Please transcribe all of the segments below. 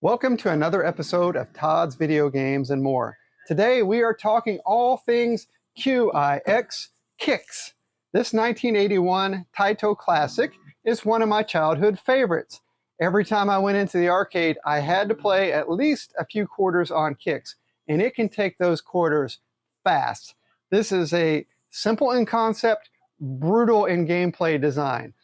Welcome to another episode of Todd's Video Games and More. Today we are talking all things QIX Kicks. This 1981 Taito classic is one of my childhood favorites. Every time I went into the arcade, I had to play at least a few quarters on kicks, and it can take those quarters fast. This is a simple in concept, brutal in gameplay design.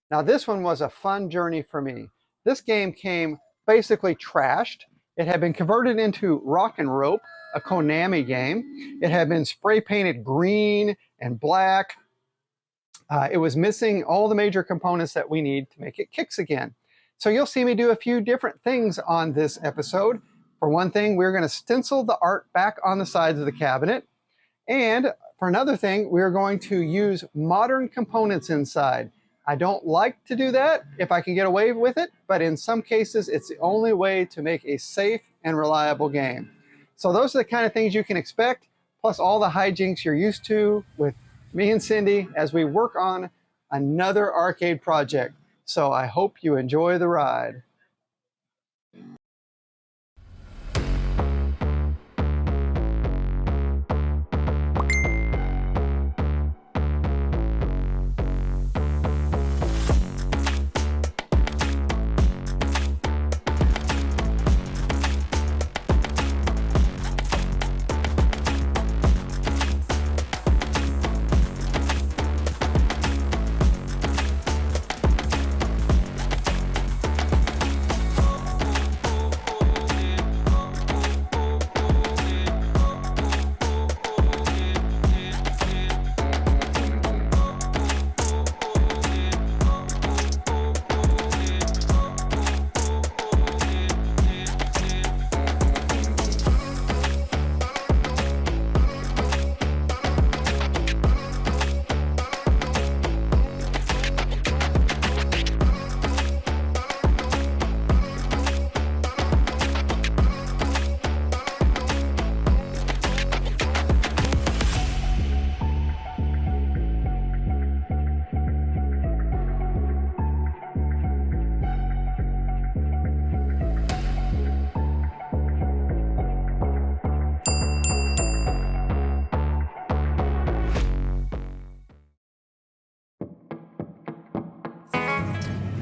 Now this one was a fun journey for me. This game came basically trashed. It had been converted into Roc'n Rope, a Konami game. It had been spray painted green and black. It was missing all the major components that we need to make it kicks again. So you'll see me do a few different things on this episode. For one thing, we're going to stencil the art back on the sides of the cabinet. And for another thing, we're going to use modern components inside. I don't like to do that if I can get away with it, but in some cases, it's the only way to make a safe and reliable game. So those are the kind of things you can expect, plus all the hijinks you're used to with me and Cindy as we work on another arcade project. So I hope you enjoy the ride.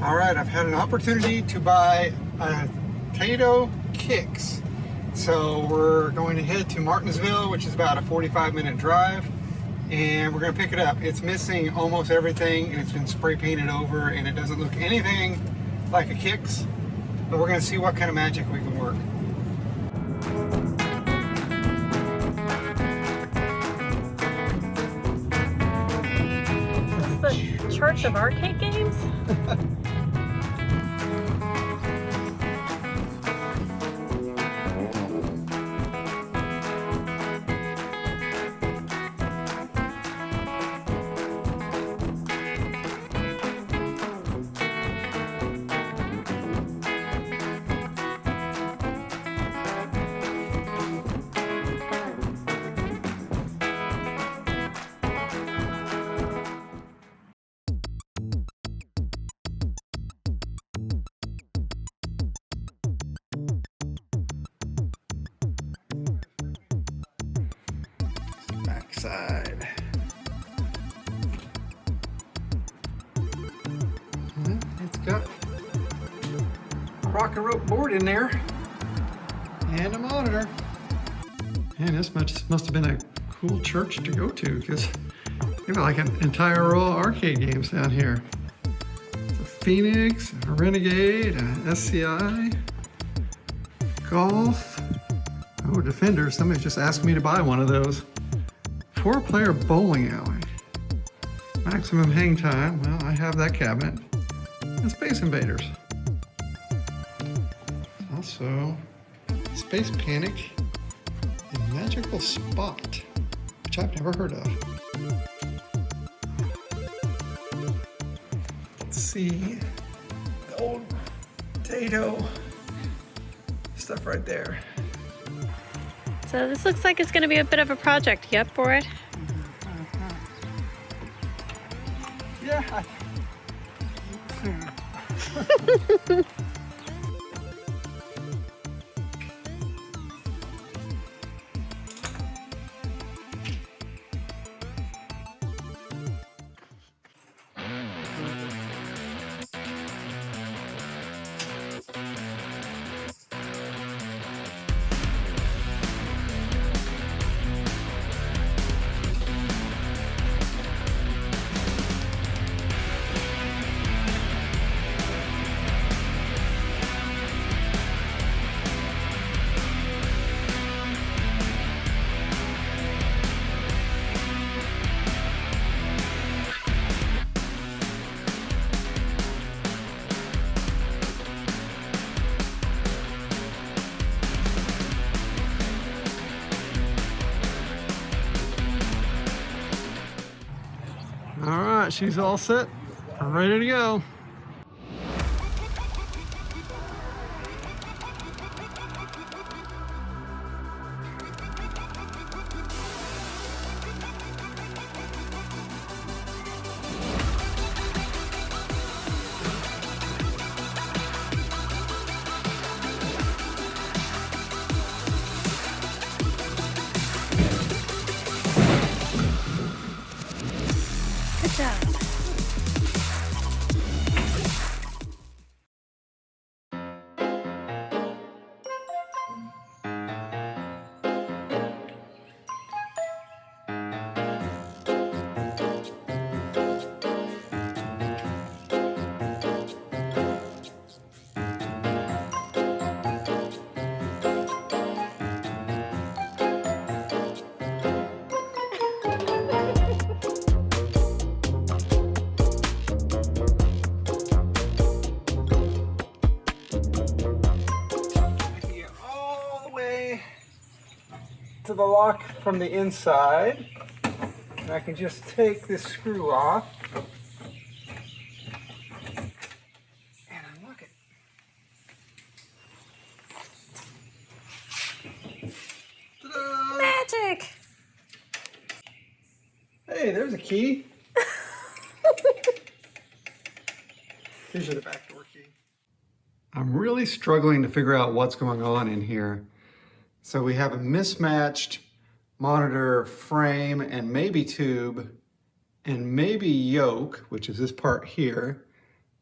All right, I've had an opportunity to buy Taito kicks. So we're going to head to Martinsville, which is about a 45-minute drive, and we're going to pick it up. It's missing almost everything, and it's been spray painted over, and it doesn't look anything like a kicks, but we're going to see what kind of magic we can work. Is this the Church of Arcade Games? Backside. It's got a Roc'n Rope board in there and a monitor. Man, this must have been a cool church to go to, because they've got like an entire row of arcade games down here. It's a Phoenix, a Renegade, a SCI, Golf. Oh, Defender. Somebody just asked me to buy one of those. 4-player bowling alley. Maximum hang time. Well, I have that cabinet. And Space Invaders. Also, Space Panic and Magical Spot, which I've never heard of. Let's see the old Taito stuff right there. So this looks like it's going to be a bit of a project. You up for it? Yeah. she's all set. I'm ready to go. Good job. To the lock from the inside, and I can just take this screw off and unlock it. Ta-da! Magic! Hey, there's a key. Here's the back door key. I'm really struggling to figure out what's going on in here. So we have a mismatched monitor frame and maybe tube and maybe yoke, which is this part here,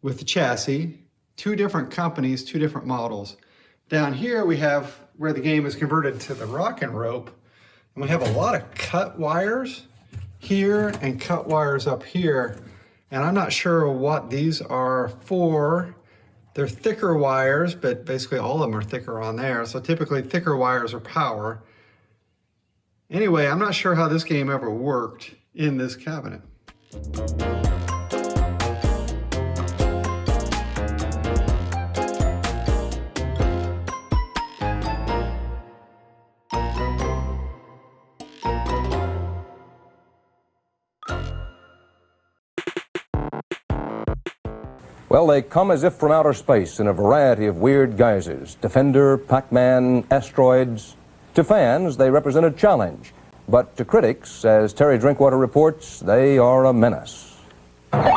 with the chassis. Two different companies, two different models. Down here we have where the game is converted to the Roc'n Rope, and we have a lot of cut wires here and cut wires up here. And I'm not sure what these are for. They're thicker wires, but basically all of them are thicker on there. So typically thicker wires are power. Anyway, I'm not sure how this game ever worked in this cabinet. Well, they come as if from outer space in a variety of weird guises. Defender, Pac-Man, asteroids. To fans, they represent a challenge. But to critics, as Terry Drinkwater reports, they are a menace. Come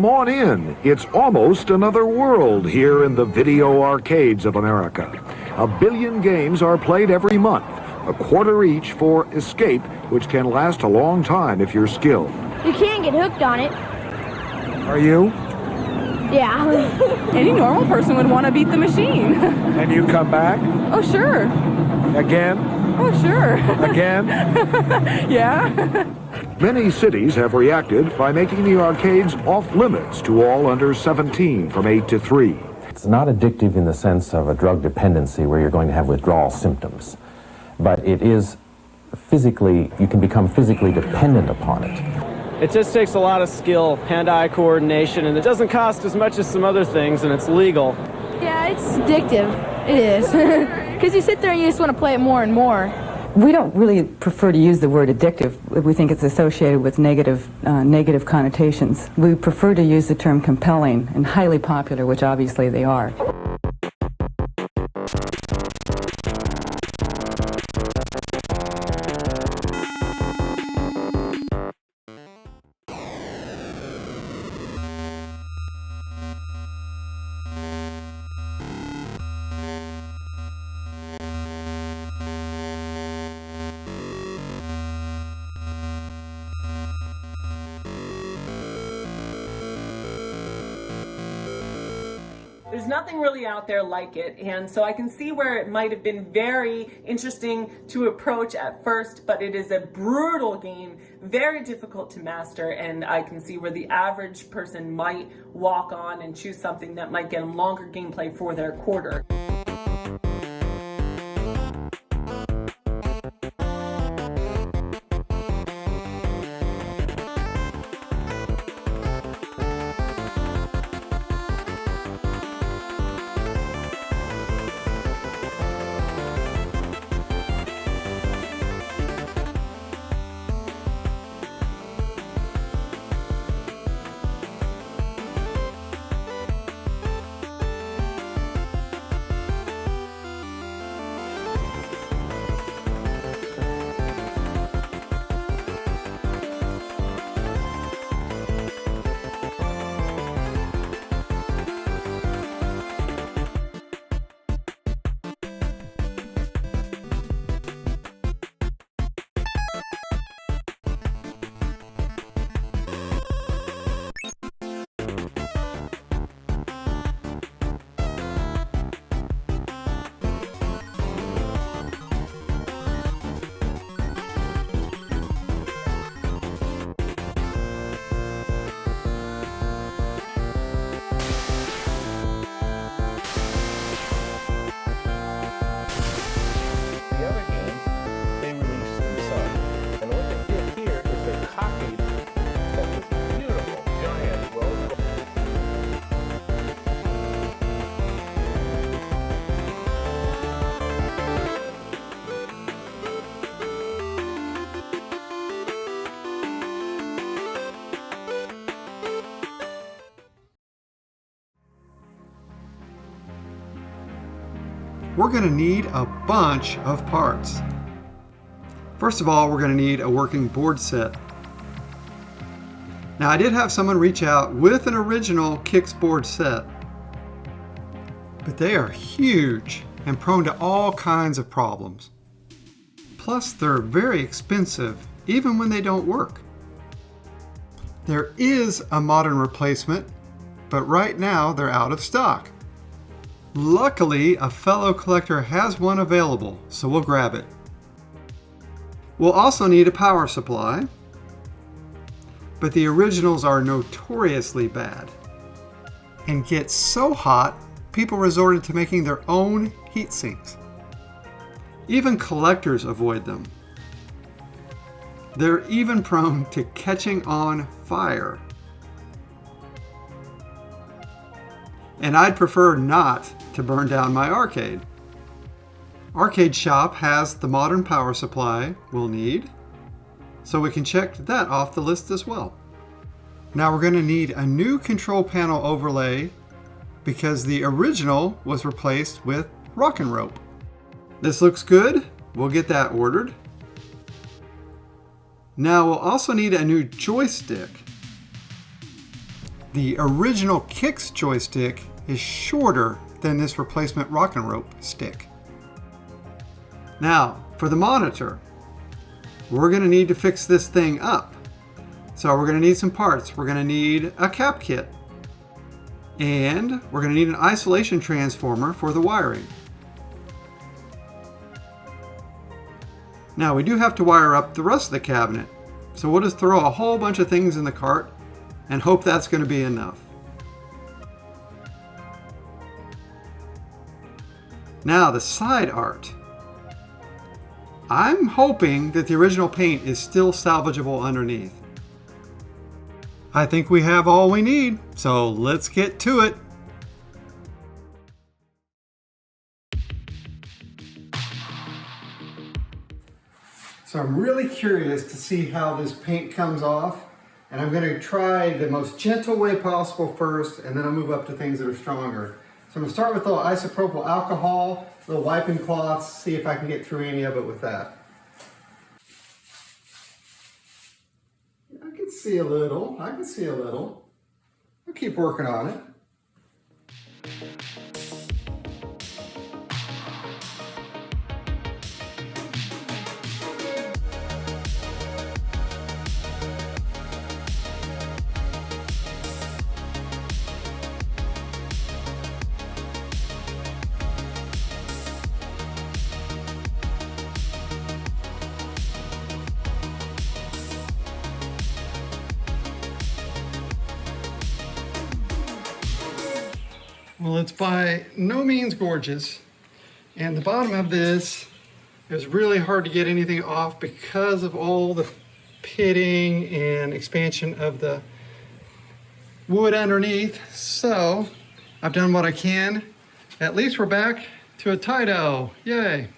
on in. It's almost another world here in the video arcades of America. 1 billion games are played every month, a quarter each for Escape, which can last a long time if you're skilled. You can't get hooked on it. Are you? Yeah. Any normal person would want to beat the machine. And you come back? Oh, sure. Again? Oh, sure. Again? Yeah. Many cities have reacted by making the arcades off limits to all under 17 from 8 to 3. It's not addictive in the sense of a drug dependency where you're going to have withdrawal symptoms, but it is physically, you can become physically dependent upon it. It just takes a lot of skill, hand-eye coordination, and it doesn't cost as much as some other things, and it's legal. Yeah, it's addictive. It is. Because you sit there and you just want to play it more and more. We don't really prefer to use the word addictive. We think it's associated with negative connotations. We prefer to use the term compelling and highly popular, which obviously they are. There's nothing really out there like it, and so I can see where it might have been very interesting to approach at first, but it is a brutal game, very difficult to master, and I can see where the average person might walk on and choose something that might get them longer gameplay for their quarter. we're going to need a bunch of parts. First of all, we're going to need a working board set. Now, I did have someone reach out with an original Kicks board set, but they are huge and prone to all kinds of problems. Plus, they're very expensive, even when they don't work. There is a modern replacement, but right now they're out of stock. Luckily, a fellow collector has one available, so we'll grab it. We'll also need a power supply, but the originals are notoriously bad and get so hot, people resorted to making their own heat sinks. Even collectors avoid them. They're even prone to catching on fire. And I'd prefer not to burn down my arcade. Arcade Shop has the modern power supply we'll need, so we can check that off the list as well. Now we're going to need a new control panel overlay because the original was replaced with Roc'n Rope. This looks good. We'll get that ordered. Now we'll also need a new joystick. The original Kicks joystick is shorter than this replacement Roc'n Rope stick. Now, for the monitor, we're going to need to fix this thing up. So we're going to need some parts. We're going to need a cap kit. And we're going to need an isolation transformer for the wiring. Now we do have to wire up the rest of the cabinet. So we'll just throw a whole bunch of things in the cart and hope that's going to be enough. Now the side art. I'm hoping that the original paint is still salvageable underneath. I think we have all we need, so let's get to it. So I'm really curious to see how this paint comes off, and I'm going to try the most gentle way possible first, and then I'll move up to things that are stronger. So I'm going to start with a little isopropyl alcohol, little wiping cloths, see if I can get through any of it with that. I can see a little, I'll keep working on it. Well, it's by no means gorgeous, and the bottom of this is really hard to get anything off because of all the pitting and expansion of the wood underneath. So I've done what I can. At least we're back to a Taito. Yay!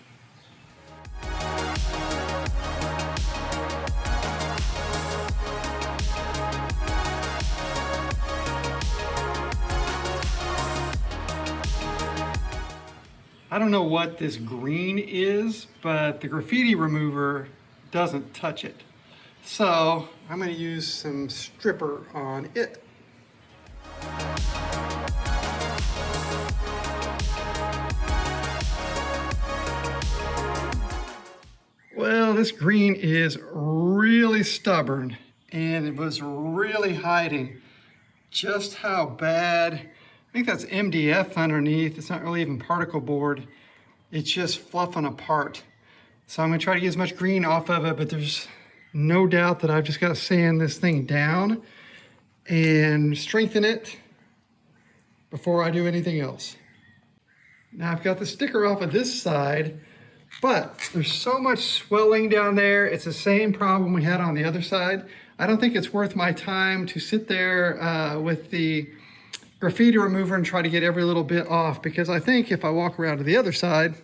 I don't know what this green is, but the graffiti remover doesn't touch it. So I'm going to use some stripper on it. Well, this green is really stubborn, and it was really hiding just how bad. I think that's MDF underneath. It's not really even particle board. It's just fluffing apart. So I'm gonna try to get as much green off of it, but there's no doubt that I've just got to sand this thing down and strengthen it before I do anything else. Now I've got the sticker off of this side, but there's so much swelling down there. It's the same problem we had on the other side. I don't think it's worth my time to sit there with the graffiti remover and try to get every little bit off, because I think if I walk around to the other side,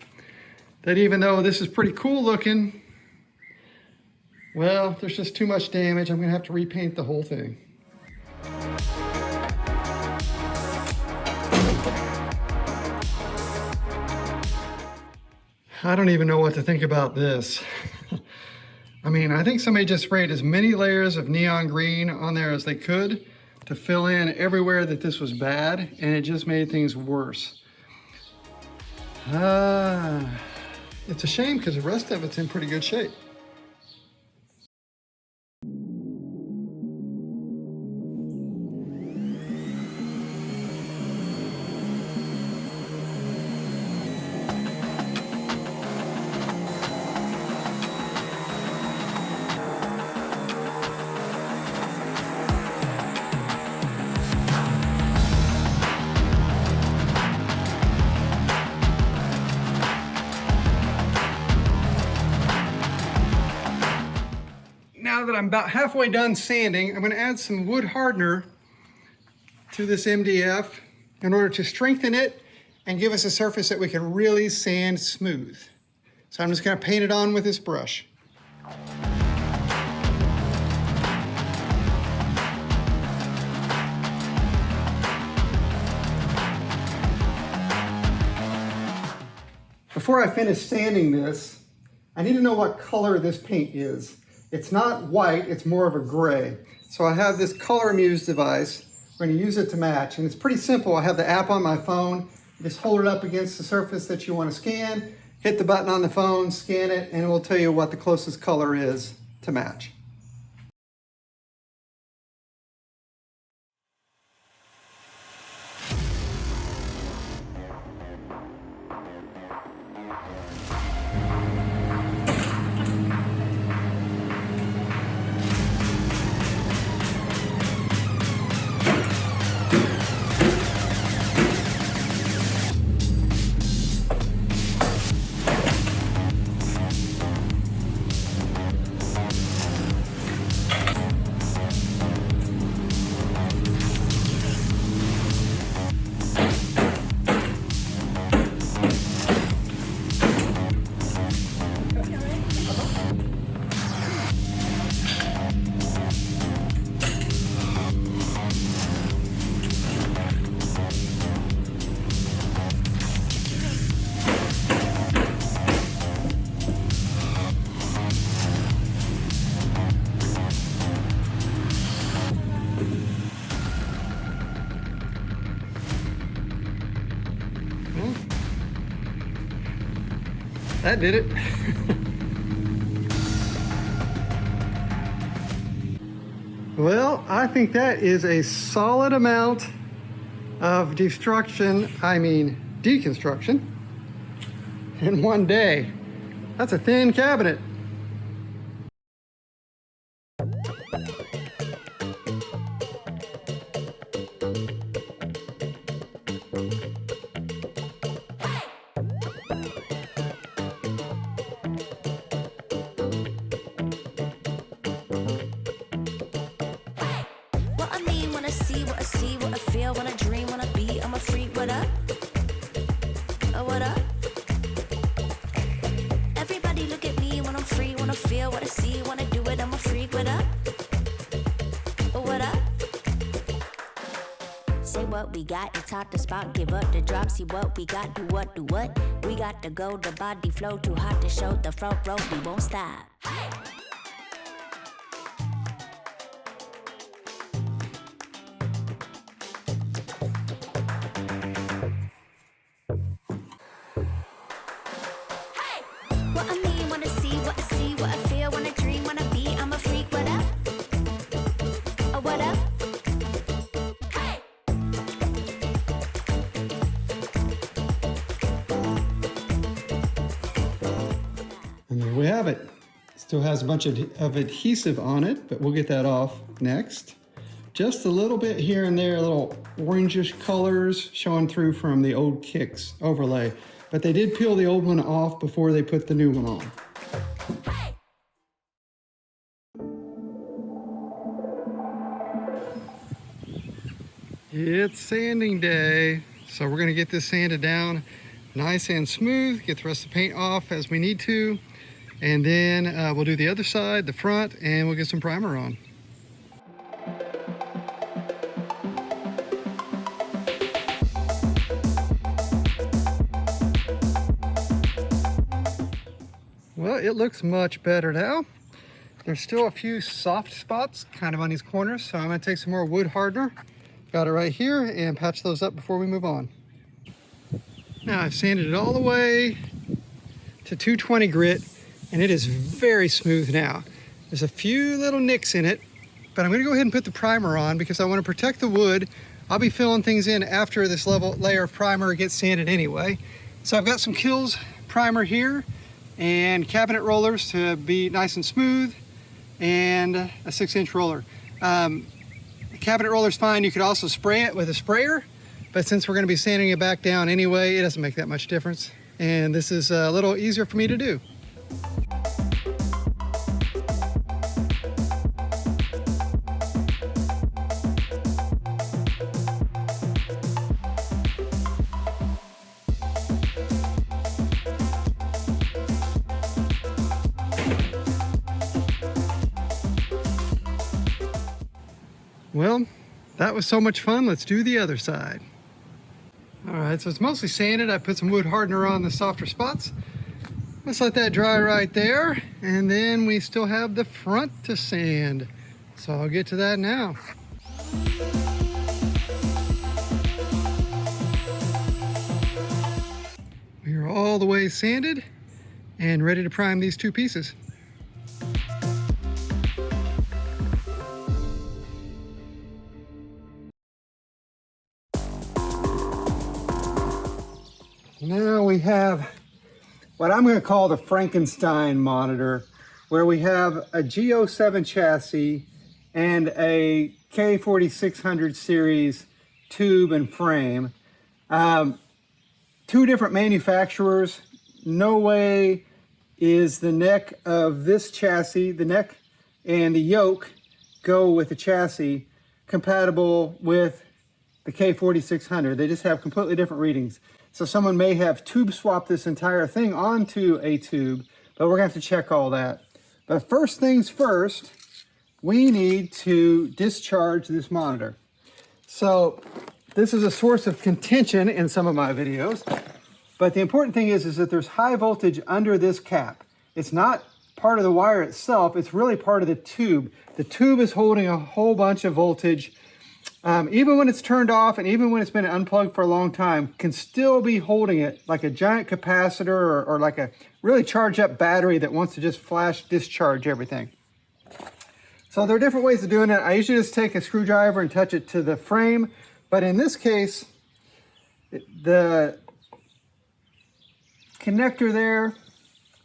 that even though this is pretty cool looking, well, there's just too much damage. I'm gonna have to repaint the whole thing. I don't even know what to think about this. I mean, I think somebody just sprayed as many layers of neon green on there as they could to fill in everywhere that this was bad, and it just made things worse. It's a shame because the rest of it's in pretty good shape. Now that I'm about halfway done sanding, I'm going to add some wood hardener to this MDF in order to strengthen it and give us a surface that we can really sand smooth. So I'm just going to paint it on with this brush. Before I finish sanding this, I need to know what color this paint is. It's not white, it's more of a gray. So I have this color muse device. We're going to use it to match, and it's pretty simple. I have the app on my phone. You just hold it up against the surface that you want to scan, hit the button on the phone, scan it, and it will tell you what the closest color is to match. That did it. Well, I think that is a solid amount of deconstruction in one day. That's a thin cabinet. It's hard to spot, give up the drop, see what we got, do what, we got to go, the body flow, too hot to show, the front row, we won't stop. What I mean, wanna see, what I see, what I feel, wanna dream, wanna be, I'm a freak, what up? Oh, what up? And there we have it. Still has a bunch of adhesive on it, but we'll get that off next. Just a little bit here and there, little orangish colors showing through from the old Kicks overlay. But they did peel the old one off before they put the new one on. It's sanding day, so we're gonna get this sanded down nice and smooth, get the rest of the paint off as we need to, and then we'll do the other side, the front, and we'll get some primer on. Well, it looks much better now. There's still a few soft spots kind of on these corners, so I'm going to take some more wood hardener. Got it right here, and patch those up before we move on. Now I've sanded it all the way to 220 grit, and it is very smooth now. There's a few little nicks in it, but I'm going to go ahead and put the primer on because I want to protect the wood. I'll be filling things in after this layer of primer gets sanded anyway. So I've got some Kills primer here and cabinet rollers to be nice and smooth, and a 6-inch roller. The cabinet roller's fine. You could also spray it with a sprayer, but since we're going to be sanding it back down anyway, it doesn't make that much difference. And this is a little easier for me to do. Well, that was so much fun. Let's do the other side. All right, so it's mostly sanded. I put some wood hardener on the softer spots. Let's let that dry right there. And then we still have the front to sand. So I'll get to that now. We are all the way sanded and ready to prime these two pieces. Now we have what I'm going to call the Frankenstein monitor, where we have a G07 chassis and a K4600 series tube and frame. Two different manufacturers. No way is the neck of this chassis, the neck and the yoke go with the chassis, compatible with the K4600. They just have completely different readings. So someone may have tube swapped this entire thing onto a tube, but we're gonna have to check all that. But first things first, we need to discharge this monitor. So this is a source of contention in some of my videos, but the important thing is that there's high voltage under this cap. It's not part of the wire itself, it's really part of the tube. The tube is holding a whole bunch of voltage. Even when it's turned off and even when it's been unplugged for a long time, can still be holding it like a giant capacitor or like a really charged up battery that wants to just flash discharge everything. So there are different ways of doing it. I usually just take a screwdriver and touch it to the frame, but in this case, the connector there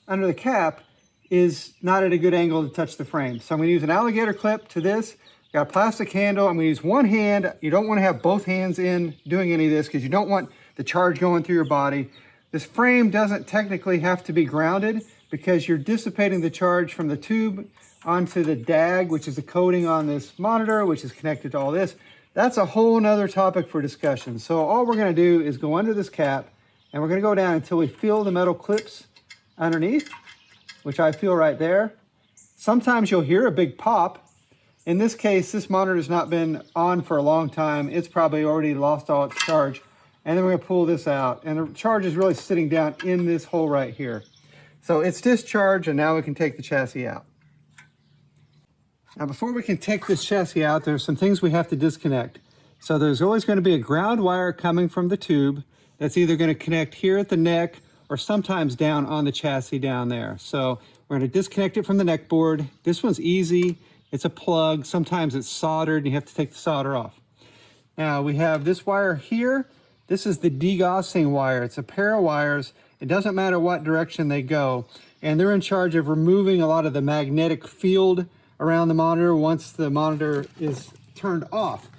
under the cap is not at a good angle to touch the frame. So I'm going to use an alligator clip to this. Got a plastic handle. I'm going to use one hand. You don't want to have both hands in doing any of this because you don't want the charge going through your body. This frame doesn't technically have to be grounded because you're dissipating the charge from the tube onto the DAG, which is the coating on this monitor, which is connected to all this. That's a whole nother topic for discussion. So all we're going to do is go under this cap and we're going to go down until we feel the metal clips underneath, which I feel right there. Sometimes you'll hear a big pop. In this case, this monitor has not been on for a long time. It's probably already lost all its charge. And then we're gonna pull this out. And the charge is really sitting down in this hole right here. So it's discharged, and now we can take the chassis out. Now before we can take this chassis out, there's some things we have to disconnect. So there's always gonna be a ground wire coming from the tube that's either gonna connect here at the neck or sometimes down on the chassis down there. So we're gonna disconnect it from the neck board. This one's easy. It's a plug. Sometimes it's soldered and you have to take the solder off. Now we have this wire here. This is the degaussing wire. It's a pair of wires. It doesn't matter what direction they go. And they're in charge of removing a lot of the magnetic field around the monitor once the monitor is turned off.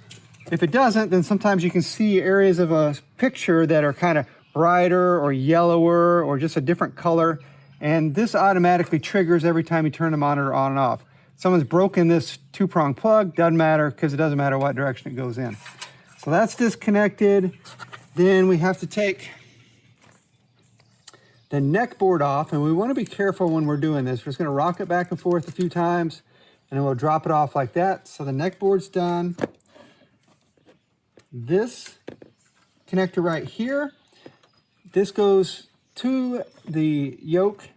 If it doesn't, then sometimes you can see areas of a picture that are kind of brighter or yellower or just a different color. And this automatically triggers every time you turn the monitor on and off. Someone's broken this two-prong plug, doesn't matter because it doesn't matter what direction it goes in. So that's disconnected. Then we have to take the neck board off, and we want to be careful when we're doing this. We're just going to rock it back and forth a few times, and then we'll drop it off like that. So the neck board's done. This connector right here, this goes to the yoke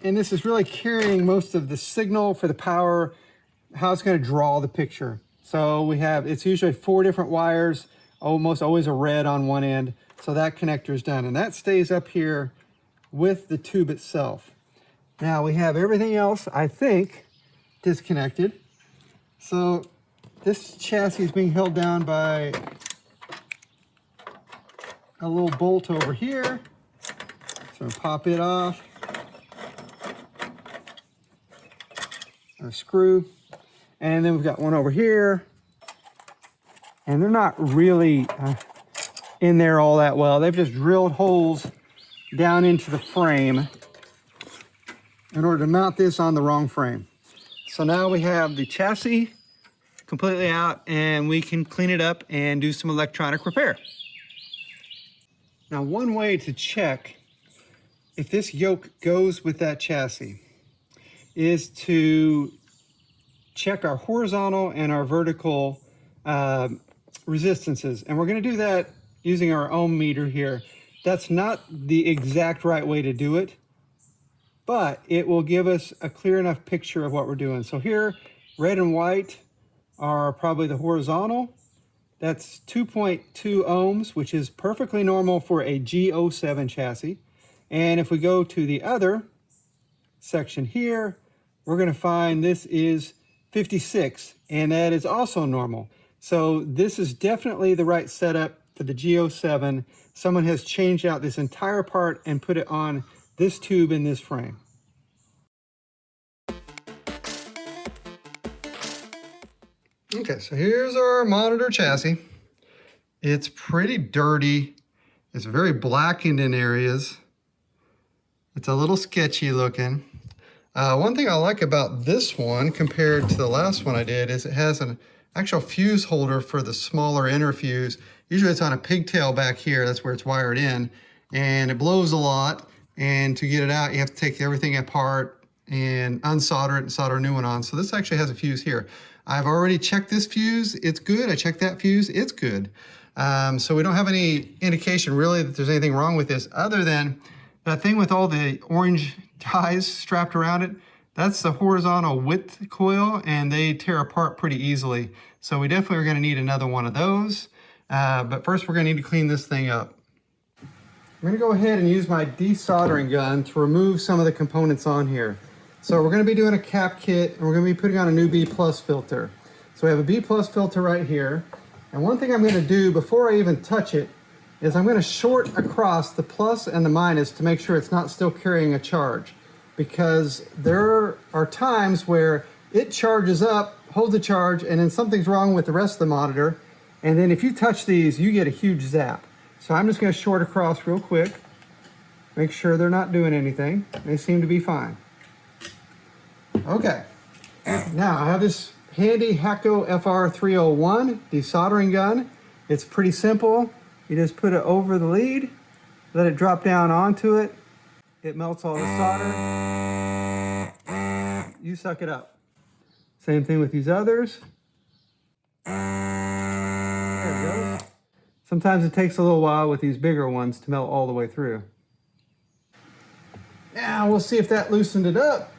and this is really carrying most of the signal for the power, how it's going to draw the picture. So we have, it's usually 4 different wires, almost always a red on one end. So that connector is done, and that stays up here with the tube itself. Now we have everything else, I think, disconnected. So this chassis is being held down by a little bolt over here. So pop it off. A screw. And then we've got one over here. And they're not really in there all that well. They've just drilled holes down into the frame in order to mount this on the wrong frame. So now we have the chassis completely out, and we can clean it up and do some electronic repair. Now, one way to check if this yoke goes with that chassis is to check our horizontal and our vertical resistances. And we're going to do that using our ohm meter here. That's not the exact right way to do it, but it will give us a clear enough picture of what we're doing. So here, red and white are probably the horizontal. That's 2.2 ohms, which is perfectly normal for a G07 chassis. And if we go to the other section here, we're going to find this is 56, and that is also normal. So this is definitely the right setup for the G07. Someone has changed out this entire part and put it on this tube in this frame. Okay, so here's our monitor chassis. It's pretty dirty. It's very blackened in areas. It's a little sketchy looking. One thing I like about this one compared to the last one I did is it has an actual fuse holder for the smaller inner fuse. Usually it's on a pigtail back here. That's where it's wired in. And it blows a lot. And to get it out, you have to take everything apart and unsolder it and solder a new one on. So this actually has a fuse here. I've already checked this fuse. It's good. I checked that fuse. It's good. So we don't have any indication really that there's anything wrong with this other than that thing with all the orange ties strapped around it. That's the horizontal width coil, and they tear apart pretty easily. So we definitely are going to need another one of those. But first we're going to need to clean this thing up. I'm going to go ahead and use my desoldering gun to remove some of the components on here. So we're going to be doing a cap kit, and we're going to be putting on a new B+ filter. So we have a B+ filter right here. And one thing I'm going to do before I even touch it is I'm going to short across the plus and the minus to make sure it's not still carrying a charge. Because there are times where it charges up, holds a charge, and then something's wrong with the rest of the monitor. And then if you touch these, you get a huge zap. So I'm just going to short across real quick. Make sure they're not doing anything. They seem to be fine. Okay, now I have this handy Hakko FR301 desoldering gun. It's pretty simple. You just put it over the lead, let it drop down onto it. It melts all the solder. You suck it up. Same thing with these others. There it goes. Sometimes it takes a little while with these bigger ones to melt all the way through. Now we'll see if that loosened it up.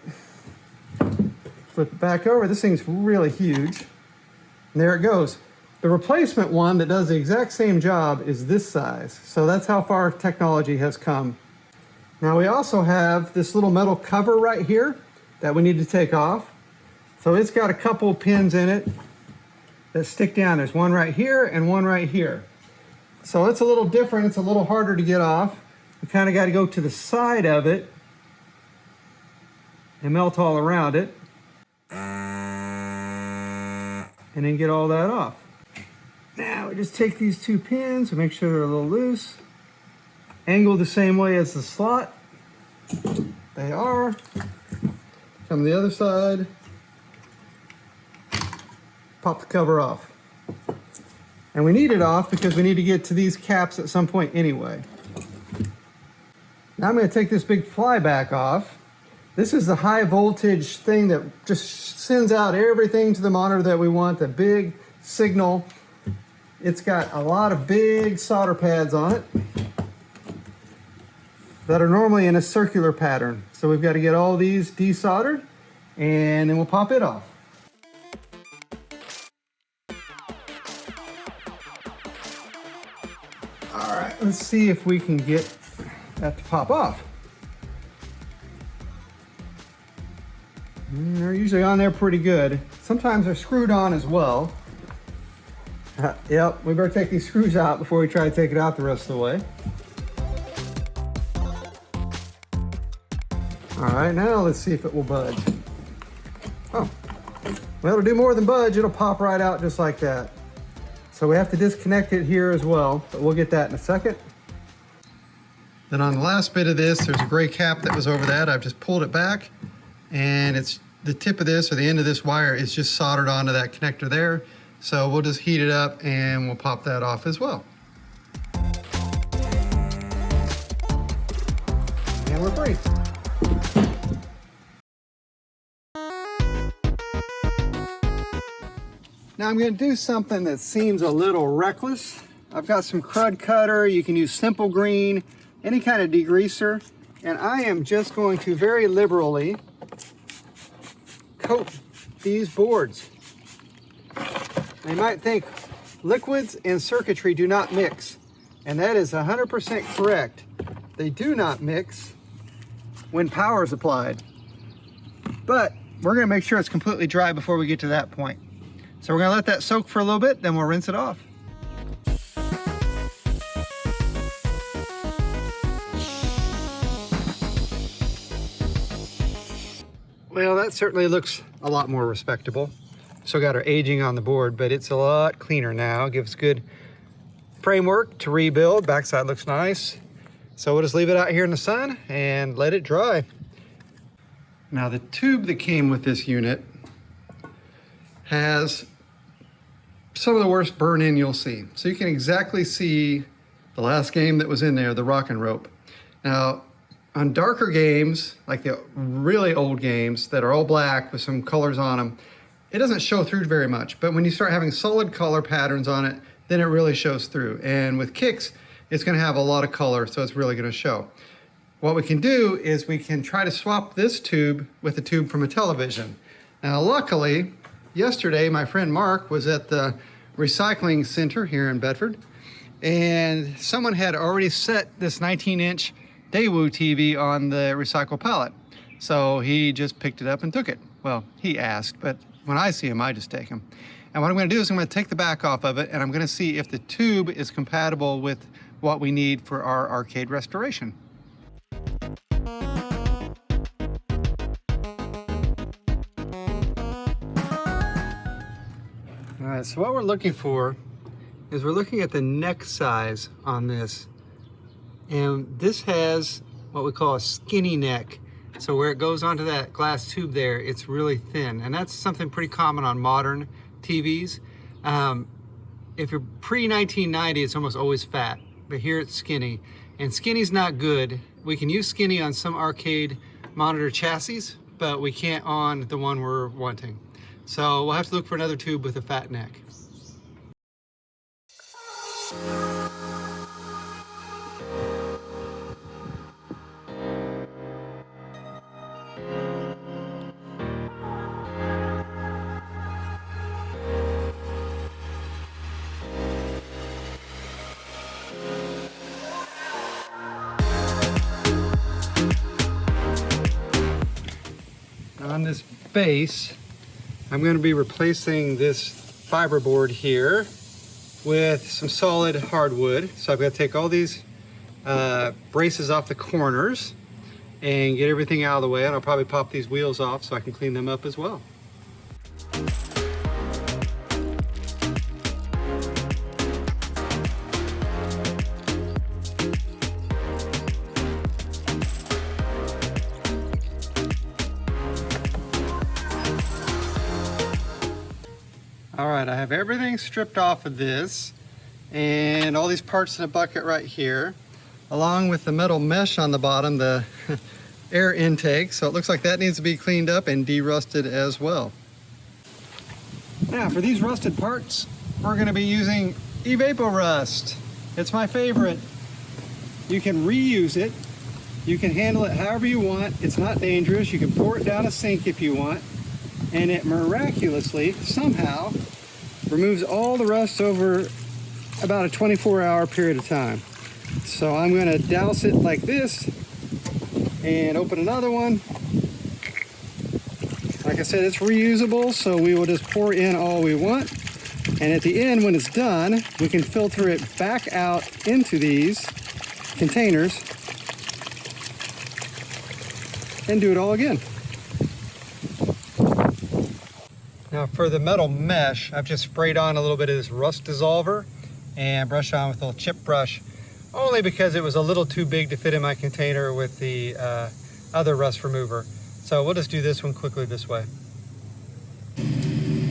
Flip it back over. This thing's really huge. And there it goes. The replacement one that does the exact same job is this size. So that's how far technology has come. Now we also have this little metal cover right here that we need to take off. So it's got a couple pins in it that stick down. There's one right here and one right here. So it's a little different. It's a little harder to get off. We kind of got to go to the side of it and melt all around it. And then get all that off. Now we just take these two pins and make sure they're a little loose. Angled the same way as the slot. They are. Come to the other side. Pop the cover off. And we need it off because we need to get to these caps at some point anyway. Now I'm going to take this big flyback off. This is the high voltage thing that just sends out everything to the monitor that we want, the big signal. It's got a lot of big solder pads on it. that are normally in a circular pattern. So we've got to get all these desoldered and then we'll pop it off. All right, let's see if we can get that to pop off. They're usually on there pretty good. Sometimes they're screwed on as well. Yep, we better take these screws out before we try to take it out the rest of the way. All right, now let's see if it will budge. Oh, well, it'll do more than budge. It'll pop right out just like that. So we have to disconnect it here as well, but we'll get that in a second. Then on the last bit of this, there's a gray cap that was over that. I've just pulled it back, and it's the tip of this or the end of this wire is just soldered onto that connector there. So we'll just heat it up and we'll pop that off as well. And we're free. Now I'm going to do something that seems a little reckless. I've got some crud cutter. You can use simple green, any kind of degreaser. And I am just going to very liberally coat these boards. You might think liquids and circuitry do not mix, and that is 100% correct. They do not mix when power is applied, but we're going to make sure it's completely dry before we get to that point. So we're going to let that soak for a little bit, then we'll rinse it off. Well, that certainly looks a lot more respectable. Still got our aging on the board, but it's a lot cleaner now. Gives good framework to rebuild. Backside looks nice. So we'll just leave it out here in the sun and let it dry. Now the tube that came with this unit has some of the worst burn-in you'll see. So you can exactly see the last game that was in there, the Roc'n Rope. Now, on darker games, like the really old games that are all black with some colors on them, it doesn't show through very much, but when you start having solid color patterns on it, then it really shows through. And with kicks, it's gonna have a lot of color, so it's really gonna show. What we can do is we can try to swap this tube with a tube from a television. Now, luckily, yesterday, my friend Mark was at the recycling center here in Bedford, and someone had already set this 19-inch Daewoo TV on the recycle pallet. So he just picked it up and took it. Well, he asked, but when I see him, I just take him. And what I'm going to do is I'm going to take the back off of it, and I'm going to see if the tube is compatible with what we need for our arcade restoration. All right, so what we're looking for is we're looking at the neck size on this. And this has what we call a skinny neck. So where it goes onto that glass tube there, it's really thin. And that's something pretty common on modern TVs. If you're pre-1990, it's almost always fat, but here it's skinny. And skinny's not good. We can use skinny on some arcade monitor chassis, but we can't on the one we're wanting. So we'll have to look for another tube with a fat neck. On this base, I'm going to be replacing this fiberboard here with some solid hardwood. So I've got to take all these braces off the corners and get everything out of the way, and I'll probably pop these wheels off so I can clean them up as well. All right, I have everything stripped off of this and all these parts in a bucket right here, along with the metal mesh on the bottom, the air intake. So it looks like that needs to be cleaned up and de-rusted as well. Now for these rusted parts, we're gonna be using Evapor Rust. It's my favorite. You can reuse it You can handle it however you want. It's not dangerous. You can pour it down a sink if you want. And it miraculously, somehow, removes all the rust over about a 24-hour period of time. So I'm going to douse it like this and open another one. Like I said, it's reusable, so we will just pour in all we want. And at the end, when it's done, we can filter it back out into these containers and do it all again. Now for the metal mesh, I've just sprayed on a little bit of this rust dissolver and brushed on with a little chip brush, only because it was a little too big to fit in my container with the other rust remover. So we'll just do this one quickly this way.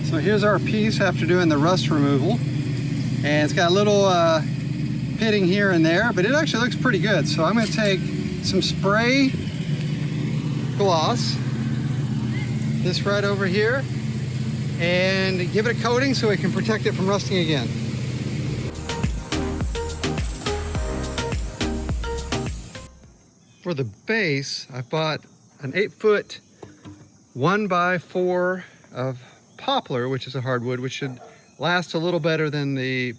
So here's our piece after doing the rust removal. And it's got a little pitting here and there, but it actually looks pretty good. So I'm going to take some spray gloss, this right over here, and give it a coating so it can protect it from rusting again. For the base, I bought an 8-foot 1x4 of poplar, which is a hardwood, which should last a little better than the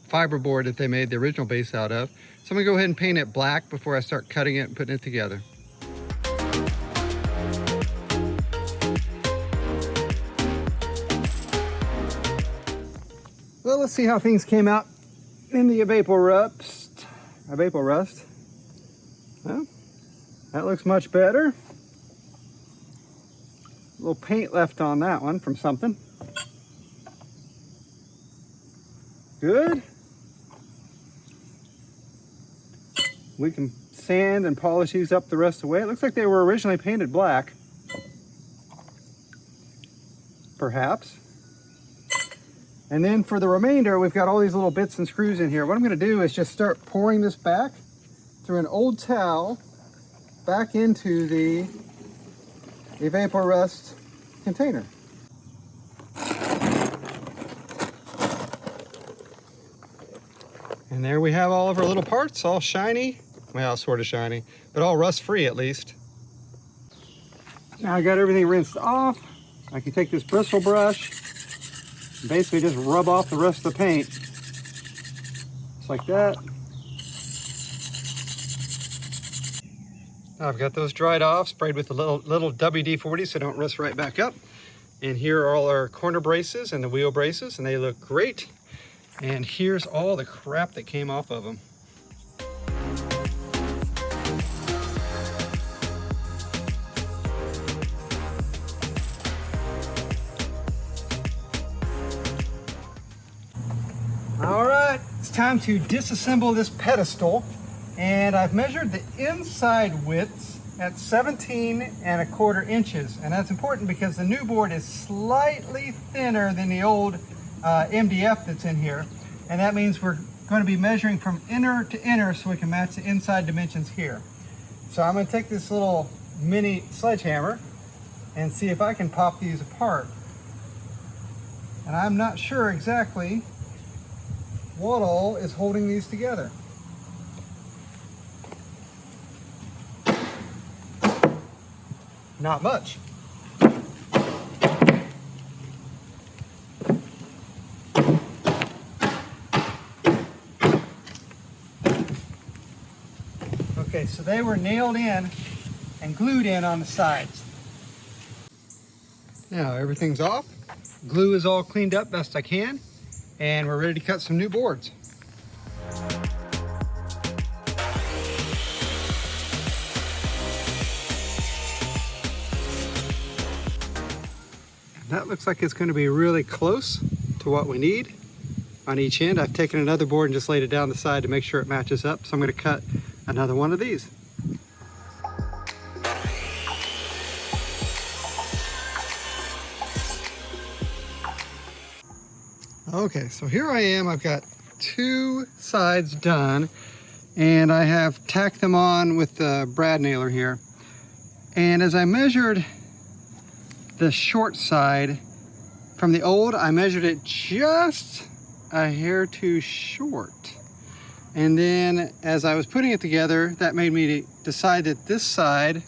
fiberboard that they made the original base out of. So I'm gonna go ahead and paint it black before I start cutting it and putting it together. Well, let's see how things came out in the vapor rust. Well, that looks much better. A little paint left on that one from something. Good. We can sand and polish these up the rest of the way. It looks like they were originally painted black. Perhaps. And then for the remainder, we've got all these little bits and screws in here. What I'm going to do is just start pouring this back through an old towel back into the vapor rust container. And there we have all of our little parts, all shiny. Well, sort of shiny, but all rust-free at least. Now I got everything rinsed off. I can take this bristle brush and basically just rub off the rest of the paint. Just like that. Now I've got those dried off, sprayed with a little WD-40 so they don't rust right back up. And here are all our corner braces and the wheel braces, and they look great. And here's all the crap that came off of them. All right, it's time to disassemble this pedestal. And I've measured the inside widths at 17¼ inches. And that's important because the new board is slightly thinner than the old MDF that's in here. And that means we're going to be measuring from inner to inner so we can match the inside dimensions here. So I'm going to take this little mini sledgehammer and see if I can pop these apart. And I'm not sure exactly what all is holding these together. Not much. Okay, so they were nailed in and glued in on the sides. Now everything's off. Glue is all cleaned up best I can, and we're ready to cut some new boards. That looks like it's going to be really close to what we need on each end. I've taken another board and just laid it down the side to make sure it matches up. So I'm going to cut another one of these. Okay, so here I am. I've got two sides done, and I have tacked them on with the brad nailer here. And as I measured the short side from the old, I measured it just a hair too short. And then as I was putting it together, that made me decide that this side,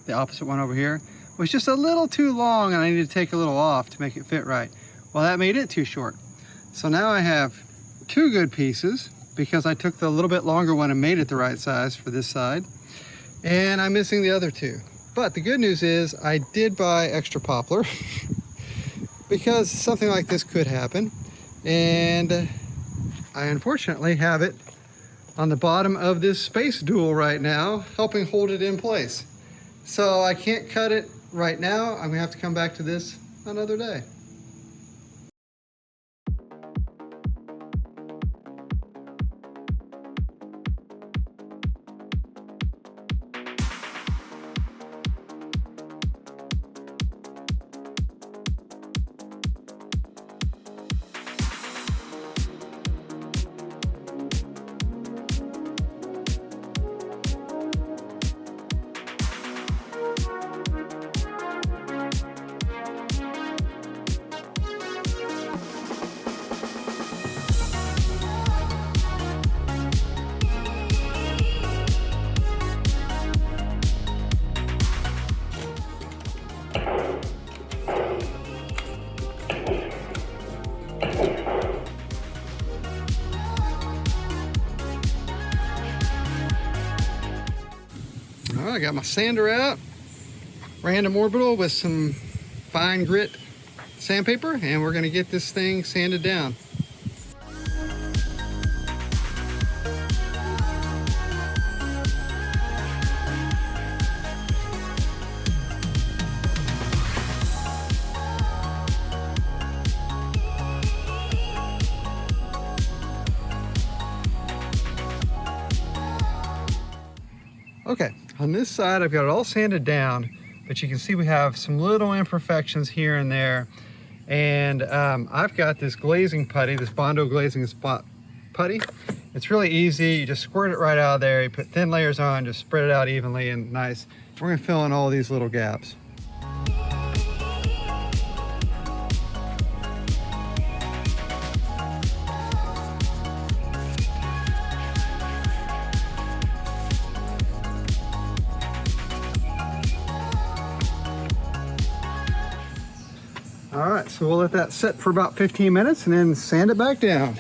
the opposite one over here, was just a little too long and I needed to take a little off to make it fit right. Well, that made it too short. So now I have two good pieces because I took the little bit longer one and made it the right size for this side. And I'm missing the other two. But the good news is I did buy extra poplar because something like this could happen. And I unfortunately have it on the bottom of this space dual right now, helping hold it in place. So I can't cut it right now. I'm gonna have to come back to this another day. I got my sander out, random orbital with some fine grit sandpaper, and we're gonna get this thing sanded down. Okay, on this side I've got it all sanded down, but you can see we have some little imperfections here and there. And I've got this glazing putty, this Bondo glazing spot putty. It's really easy, you just squirt it right out of there, you put thin layers on, just spread it out evenly and nice. We're gonna fill in all these little gaps. All right, so we'll let that sit for about 15 minutes and then sand it back down.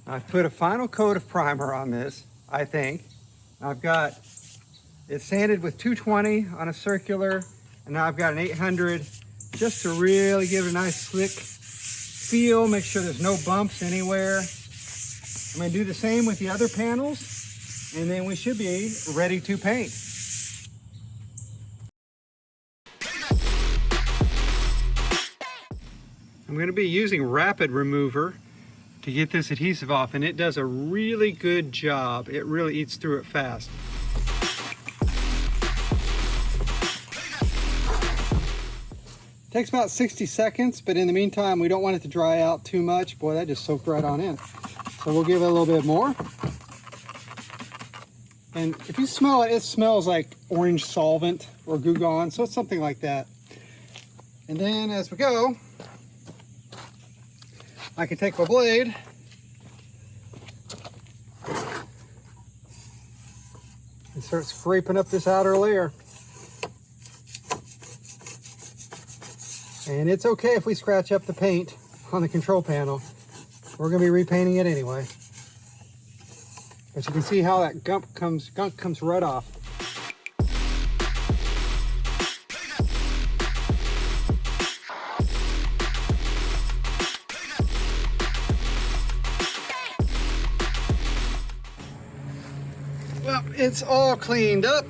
I've put a final coat of primer on this, I think. I've got it sanded with 220 on a circular, and now I've got an 800 just to really give it a nice slick feel, make sure there's no bumps anywhere. I'm gonna do the same with the other panels, and then we should be ready to paint. I'm gonna be using Rapid Remover to get this adhesive off, and it does a really good job. It really eats through it fast. Takes about 60 seconds, but in the meantime, we don't want it to dry out too much. Boy, that just soaked right on in. So we'll give it a little bit more. And if you smell it, it smells like orange solvent or Goo Gone, so it's something like that. And then as we go, I can take my blade and start scraping up this outer layer. And it's okay if we scratch up the paint on the control panel. We're gonna be repainting it anyway. But you can see how that gunk comes right off. Well, it's all cleaned up,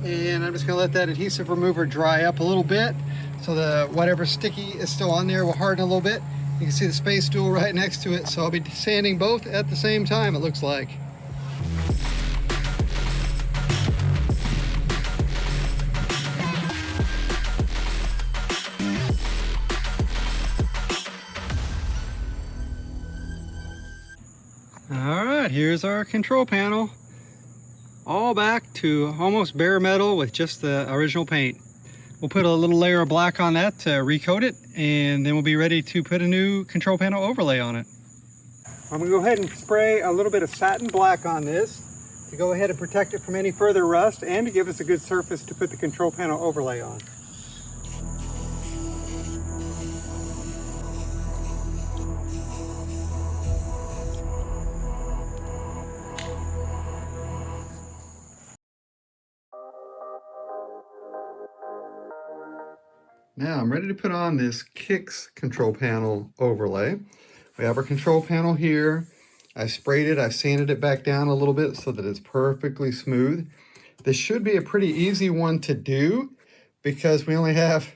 and I'm just gonna let that adhesive remover dry up a little bit. So the whatever sticky is still on there will harden a little bit. You can see the space tool right next to it. So I'll be sanding both at the same time, it looks like. All right, here's our control panel. All back to almost bare metal with just the original paint. We'll put a little layer of black on that to recoat it, and then we'll be ready to put a new control panel overlay on it. I'm gonna go ahead and spray a little bit of satin black on this to go ahead and protect it from any further rust and to give us a good surface to put the control panel overlay on. Now I'm ready to put on this Kicks control panel overlay. We have our control panel here. I sprayed it, I sanded it back down a little bit so that it's perfectly smooth. This should be a pretty easy one to do because we only have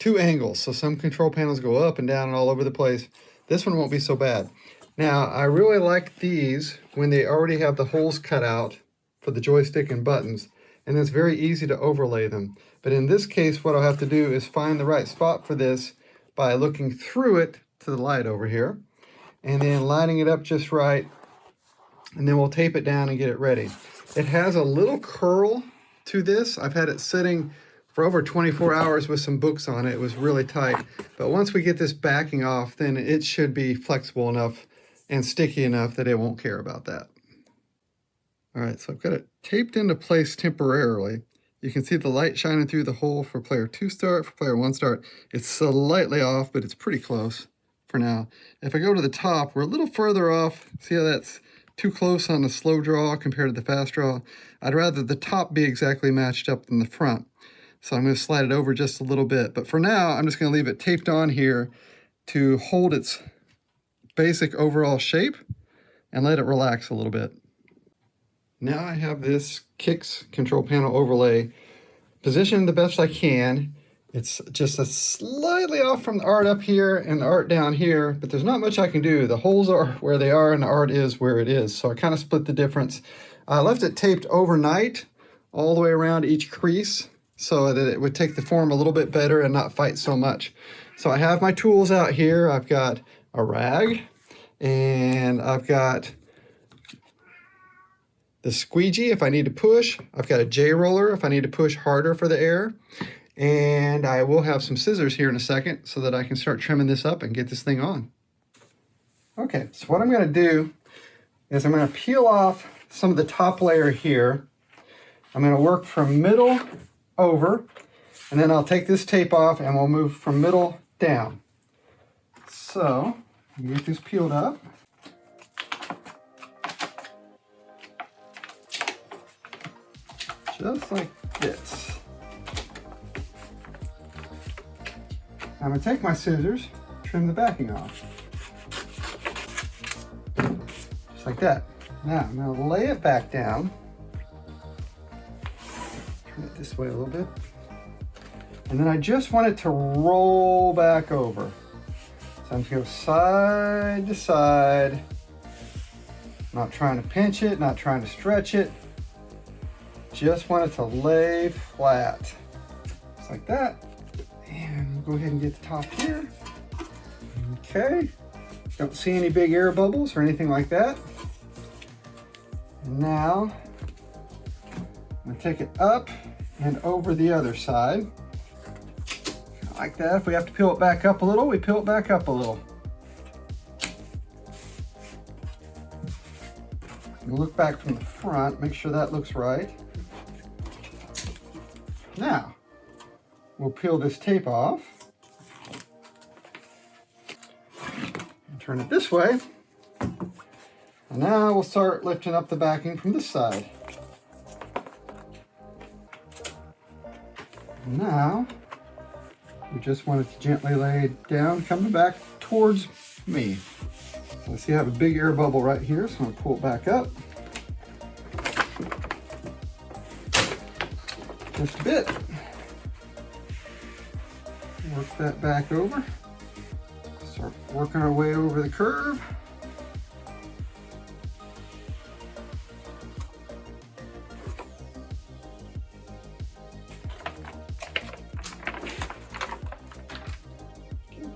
2 angles. So some control panels go up and down and all over the place. This one won't be so bad. Now I really like these when they already have the holes cut out for the joystick and buttons, and it's very easy to overlay them. But in this case, what I'll have to do is find the right spot for this by looking through it to the light over here, and then lining it up just right, and then we'll tape it down and get it ready. It has a little curl to this. I've had it sitting for over 24 hours with some books on it. It was really tight. But once we get this backing off, then it should be flexible enough and sticky enough that it won't care about that. All right, so I've got it taped into place temporarily. You can see the light shining through the hole for player 2 start, for player 1 start. It's slightly off, but it's pretty close for now. If I go to the top, we're a little further off. See how that's too close on the slow draw compared to the fast draw? I'd rather the top be exactly matched up than the front. So I'm going to slide it over just a little bit. But for now, I'm just going to leave it taped on here to hold its basic overall shape and let it relax a little bit. Now I have this Kicks control panel overlay positioned the best I can. It's just a slightly off from the art up here and the art down here, but there's not much I can do. The holes are where they are and the art is where it is. So I kind of split the difference. I left it taped overnight all the way around each crease so that it would take the form a little bit better and not fight so much. So I have my tools out here. I've got a rag and I've got the squeegee if I need to push. I've got a J-roller if I need to push harder for the air. And I will have some scissors here in a second so that I can start trimming this up and get this thing on. Okay, so what I'm going to do is I'm going to peel off some of the top layer here. I'm going to work from middle over, and then I'll take this tape off and we'll move from middle down. So, get this peeled up. Just like this. I'm going to take my scissors, trim the backing off. Just like that. Now I'm going to lay it back down. Turn it this way a little bit. And then I just want it to roll back over. So I'm going to go side to side. Not trying to pinch it, not trying to stretch it. Just want it to lay flat. Just like that. And we'll go ahead and get the top here. Okay. Don't see any big air bubbles or anything like that. And now, I'm going to take it up and over the other side. Like that. If we have to peel it back up a little, we peel it back up a little. And look back from the front, make sure that looks right. Now, we'll peel this tape off. And turn it this way. And now we'll start lifting up the backing from this side. Now, we just want it to gently lay down, coming back towards me. So see I have a big air bubble right here, so I'm going to pull it back up. Just a bit. Work that back over. Start working our way over the curve.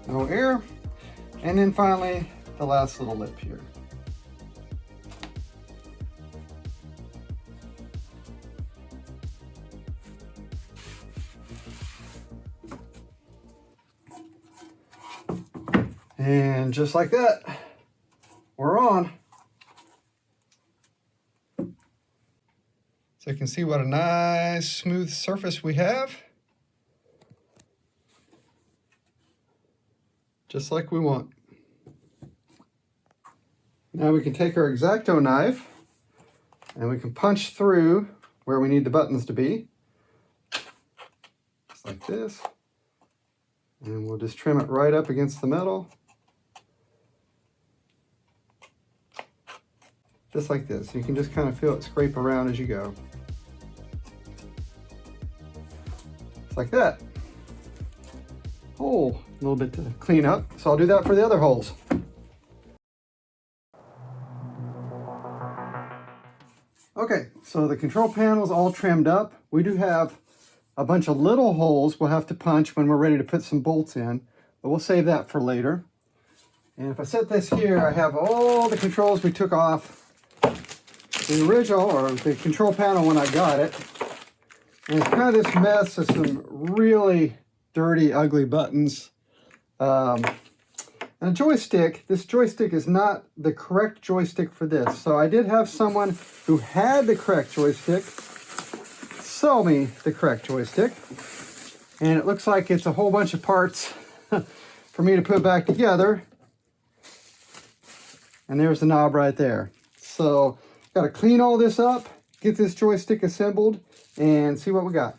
No air. And then finally, the last little lip here. And just like that, we're on. So you can see what a nice smooth surface we have. Just like we want. Now we can take our X-Acto knife and we can punch through where we need the buttons to be. Just like this. And we'll just trim it right up against the metal. Just like this. You can just kind of feel it scrape around as you go. Just like that. Hole, a little bit to clean up. So I'll do that for the other holes. Okay, so the control panel's all trimmed up. We do have a bunch of little holes we'll have to punch when we're ready to put some bolts in, but we'll save that for later. And if I set this here, I have all the controls we took off the original, or the control panel when I got it. And it's kind of this mess of some really dirty, ugly buttons. And a joystick, this joystick is not the correct joystick for this. So I did have someone who had the correct joystick sell me the correct joystick. And it looks like it's a whole bunch of parts for me to put back together. And there's the knob right there. So got to clean all this up, get this joystick assembled, and see what we got.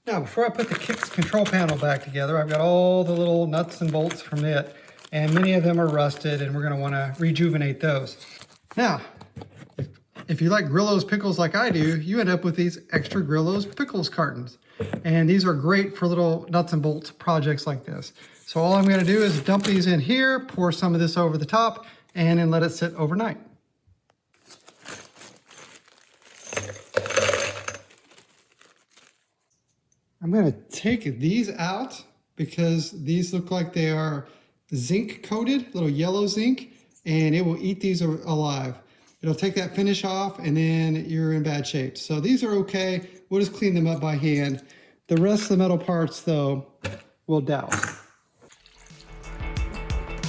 Now, before I put the Kicks control panel back together, I've got all the little nuts and bolts from it, and many of them are rusted, and we're going to want to rejuvenate those. Now, if you like Grillo's pickles like I do, you end up with these extra Grillo's pickles cartons. And these are great for little nuts and bolts projects like this. So all I'm going to do is dump these in here, pour some of this over the top, and then let it sit overnight. I'm going to take these out because these look like they are zinc coated, little yellow zinc, and it will eat these alive. It'll take that finish off and then you're in bad shape. So these are okay. We'll just clean them up by hand. The rest of the metal parts though, we'll douse.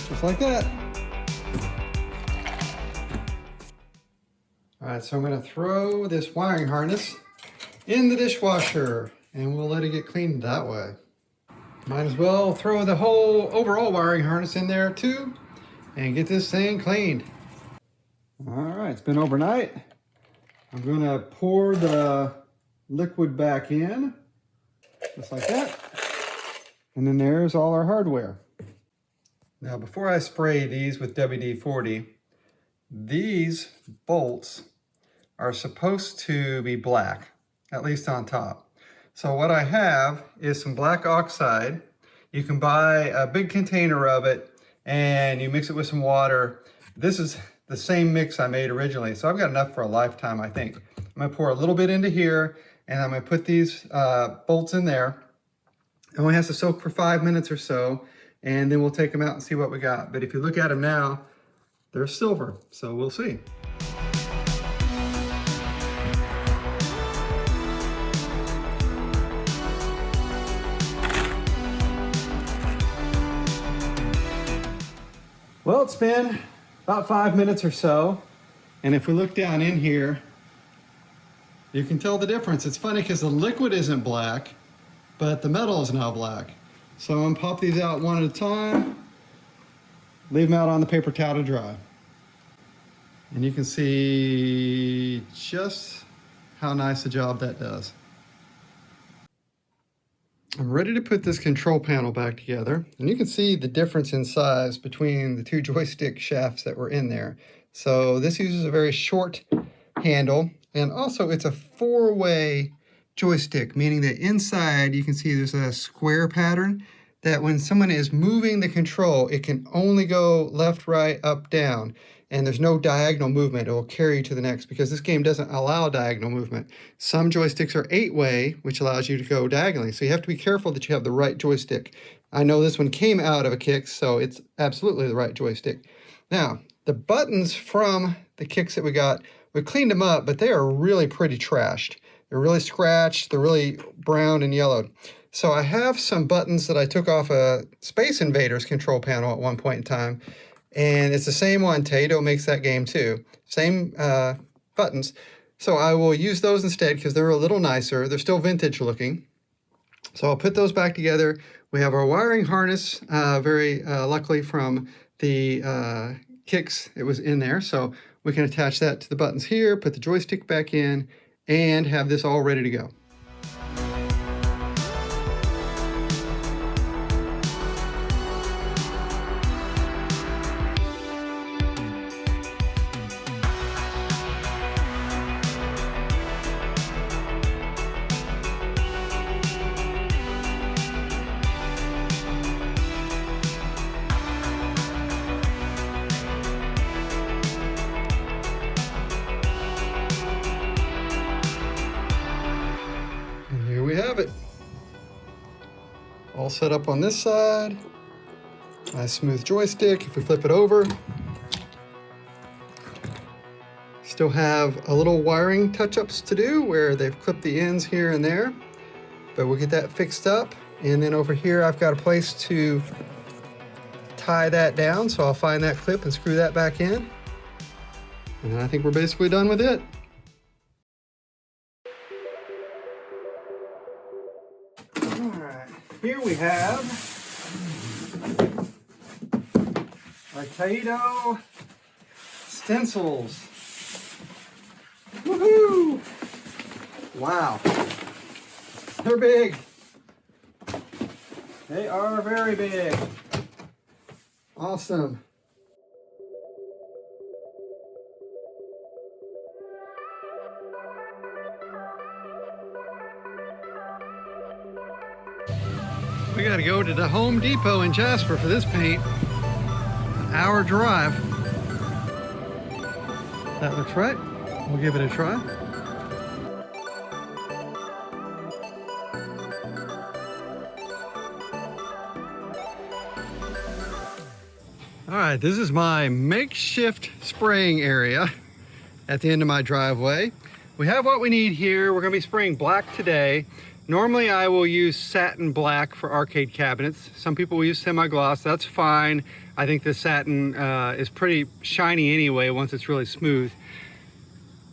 Just like that. All right, so I'm gonna throw this wiring harness in the dishwasher and we'll let it get cleaned that way. Might as well throw the whole overall wiring harness in there too and get this thing cleaned. All right, it's been overnight. I'm gonna pour the liquid back in, just like that. And then there's all our hardware. Now, before I spray these with WD-40, these bolts are supposed to be black, at least on top. So what I have is some black oxide. You can buy a big container of it and you mix it with some water. This is the same mix I made originally. So I've got enough for a lifetime, I think. I'm gonna pour a little bit into here and I'm gonna put these bolts in there. It only has to soak for 5 minutes or so, and then we'll take them out and see what we got. But if you look at them now, they're silver, so we'll see. Well, it's been about 5 minutes or so, and if we look down in here, you can tell the difference. It's funny because the liquid isn't black, but the metal is now black. So I'm gonna pop these out one at a time, leave them out on the paper towel to dry. And you can see just how nice a job that does. I'm ready to put this control panel back together, and you can see the difference in size between the two joystick shafts that were in there. So this uses a very short handle, and also it's a 4-way joystick, meaning that inside you can see there's a square pattern that when someone is moving the control, it can only go left, right, up, down, and there's no diagonal movement. It will carry you to the next because this game doesn't allow diagonal movement. Some joysticks are 8-way, which allows you to go diagonally. So you have to be careful that you have the right joystick. I know this one came out of a Kicks, so it's absolutely the right joystick. Now, the buttons from the Kicks that we got, we cleaned them up, but they are really pretty trashed. They're really scratched, they're really brown and yellowed. So I have some buttons that I took off a Space Invaders control panel at one point in time, and it's the same one. Taito makes that game too. Same buttons. So I will use those instead because they're a little nicer. They're still vintage looking. So I'll put those back together. We have our wiring harness, very luckily from the Kicks. It was in there, so we can attach that to the buttons here, put the joystick back in, and have this all ready to go. We have it all set up on this side. Nice smooth joystick. If we flip it over, still have a little wiring touch-ups to do where they've clipped the ends here and there, but we'll get that fixed up. And then over here I've got a place to tie that down, so I'll find that clip and screw that back in, and then I think we're basically done with it. Here we have our Taito stencils. Woohoo! Wow. They're big. They are very big. Awesome. We gotta go to the Home Depot in Jasper for this paint. An hour drive. That looks right. We'll give it a try. All right, this is my makeshift spraying area at the end of my driveway. We have what we need here. We're gonna be spraying black today. Normally I will use satin black for arcade cabinets. Some people will use semi-gloss, that's fine. I think the satin is pretty shiny anyway once it's really smooth.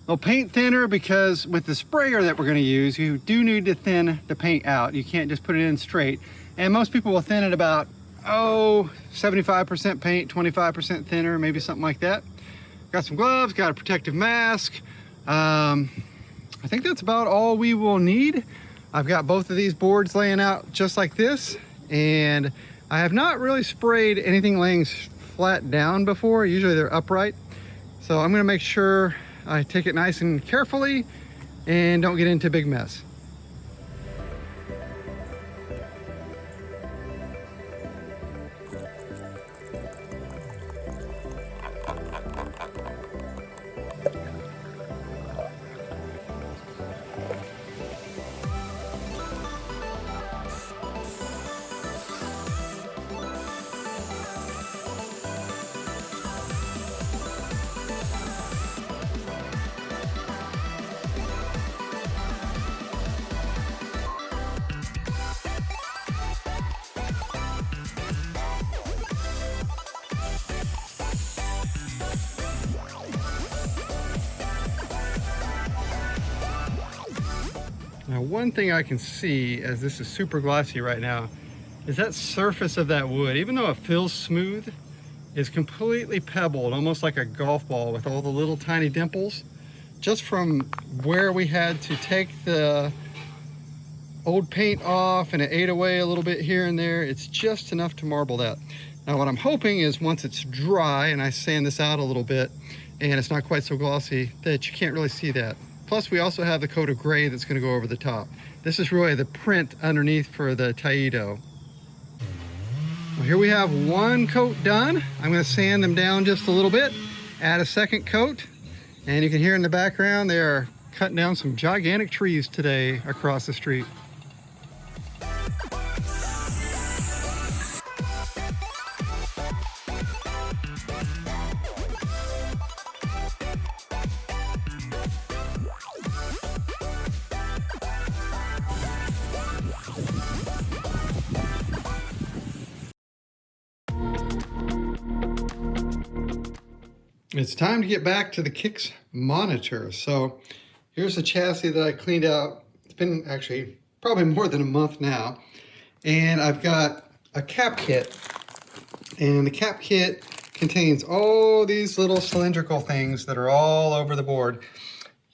I'll paint thinner because with the sprayer that we're gonna use, you do need to thin the paint out. You can't just put it in straight. And most people will thin it about, 75% paint, 25% thinner, maybe something like that. Got some gloves, got a protective mask. I think that's about all we will need. I've got both of these boards laying out just like this, and I have not really sprayed anything laying flat down before. Usually they're upright. So I'm gonna make sure I take it nice and carefully and don't get into a big mess. Now, one thing I can see, as this is super glossy right now, is that surface of that wood, even though it feels smooth, is completely pebbled, almost like a golf ball with all the little tiny dimples. Just from where we had to take the old paint off and it ate away a little bit here and there, it's just enough to marble that. Now what I'm hoping is once it's dry and I sand this out a little bit and it's not quite so glossy, that you can't really see that. Plus we also have the coat of gray that's going to go over the top. This is really the print underneath for the Taito. Well, here we have one coat done. I'm going to sand them down just a little bit, add a second coat, and you can hear in the background they are cutting down some gigantic trees today across the street. It's time to get back to the Kicks monitor. So here's the chassis that I cleaned out. It's been actually probably more than a month now. And I've got a cap kit. And the cap kit contains all these little cylindrical things that are all over the board.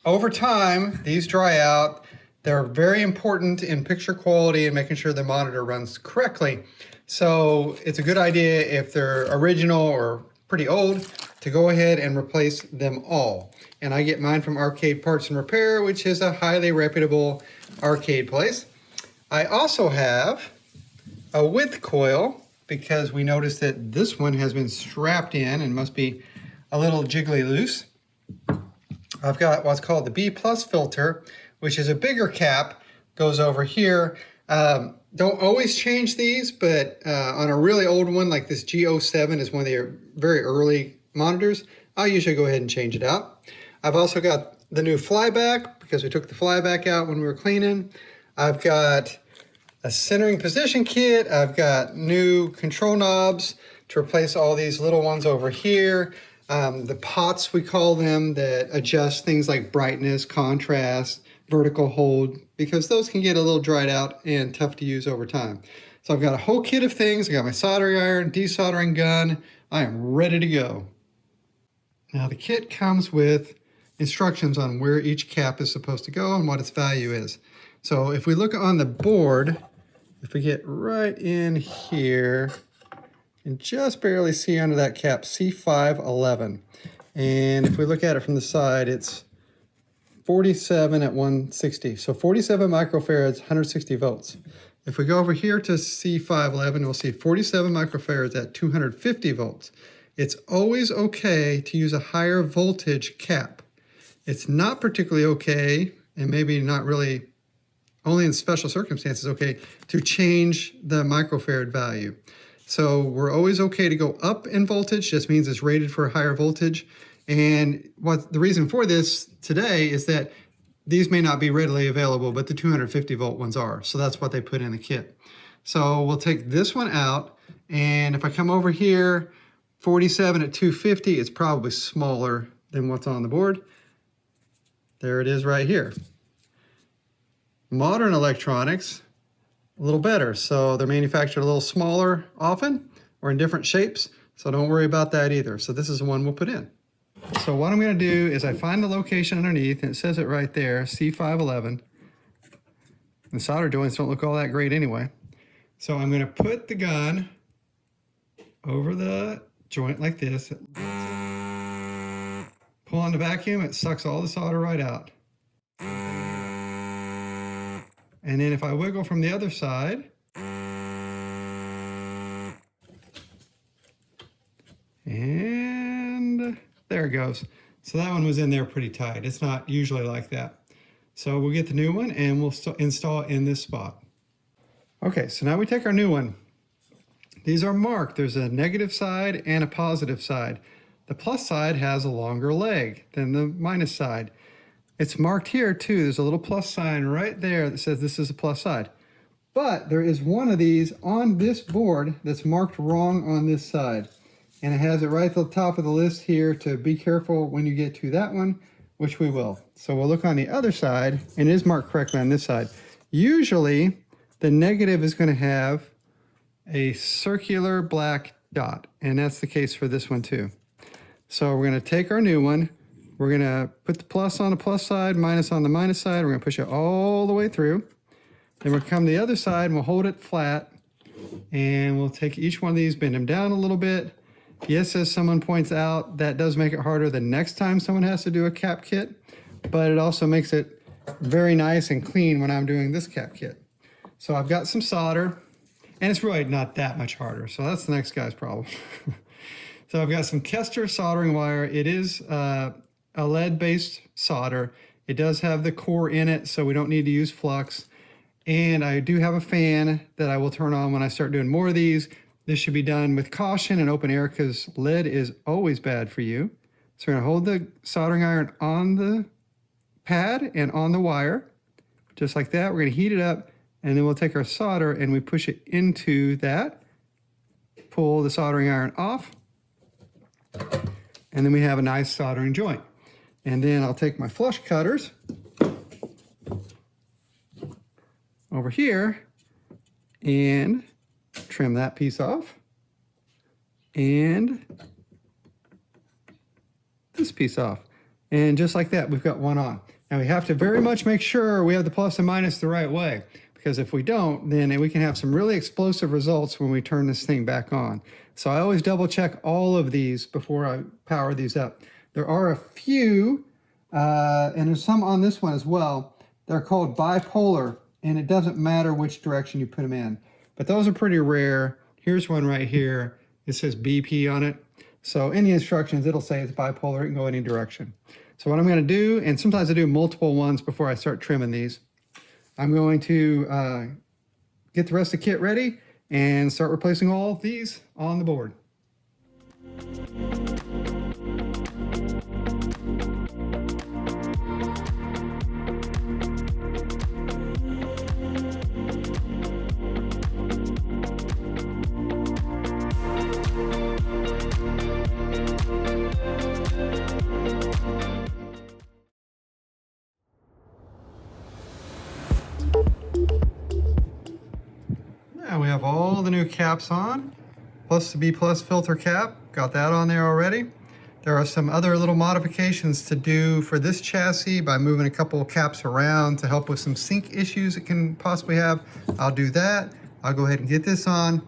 Over time, these dry out. They're very important in picture quality and making sure the monitor runs correctly. So it's a good idea if they're original or pretty old to go ahead and replace them all. And I get mine from Arcade Parts and Repair, which is a highly reputable arcade place. I also have a width coil because we noticed that this one has been strapped in and must be a little jiggly loose. I've got what's called the B+ filter, which is a bigger cap, goes over here. Don't always change these, but on a really old one like this G07 is one of the very early monitors, I'll usually go ahead and change it out. I've also got the new Flyback because we took the Flyback out when we were cleaning. I've got a centering position kit. I've got new control knobs to replace all these little ones over here. The pots, we call them, that adjust things like brightness, contrast, vertical hold, because those can get a little dried out and tough to use over time. So I've got a whole kit of things. I got my soldering iron, desoldering gun. I am ready to go. Now the kit comes with instructions on where each cap is supposed to go and what its value is. So if we look on the board, if we get right in here, and just barely see under that cap C511. And if we look at it from the side, it's 47 at 160. So 47 microfarads, 160 volts. If we go over here to C511, we'll see 47 microfarads at 250 volts. It's always okay to use a higher voltage cap. It's not particularly okay, and maybe not really, only in special circumstances okay, to change the microfarad value. So we're always okay to go up in voltage, just means it's rated for a higher voltage. And what the reason for this today is that these may not be readily available, but the 250 volt ones are. So that's what they put in the kit. So we'll take this one out, and if I come over here, 47 at 250, it's probably smaller than what's on the board. There it is right here. Modern electronics, a little better. So they're manufactured a little smaller often or in different shapes. So don't worry about that either. So this is the one we'll put in. So what I'm going to do is I find the location underneath, and it says it right there, C511. The solder joints don't look all that great anyway. So I'm going to put the gun over the joint like this. Pull on the vacuum, it sucks all the solder right out. And then if I wiggle from the other side, and there it goes. So that one was in there pretty tight. It's not usually like that. So we'll get the new one and we'll install it in this spot. Okay, so now we take our new one. These are marked. There's a negative side and a positive side. The plus side has a longer leg than the minus side. It's marked here too. There's a little plus sign right there that says this is a plus side. But there is one of these on this board that's marked wrong on this side. And it has it right at the top of the list here to be careful when you get to that one, which we will. So we'll look on the other side, and it is marked correctly on this side. Usually, the negative is going to have a circular black dot, and that's the case for this one too. So we're going to take our new one, we're going to put the plus on the plus side, minus on the minus side, we're going to push it all the way through. Then we'll come to the other side and we'll hold it flat, and we'll take each one of these, bend them down a little bit. Yes, as someone points out, that does make it harder the next time someone has to do a cap kit, but it also makes it very nice and clean when I'm doing this cap kit. So I've got some solder, and it's really not that much harder, so that's the next guy's problem. So I've got some Kester soldering wire. It is a lead-based solder. It does have the core in it, so we don't need to use flux. And I do have a fan that I will turn on when I start doing more of these. This should be done with caution and open air because lead is always bad for you. So we're going to hold the soldering iron on the pad and on the wire, just like that. We're going to heat it up, and then we'll take our solder and we push it into that. Pull the soldering iron off. and then we have a nice soldering joint. And then I'll take my flush cutters over here and trim that piece off. And this piece off. And just like that, we've got one on. Now we have to very much make sure we have the plus and minus the right way, because if we don't, then we can have some really explosive results when we turn this thing back on. So I always double check all of these before I power these up. There are a few, and there's some on this one as well. They're called bipolar, and it doesn't matter which direction you put them in. But those are pretty rare. Here's one right here. It says BP on it. So in the instructions, it'll say it's bipolar. It can go any direction. So what I'm going to do, and sometimes I do multiple ones before I start trimming these, I'm going to get the rest of the kit ready and start replacing all of these on the board. Now we have all the new caps on, plus the B+ filter cap, got that on there already. There are some other little modifications to do for this chassis by moving a couple of caps around to help with some sink issues it can possibly have. I'll do that. I'll go ahead and get this on,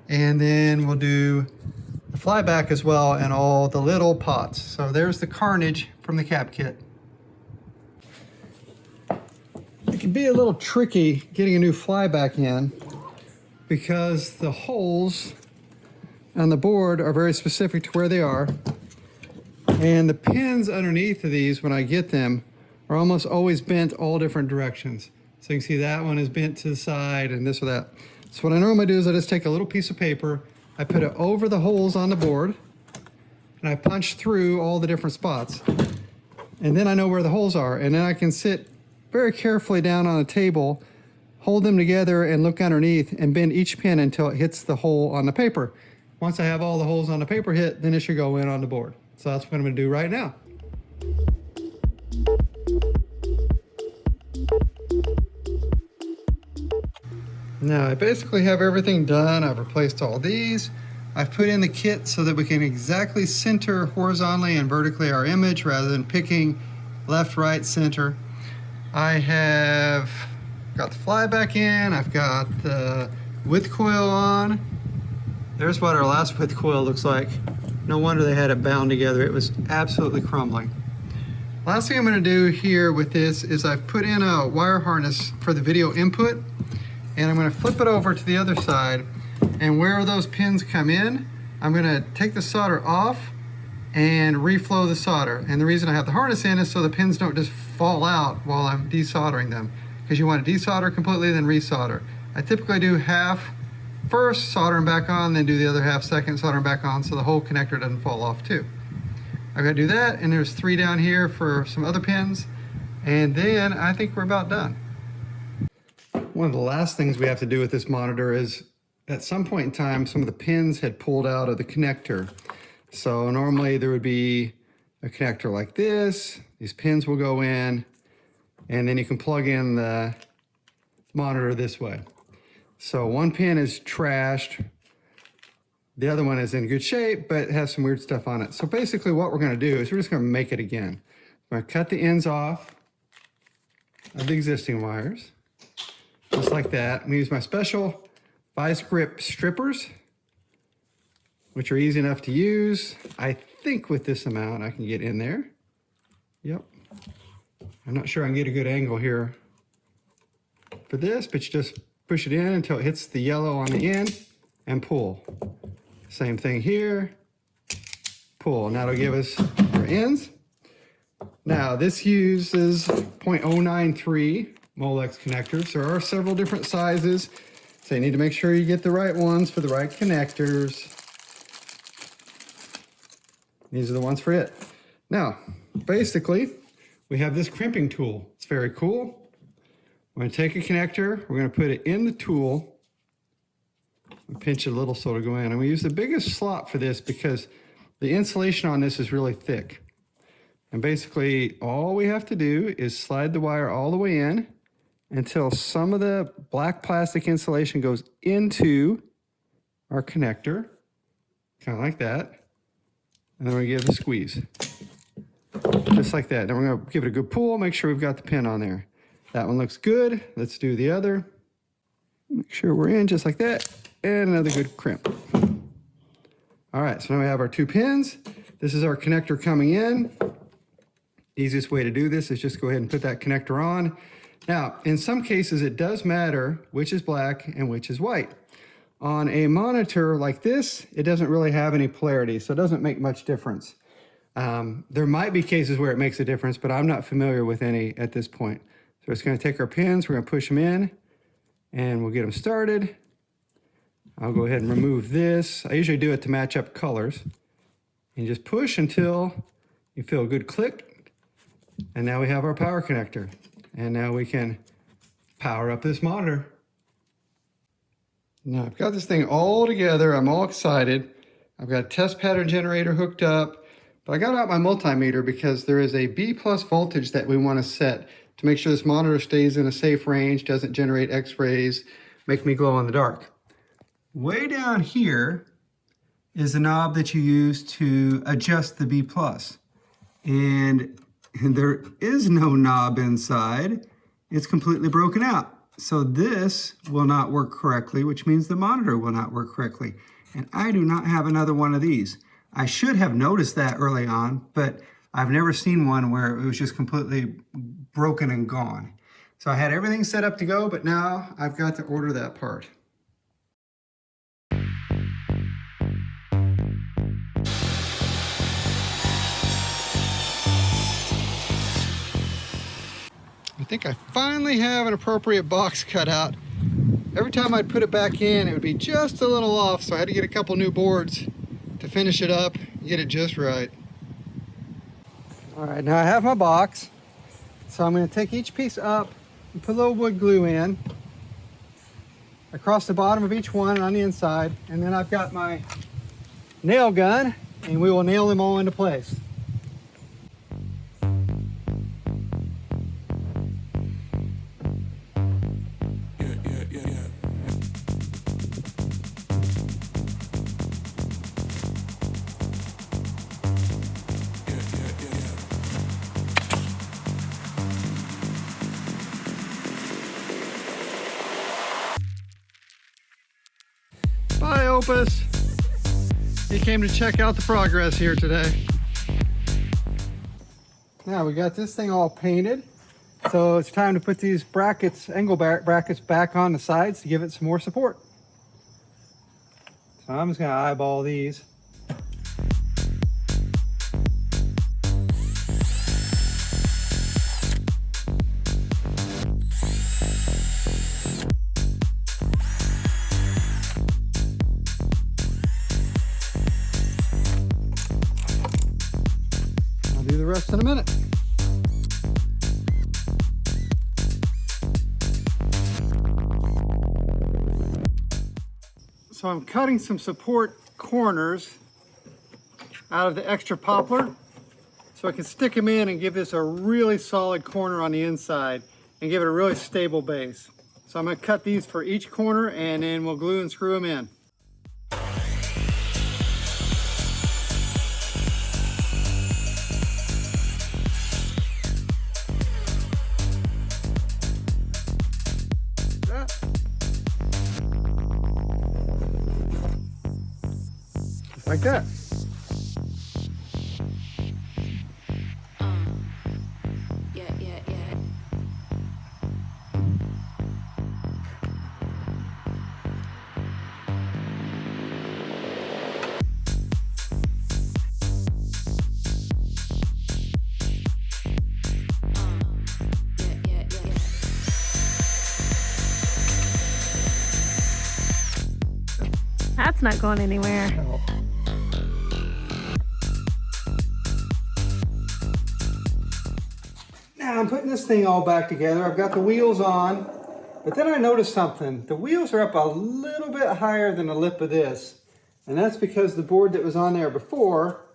and then we'll do the flyback as well and all the little pots. So there's the carnage from the cap kit. It can be a little tricky getting a new flyback in, because the holes on the board are very specific to where they are. And the pins underneath of these, when I get them, are almost always bent all different directions. So you can see that one is bent to the side and this or that. So what I normally do is I just take a little piece of paper, I put it over the holes on the board, and I punch through all the different spots. And then I know where the holes are. And then I can sit very carefully down on a table, hold them together and look underneath and bend each pin until it hits the hole on the paper. Once I have all the holes on the paper hit, then it should go in on the board. So that's what I'm going to do right now. Now I basically have everything done. I've replaced all these. I've put in the kit so that we can exactly center horizontally and vertically our image rather than picking left, right, center. I have got the flyback in, I've got the width coil on. There's what our last width coil looks like. No wonder they had it bound together. It was absolutely crumbling. Last thing I'm going to do here with this is I've put in a wire harness for the video input, and I'm going to flip it over to the other side, and where those pins come in, I'm going to take the solder off and reflow the solder. And the reason I have the harness in is so the pins don't just fall out while I'm desoldering them, because you want to desolder completely, then resolder. I typically do half first, solder them back on, then do the other half second, solder them back on, so the whole connector doesn't fall off too. I've got to do that, and there's 3 down here for some other pins, and then I think we're about done. One of the last things we have to do with this monitor is, at some point in time, some of the pins had pulled out of the connector. So normally there would be a connector like this, these pins will go in, and then you can plug in the monitor this way. So one pin is trashed, the other one is in good shape, but it has some weird stuff on it. So basically what we're going to do is we're just going to make it again. I'm going to cut the ends off of the existing wires, just like that. I'm going to use my special vice grip strippers, which are easy enough to use. I think with this amount I can get in there. Yep. I'm not sure I can get a good angle here for this, but you just push it in until it hits the yellow on the end and pull. Same thing here, pull, and that'll give us our ends. Now this uses 0.093 Molex connectors. There are several different sizes, so you need to make sure you get the right ones for the right connectors. These are the ones for it. Now, basically, we have this crimping tool. It's very cool. We're going to take a connector, we're going to put it in the tool, and pinch it a little so it'll go in. And we use the biggest slot for this because the insulation on this is really thick. And basically all we have to do is slide the wire all the way in until some of the black plastic insulation goes into our connector, kind of like that. And then we give it a squeeze, just like that. Then we're gonna give it a good pull, make sure we've got the pin on there. That one looks good. Let's do the other. Make sure we're in just like that. And another good crimp. All right, so now we have our 2 pins. This is our connector coming in. Easiest way to do this is just go ahead and put that connector on. Now, in some cases, it does matter which is black and which is white. On a monitor like this, it doesn't really have any polarity, so it doesn't make much difference. There might be cases where it makes a difference, but I'm not familiar with any at this point. So it's gonna take our pins, we're gonna push them in, and we'll get them started. I'll go ahead and remove this. I usually do it to match up colors. And just push until you feel a good click. And now we have our power connector. And now we can power up this monitor. Now I've got this thing all together. I'm all excited. I've got a test pattern generator hooked up, but I got out my multimeter because there is a B+ voltage that we want to set to make sure this monitor stays in a safe range, doesn't generate X-rays, make me glow in the dark. Way down here is the knob that you use to adjust the B+. And there is no knob inside. It's completely broken out. So this will not work correctly, which means the monitor will not work correctly. And I do not have another one of these. I should have noticed that early on, but I've never seen one where it was just completely broken and gone. So I had everything set up to go, but now I've got to order that part. I think I finally have an appropriate box cut out. Every time I'd put it back in, it would be just a little off, so I had to get a couple new boards to finish it up and get it just right. All right, now I have my box. So I'm going to take each piece up and put a little wood glue in across the bottom of each one on the inside, and then I've got my nail gun, and we will nail them all into place. Bye, Opus. He came to check out the progress here today. Now we got this thing all painted, so it's time to put these brackets, angle brackets, back on the sides to give it some more support. So I'm just going to eyeball these. Do the rest in a minute. So I'm cutting some support corners out of the extra poplar so I can stick them in and give this a really solid corner on the inside and give it a really stable base. So I'm going to cut these for each corner and then we'll glue and screw them in. Like that. That's not going anywhere. Oh. Now I'm putting this thing all back together. I've got the wheels on, but then I noticed something. The wheels are up a little bit higher than the lip of this, and that's because the board that was on there before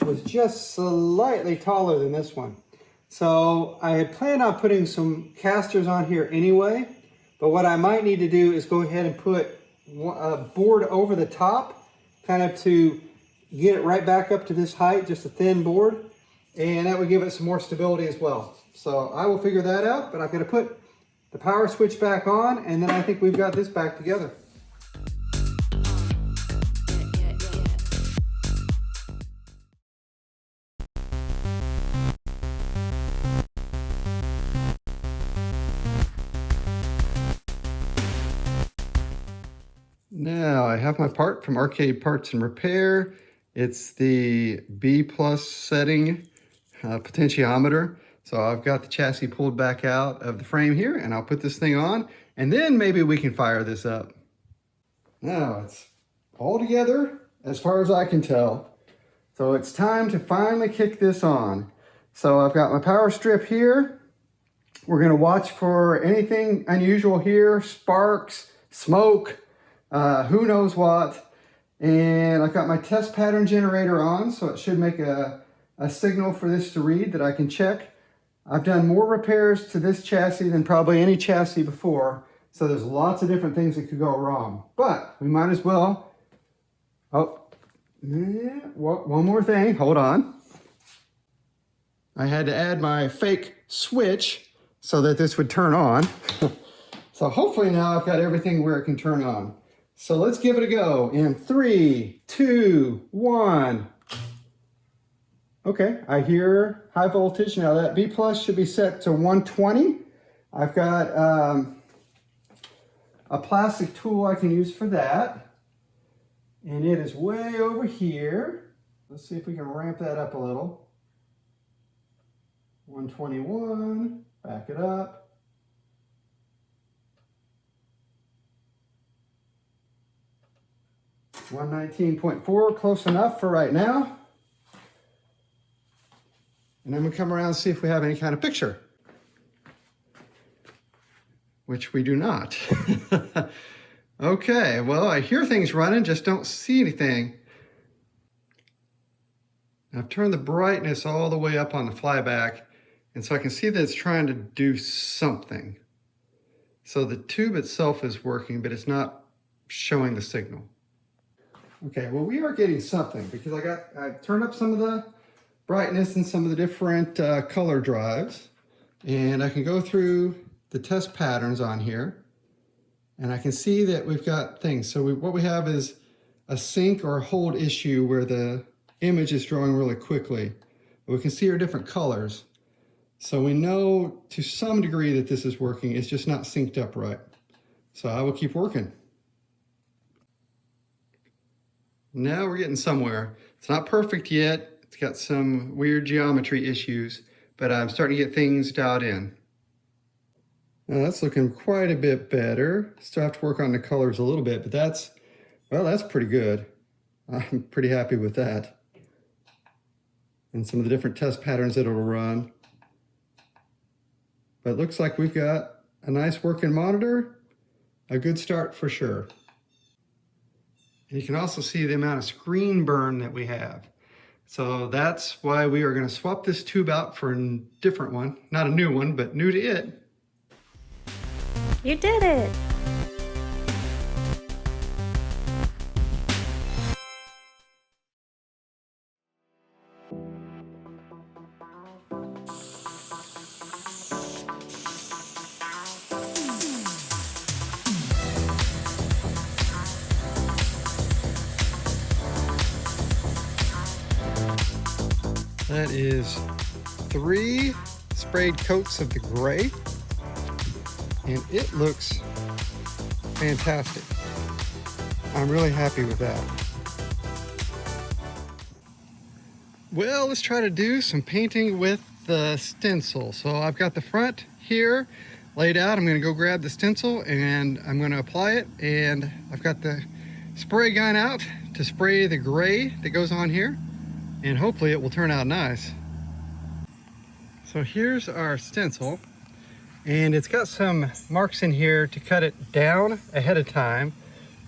was just slightly taller than this one. So I had planned on putting some casters on here anyway, but what I might need to do is go ahead and put a board over the top, kind of to get it right back up to this height, just a thin board, and that would give it some more stability as well. So I will figure that out, but I'm going to put the power switch back on, and then I think we've got this back together. Now I have my part from Arcade Parts and Repair. It's the B+ setting potentiometer. So I've got the chassis pulled back out of the frame here, and I'll put this thing on, and then maybe we can fire this up. Now it's all together as far as I can tell. So it's time to finally kick this on. So I've got my power strip here. We're gonna watch for anything unusual here, sparks, smoke, who knows what. And I've got my test pattern generator on, so it should make a signal for this to read that I can check. I've done more repairs to this chassis than probably any chassis before, so there's lots of different things that could go wrong. But we might as well, one more thing, hold on. I had to add my fake switch so that this would turn on. So hopefully now I've got everything where it can turn on. So let's give it a go in 3, 2, 1. Okay, I hear high voltage. Now that B+ should be set to 120. I've got a plastic tool I can use for that. And it is way over here. Let's see if we can ramp that up a little. 121, back it up. .4, close enough for right now. And then we come around and see if we have any kind of picture, which we do not. Okay, well, I hear things running, just don't see anything. I've turned the brightness all the way up on the Flyback, and so I can see that it's trying to do something. So the tube itself is working, but it's not showing the signal. Okay, well, we are getting something because I turned up some of the brightness and some of the different color drives, and I can go through the test patterns on here, and I can see that we've got things. So what we have is a sync or a hold issue where the image is drawing really quickly. But we can see our different colors. So we know to some degree that this is working. It's just not synced up right. So I will keep working. Now we're getting somewhere. It's not perfect yet. It's got some weird geometry issues, but I'm starting to get things dialed in. Now that's looking quite a bit better. Still have to work on the colors a little bit, but that's pretty good. I'm pretty happy with that. And some of the different test patterns that it'll run. But it looks like we've got a nice working monitor, a good start for sure. And you can also see the amount of screen burn that we have. So that's why we are going to swap this tube out for a different one. Not a new one, but new to it. You did it! That is 3 sprayed coats of the gray, and it looks fantastic. I'm really happy with that. Well, let's try to do some painting with the stencil. So I've got the front here laid out. I'm going to go grab the stencil and I'm going to apply it, and I've got the spray gun out to spray the gray that goes on here, and hopefully it will turn out nice. So here's our stencil, and it's got some marks in here to cut it down ahead of time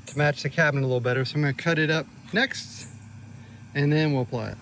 to match the cabinet a little better. So I'm going to cut it up next, and then we'll apply it.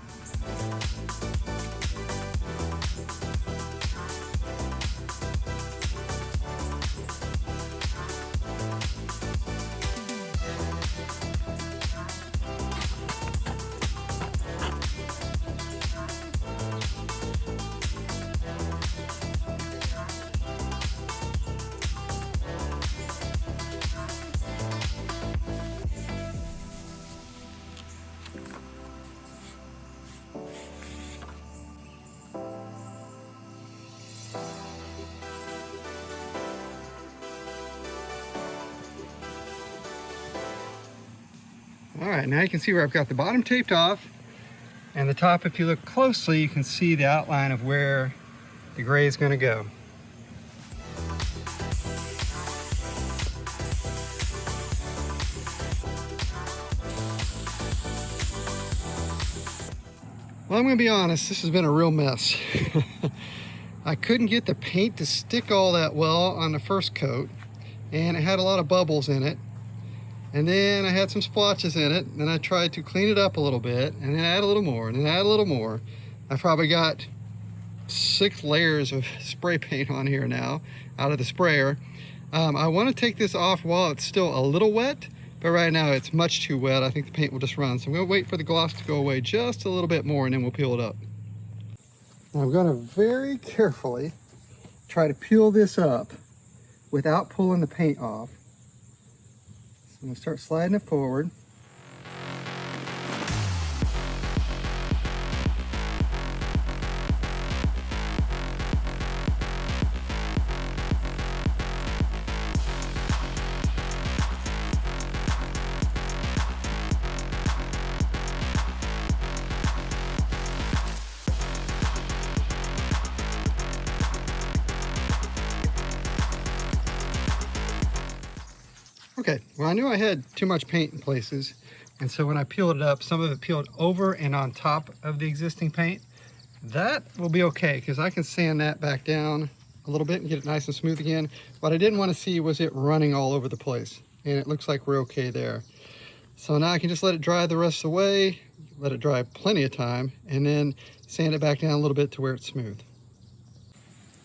right, now you can see where I've got the bottom taped off, and the top, if you look closely, you can see the outline of where the gray is going to go. Well, I'm going to be honest, this has been a real mess. I couldn't get the paint to stick all that well on the first coat, and it had a lot of bubbles in it. And then I had some splotches in it, and then I tried to clean it up a little bit, and then add a little more, and then add a little more. I probably got 6 layers of spray paint on here now out of the sprayer. I want to take this off while it's still a little wet, but right now it's much too wet. I think the paint will just run. So I'm going to wait for the gloss to go away just a little bit more, and then we'll peel it up. Now I'm going to very carefully try to peel this up without pulling the paint off. So I'm going to start sliding it forward. Okay, well, I knew I had too much paint in places, and so when I peeled it up, some of it peeled over and on top of the existing paint. That will be okay, because I can sand that back down a little bit and get it nice and smooth again. What I didn't want to see was it running all over the place, and it looks like we're okay there. So now I can just let it dry the rest of the way, let it dry plenty of time, and then sand it back down a little bit to where it's smooth.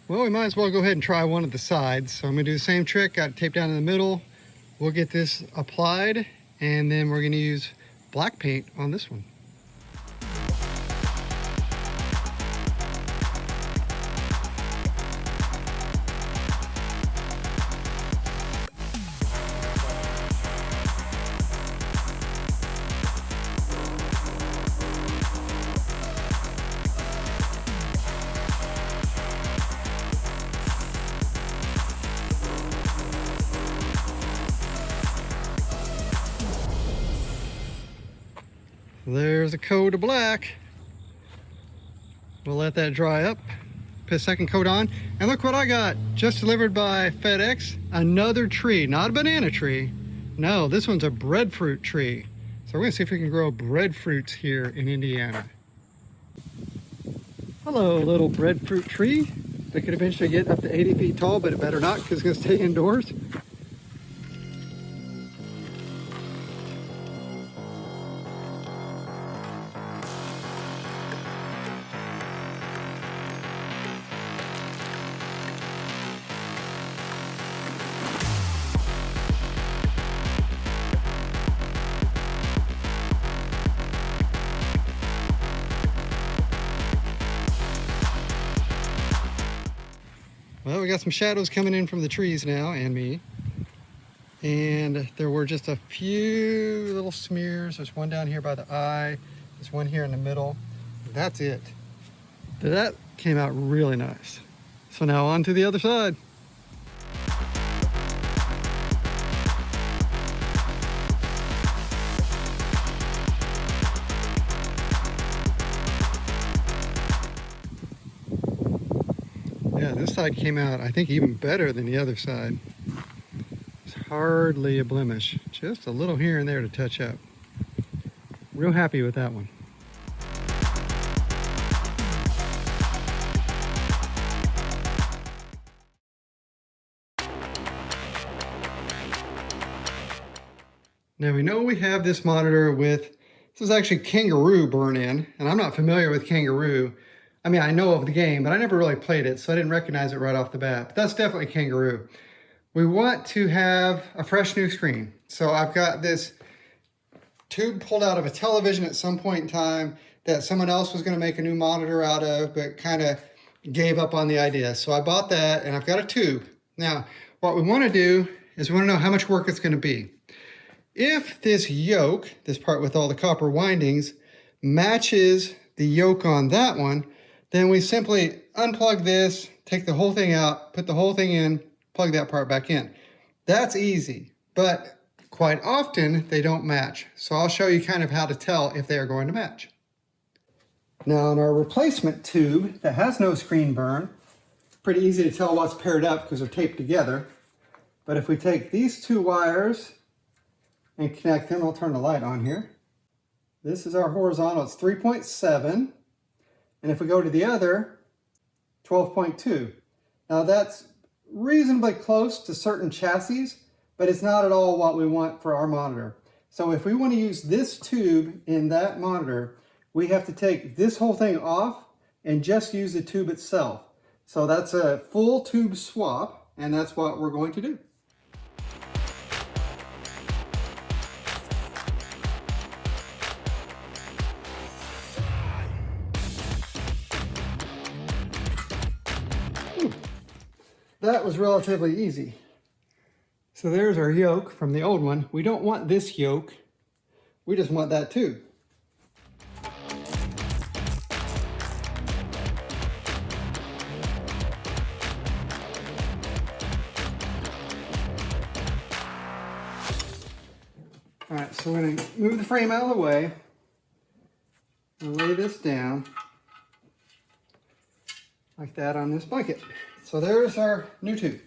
Well, we might as well go ahead and try one of the sides. So I'm going to do the same trick, got it taped down in the middle. We'll get this applied, and then we're going to use black paint on this one. There's a coat of black. We'll let that dry up. Put a second coat on. And look what I got. Just delivered by FedEx. Another tree. Not a banana tree. No, this one's a breadfruit tree. So we're going to see if we can grow breadfruits here in Indiana. Hello, little breadfruit tree. They could eventually get up to 80 feet tall, but it better not because it's going to stay indoors. Well, we got some shadows coming in from the trees now, and me. And there were just a few little smears. There's one down here by the eye. There's one here in the middle. That's it. That came out really nice. So now on to the other side. Yeah, this side came out, I think, even better than the other side. It's hardly a blemish. Just a little here and there to touch up. Real happy with that one. Now we know we have this monitor with, this is actually Kangaroo burn-in, and I'm not familiar with Kangaroo. I mean, I know of the game, but I never really played it, so I didn't recognize it right off the bat. But that's definitely Kangaroo. We want to have a fresh new screen. So I've got this tube pulled out of a television at some point in time that someone else was going to make a new monitor out of, but kind of gave up on the idea. So I bought that, and I've got a tube. Now, what we want to do is we want to know how much work it's going to be. If this yoke, this part with all the copper windings, matches the yoke on that one, then we simply unplug this, take the whole thing out, put the whole thing in, plug that part back in. That's easy, but quite often they don't match. So I'll show you kind of how to tell if they are going to match. Now in our replacement tube that has no screen burn, pretty easy to tell what's paired up because they're taped together. But if we take these two wires and connect them, I'll turn the light on here. This is our horizontal, it's 3.7. And if we go to the other, 12.2. Now that's reasonably close to certain chassis, but it's not at all what we want for our monitor. So if we want to use this tube in that monitor, we have to take this whole thing off and just use the tube itself. So that's a full tube swap, and that's what we're going to do. That was relatively easy. So there's our yoke from the old one. We don't want this yoke. We just want that tube. All right, so we're going to move the frame out of the way and lay this down like that on this blanket. So there's our new tube.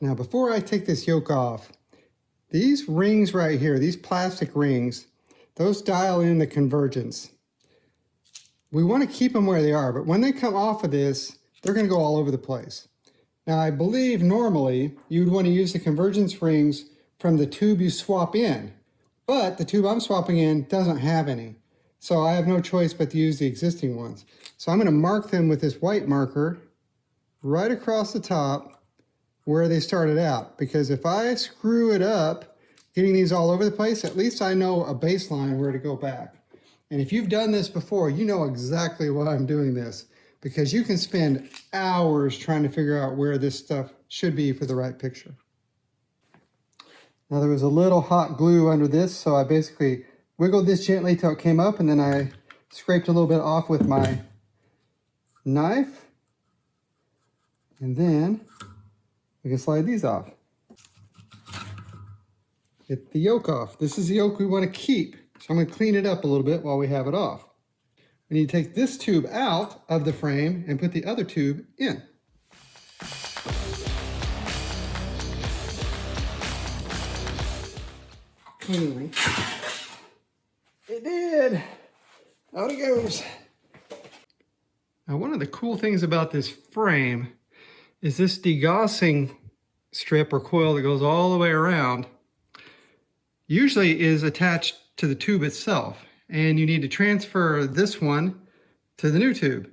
Now before I take this yoke off, these rings right here, these plastic rings, those dial in the convergence. We want to keep them where they are, but when they come off of this, they're going to go all over the place. Now I believe normally you'd want to use the convergence rings from the tube you swap in, but the tube I'm swapping in doesn't have any. So I have no choice but to use the existing ones. So I'm going to mark them with this white marker right across the top where they started out. Because if I screw it up, getting these all over the place, at least I know a baseline where to go back. And if you've done this before, you know exactly why I'm doing this. Because you can spend hours trying to figure out where this stuff should be for the right picture. Now there was a little hot glue under this, so I basically wiggled this gently till it came up, and then I scraped a little bit off with my knife. And then we can slide these off. Get the yoke off. This is the yoke we want to keep. So I'm going to clean it up a little bit while we have it off. We need to take this tube out of the frame and put the other tube in. Cleanly. It did. Out it goes. Now one of the cool things about this frame is this degaussing strip or coil that goes all the way around usually is attached to the tube itself. And you need to transfer this one to the new tube.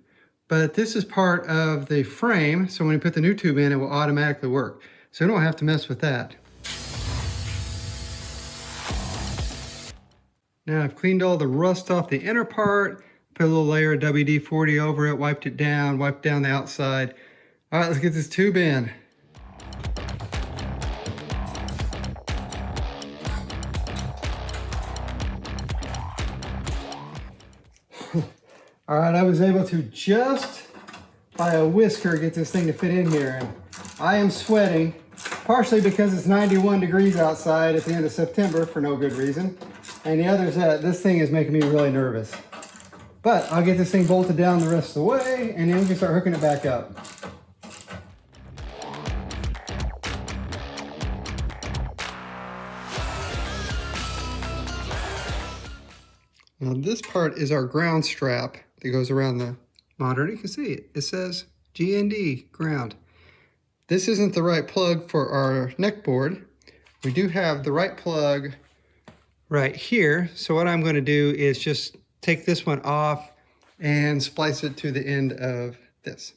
But this is part of the frame, so when you put the new tube in, it will automatically work. So you don't have to mess with that. Now I've cleaned all the rust off the inner part, put a little layer of WD-40 over it, wiped it down, wiped down the outside. All right, let's get this tube in. All right, I was able to just by a whisker get this thing to fit in here. And I am sweating, partially because it's 91 degrees outside at the end of September for no good reason. And the other is that this thing is making me really nervous. But I'll get this thing bolted down the rest of the way, and then we can start hooking it back up. Now this part is our ground strap that goes around the monitor. You can see it. It says GND, ground. This isn't the right plug for our neck board. We do have the right plug right here. So what I'm going to do is just take this one off and splice it to the end of this.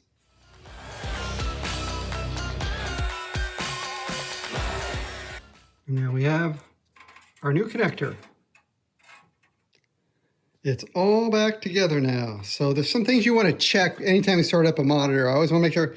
Now we have our new connector. It's all back together now. So there's some things you want to check anytime you start up a monitor. I always want to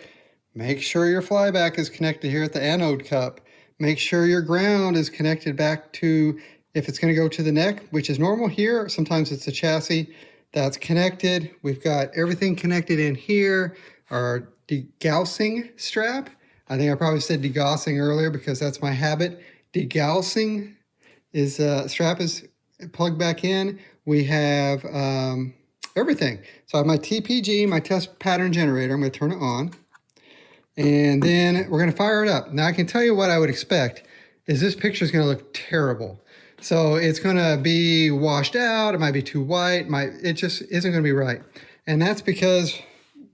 make sure your flyback is connected here at the anode cup. Make sure your ground is connected back to, if it's going to go to the neck, which is normal here. Sometimes it's the chassis that's connected. We've got everything connected in here. Our degaussing strap. I think I probably said degaussing earlier because that's my habit. Degaussing is strap is plugged back in. We have everything. So I have my TPG, my test pattern generator. I'm going to turn it on. And then we're going to fire it up. Now I can tell you what I would expect is this picture is going to look terrible. So it's going to be washed out. It might be too white. It just isn't going to be right. And that's because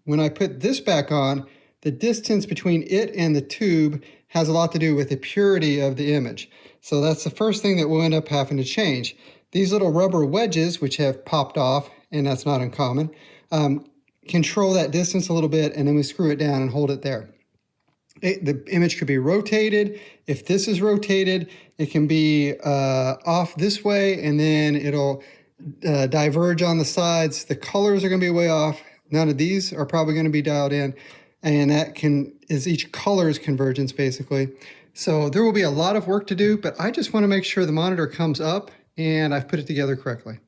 when I put this back on, the distance between it and the tube has a lot to do with the purity of the image. So that's the first thing that we'll end up having to change. These little rubber wedges, which have popped off, and that's not uncommon, control that distance a little bit, and then we screw it down and hold it there. The image could be rotated. If this is rotated, it can be off this way, and then it'll diverge on the sides. The colors are going to be way off. None of these are probably going to be dialed in, and that is each color's convergence, basically. So there will be a lot of work to do, but I just want to make sure the monitor comes up and I've put it together correctly.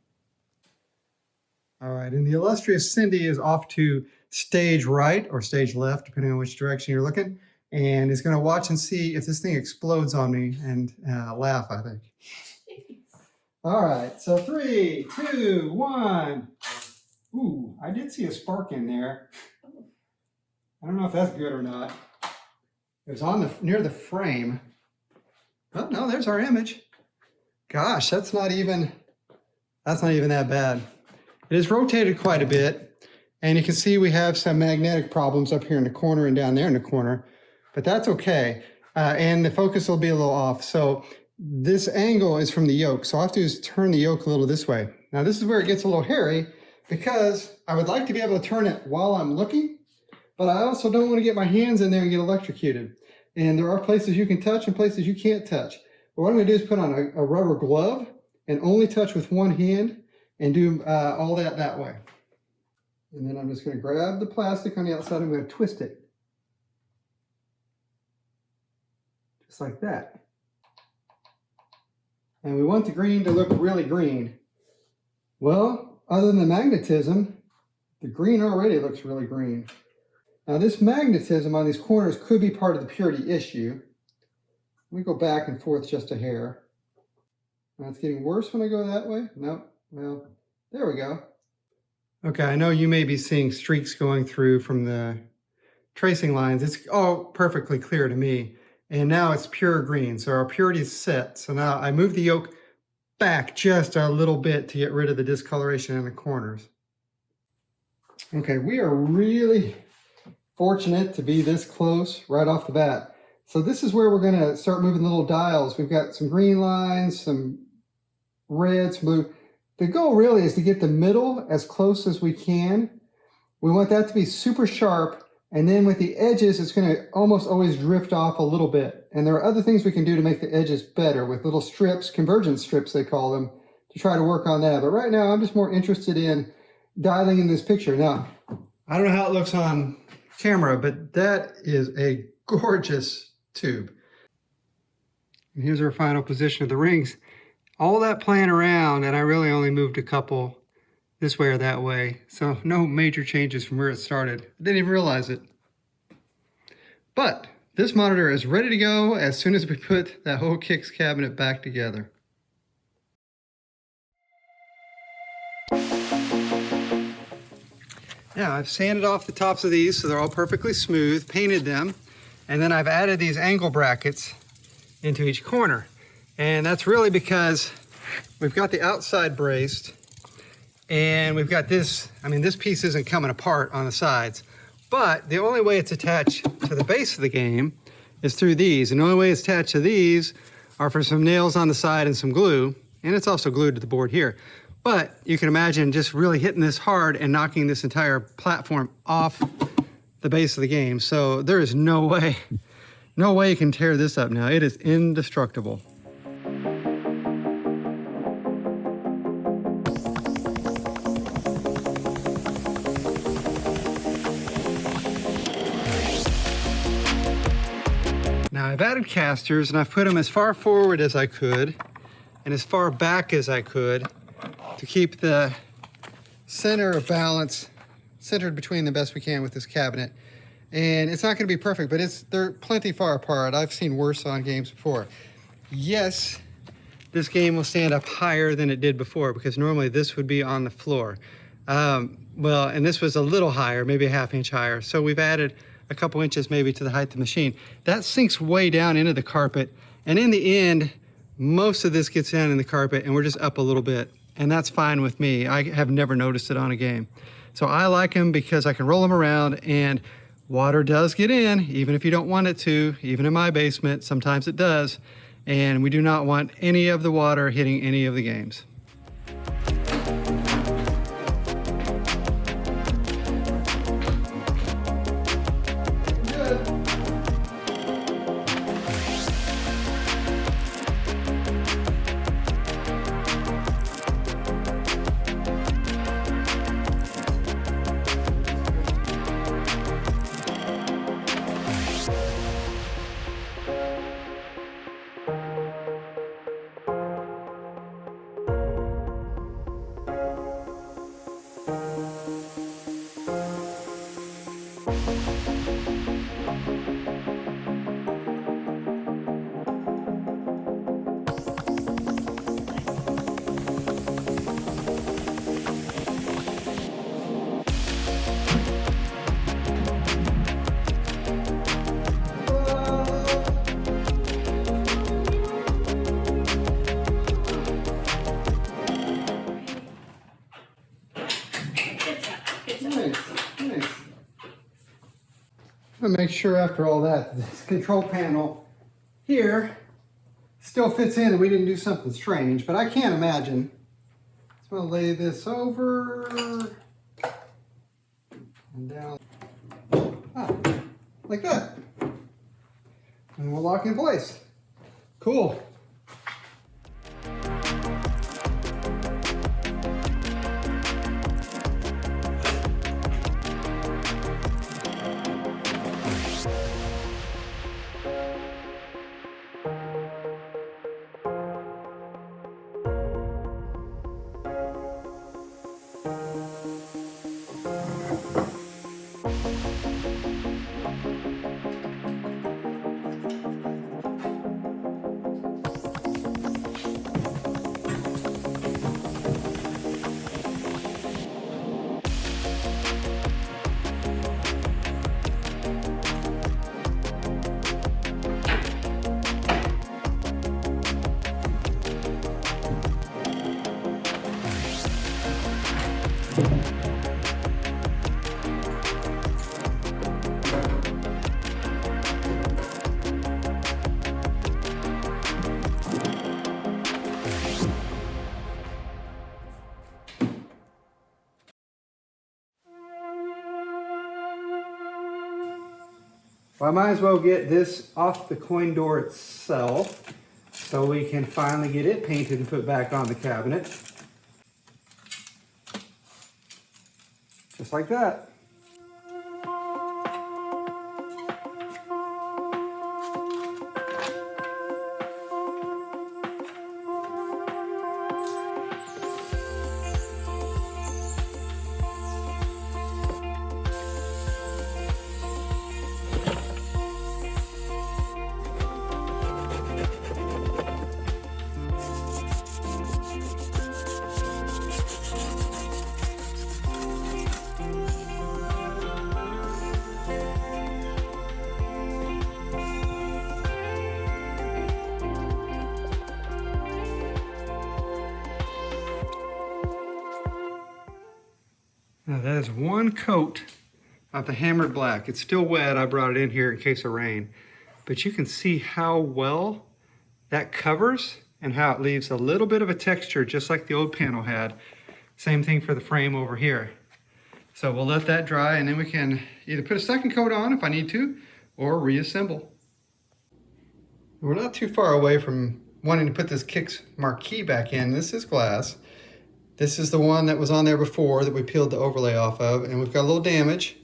All right, and the illustrious Cindy is off to stage right or stage left, depending on which direction you're looking, and is going to watch and see if this thing explodes on me and laugh, I think. All right, so 3, 2, 1. Ooh, I did see a spark in there. I don't know if that's good or not. It was on near the frame. Oh no, there's our image. Gosh, that's not even that bad. It is rotated quite a bit, and you can see we have some magnetic problems up here in the corner and down there in the corner, but that's okay. And the focus will be a little off. So this angle is from the yoke, so all I have to do is turn the yoke a little this way. Now this is where it gets a little hairy because I would like to be able to turn it while I'm looking, but I also don't want to get my hands in there and get electrocuted. And there are places you can touch and places you can't touch. But what I'm going to do is put on a rubber glove and only touch with one hand and do all that way. And then I'm just going to grab the plastic on the outside. I'm going to twist it. Just like that. And we want the green to look really green. Well, other than the magnetism, the green already looks really green. Now this magnetism on these corners could be part of the purity issue. Let me go back and forth just a hair. Now it's getting worse when I go that way. Nope. Well, there we go. Okay, I know you may be seeing streaks going through from the tracing lines. It's all perfectly clear to me. And now it's pure green, so our purity is set. So now I move the yoke back just a little bit to get rid of the discoloration in the corners. Okay, we are really fortunate to be this close right off the bat. So this is where we're going to start moving the little dials. We've got some green lines, some red, some blue. The goal really is to get the middle as close as we can. We want that to be super sharp, and then with the edges, it's going to almost always drift off a little bit. And there are other things we can do to make the edges better with little strips, convergence strips they call them, to try to work on that. But right now, I'm just more interested in dialing in this picture. Now, I don't know how it looks on camera, but that is a gorgeous tube. And here's our final position of the rings. All that playing around, and I really only moved a couple this way or that way. So no major changes from where it started. I didn't even realize it. But this monitor is ready to go as soon as we put that whole kicks cabinet back together. Now I've sanded off the tops of these so they're all perfectly smooth, painted them, and then I've added these angle brackets into each corner. And that's really because we've got the outside braced and we've got this, this piece isn't coming apart on the sides, but the only way it's attached to the base of the game is through these. And the only way it's attached to these are for some nails on the side and some glue, and it's also glued to the board here. But you can imagine just really hitting this hard and knocking this entire platform off the base of the game. So there is no way you can tear this up now. It is indestructible. Now I've added casters and I've put them as far forward as I could and as far back as I could to keep the center of balance centered between the best we can with this cabinet. And it's not going to be perfect, but they're plenty far apart. I've seen worse on games before. Yes, this game will stand up higher than it did before because normally this would be on the floor. Well, and this was a little higher, maybe a ½ inch higher. So we've added a couple inches maybe to the height of the machine. That sinks way down into the carpet. And in the end, most of this gets down in the carpet and we're just up a little bit. And that's fine with me. I have never noticed it on a game. So I like them because I can roll them around and water does get in, even if you don't want it to, even in my basement, sometimes it does. And we do not want any of the water hitting any of the games. I'm gonna make sure after all that, this control panel here still fits in and we didn't do something strange, but I can't imagine. So I'm gonna lay this over and down, like that. And we'll lock in place. Cool. Well, I might as well get this off the coin door itself so we can finally get it painted and put back on the cabinet. Just like that. Now that is one coat of the hammered black. It's still wet. I brought it in here in case of rain. But you can see how well that covers and how it leaves a little bit of a texture just like the old panel had. Same thing for the frame over here. So we'll let that dry and then we can either put a second coat on if I need to or reassemble. We're not too far away from wanting to put this Kicks Marquee back in. This is glass. This is the one that was on there before that we peeled the overlay off of, and we've got a little damage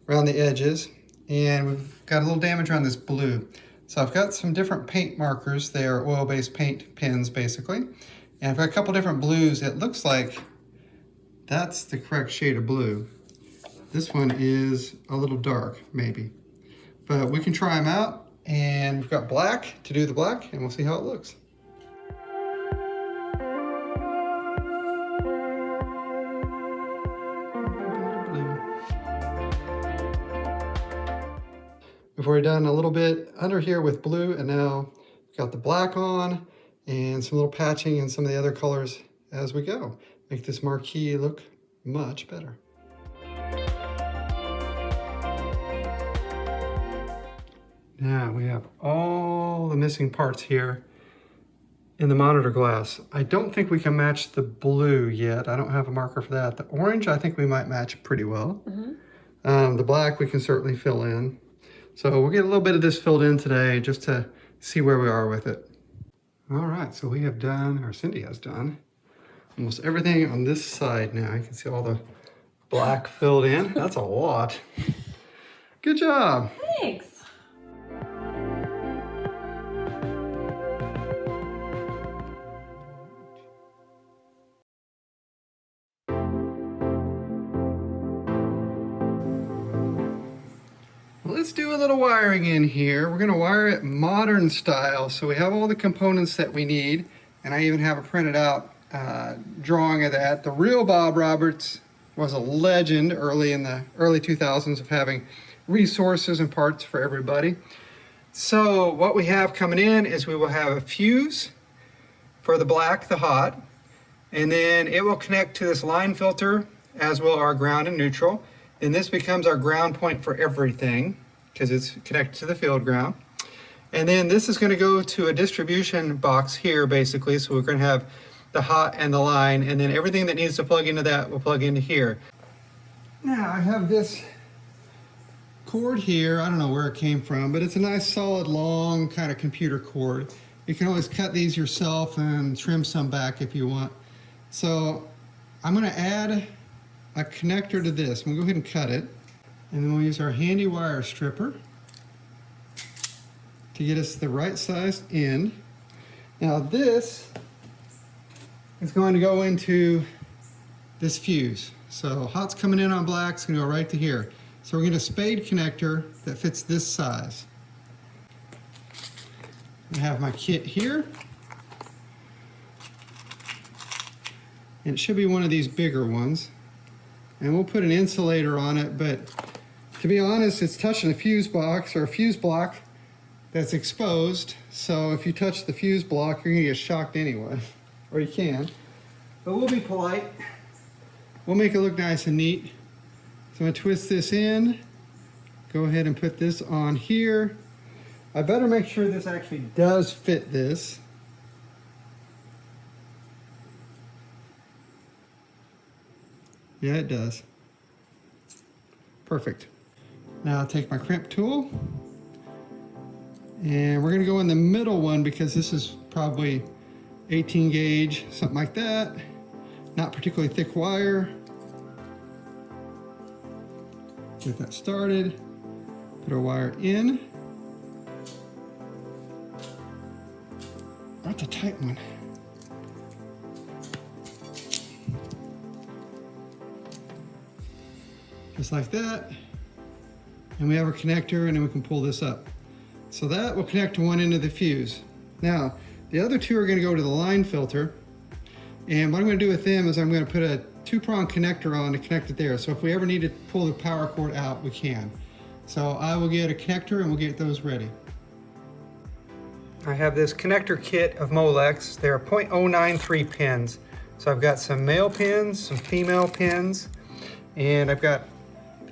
around the edges, and we've got a little damage around this blue. So I've got some different paint markers. They are oil-based paint pens, basically. And I've got a couple different blues. It looks like that's the correct shade of blue. This one is a little dark, maybe. But we can try them out, and we've got black to do the black, and we'll see how it looks. We've already done a little bit under here with blue, and now we've got the black on and some little patching and some of the other colors as we go. Make this marquee look much better. Now we have all the missing parts here in the monitor glass. I don't think we can match the blue yet. I don't have a marker for that. The orange, I think we might match pretty well. The black we can certainly fill in. So we'll get a little bit of this filled in today just to see where we are with it. All right, so we have done, or Cindy has done, almost everything on this side now. You can see all the black filled in. That's a lot. Good job. Thanks. Let's do a little wiring in here. We're gonna wire it modern style, so we have all the components that we need, and I even have a printed out drawing of that. The real Bob Roberts was a legend early in the early 2000s of having resources and parts for everybody. So what we have coming in is we will have a fuse for the black, the hot, and then it will connect to this line filter, as will our ground and neutral. And this becomes our ground point for everything because it's connected to the field ground. And then this is going to go to a distribution box here, basically. So we're going to have the hot and the line, and then everything that needs to plug into that will plug into here. Now I have this cord here. I don't know where it came from, but it's a nice solid long kind of computer cord. You can always cut these yourself and trim some back if you want. So I'm going to add a connector to this. We'll go ahead and cut it, and then we'll use our handy wire stripper to get us the right sized end. Now this is going to go into this fuse. So hot's coming in on black, it's going to go right to here. So we're going to spade connector that fits this size. I have my kit here, and it should be one of these bigger ones. And we'll put an insulator on it, but to be honest, it's touching a fuse box or a fuse block that's exposed. So if you touch the fuse block, you're gonna get shocked anyway, or you can. But we'll be polite. We'll make it look nice and neat. So I'm gonna twist this in, go ahead and put this on here. I better make sure this actually does fit this. Yeah, it does. Perfect. Now I'll take my crimp tool, and we're gonna go in the middle one because this is probably 18 gauge, something like that. Not particularly thick wire. Get that started. Put our wire in. That's a tight one. Just like that, and we have our connector, and then we can pull this up. So that will connect to one end of the fuse. Now, the other two are gonna go to the line filter, and what I'm gonna do with them is I'm gonna put a 2-prong connector on to connect it there. So if we ever need to pull the power cord out, we can. So I will get a connector and we'll get those ready. I have this connector kit of Molex. They're 0.093 pins. So I've got some male pins, some female pins, and I've got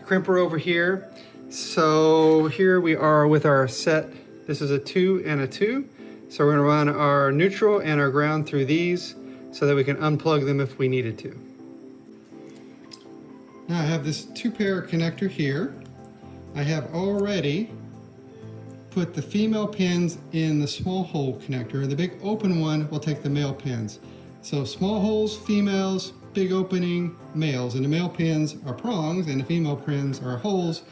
crimper over here. So here we are with our set. This is a 2 and a 2. So we're gonna run our neutral and our ground through these so that we can unplug them if we needed to. Now I have this 2-pair connector here. I have already put the female pins in the small hole connector. The big open one will take the male pins. So small holes, females, big opening, males, and the male pins are prongs and the female pins are holes,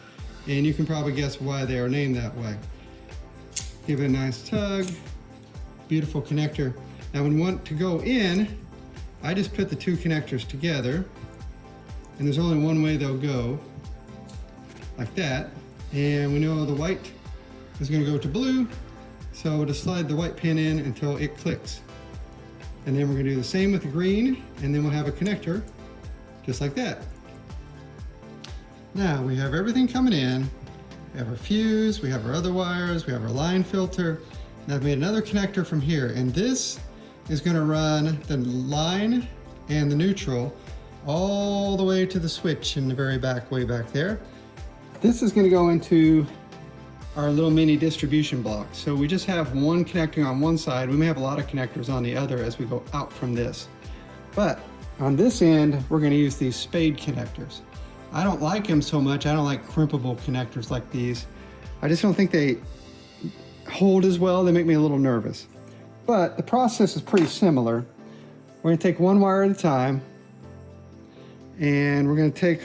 and you can probably guess why they are named that way. Give it a nice tug, beautiful connector. Now when we want to go in, I just put the 2 connectors together, and there's only one way they'll go. like that. And we know the white is going to go to blue, so we'll just slide the white pin in until it clicks. And then we're going to do the same with the green, and then we'll have a connector just like that. Now we have everything coming in. We have our fuse, we have our other wires, we have our line filter. Now I've made another connector from here, and this is going to run the line and the neutral all the way to the switch in the very back, way back there. This is going to go into our little mini distribution block. So we just have one connecting on one side. We may have a lot of connectors on the other as we go out from this. But on this end, we're going to use these spade connectors. I don't like them so much. I don't like crimpable connectors like these. I just don't think they hold as well. They make me a little nervous. But the process is pretty similar. We're going to take one wire at a time, and we're going to take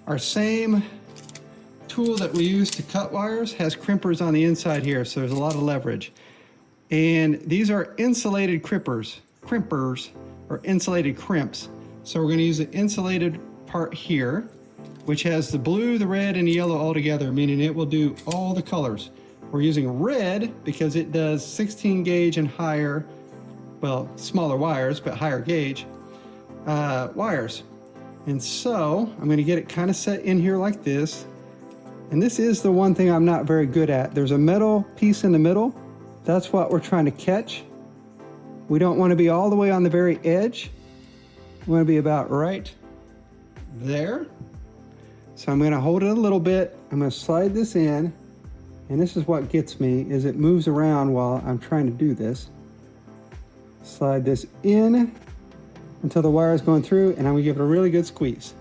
our same tool that we use to cut wires, has crimpers on the inside here, so there's a lot of leverage. And these are insulated crimpers or insulated crimps. So we're going to use the insulated part here, which has the blue, the red, and the yellow all together, meaning it will do all the colors. We're using red because it does 16 gauge and higher, well, smaller wires, but higher gauge wires. And so I'm going to get it kind of set in here like this. And this is the one thing I'm not very good at. There's a metal piece in the middle. That's what we're trying to catch. We don't want to be all the way on the very edge. We want to be about right there. So I'm going to hold it a little bit. I'm going to slide this in. And this is what gets me, is it moves around while I'm trying to do this. Slide this in until the wire is going through, and I'm going to give it a really good squeeze.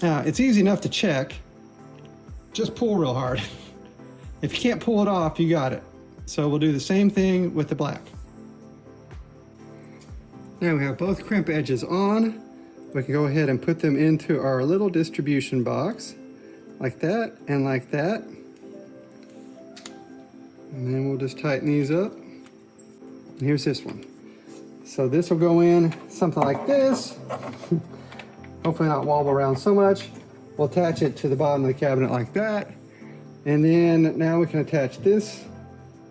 Now, it's easy enough to check. Just pull real hard. If you can't pull it off, you got it. So we'll do the same thing with the black. Now we have both crimp edges on. We can go ahead and put them into our little distribution box, like that and like that. And then we'll just tighten these up. And here's this one. So this will go in something like this. Hopefully not wobble around so much. We'll attach it to the bottom of the cabinet like that. And then now we can attach this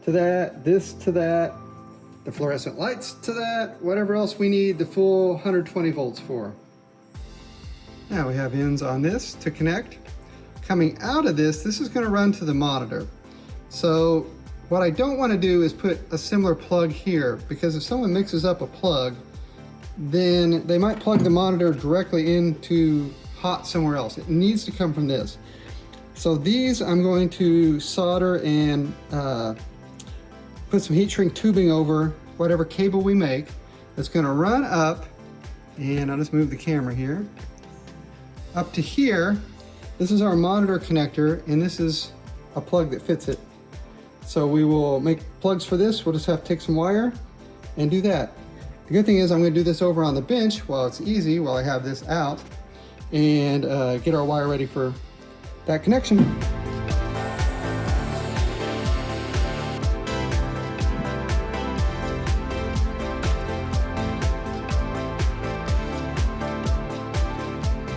to that, this to that, the fluorescent lights to that, whatever else we need the full 120 volts for. Now we have ends on this to connect. Coming out of this, this is going to run to the monitor. So what I don't want to do is put a similar plug here, because if someone mixes up a plug, then they might plug the monitor directly into hot somewhere else. It needs to come from this. So these I'm going to solder and put some heat shrink tubing over whatever cable we make. That's going to run up, and I'll just move the camera here, up to here. This is our monitor connector, and this is a plug that fits it. So we will make plugs for this. We'll just have to take some wire and do that. The good thing is I'm going to do this over on the bench while it's easy, while I have this out, and get our wire ready for that connection.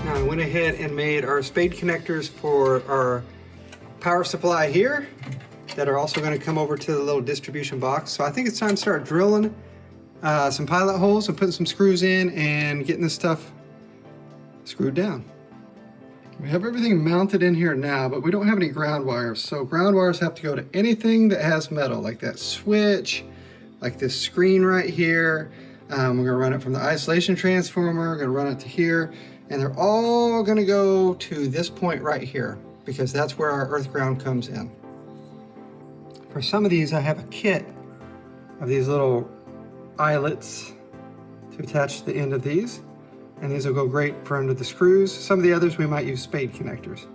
Now I went ahead and made our spade connectors for our power supply here that are also going to come over to the little distribution box. So I think it's time to start drilling some pilot holes and putting some screws in and getting this stuff screwed down. We have everything mounted in here now, but we don't have any ground wires. So ground wires have to go to anything that has metal, like that switch, like this screen right here. We're gonna run it from the isolation transformer, we're gonna run it to here, and they're all gonna go to this point right here, because that's where our earth ground comes in. For some of these, I have a kit of these little eyelets to attach to the end of these. And these will go great for under the screws. Some of the others we might use spade connectors.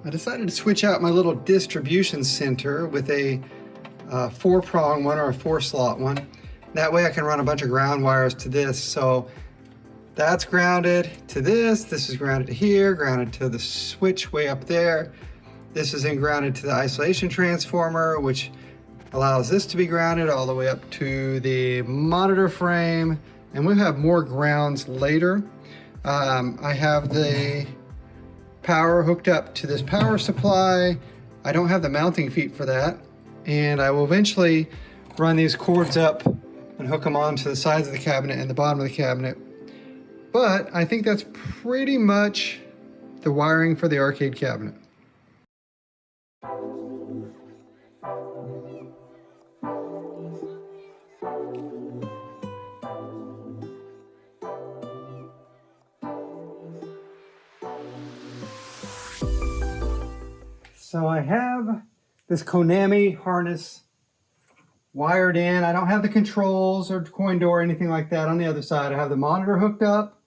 I decided to switch out my little distribution center with a 4-prong one or a 4-slot one. That way I can run a bunch of ground wires to this. So that's grounded to this. This is grounded to here, grounded to the switch way up there. This is then grounded to the isolation transformer, which allows this to be grounded all the way up to the monitor frame. And we'll have more grounds later. I have the power hooked up to this power supply. I don't have the mounting feet for that. And I will eventually run these cords up and hook them onto the sides of the cabinet and the bottom of the cabinet. But I think that's pretty much the wiring for the arcade cabinet. So I have this Konami harness wired in. I don't have the controls or coin door or anything like that on the other side. I have the monitor hooked up.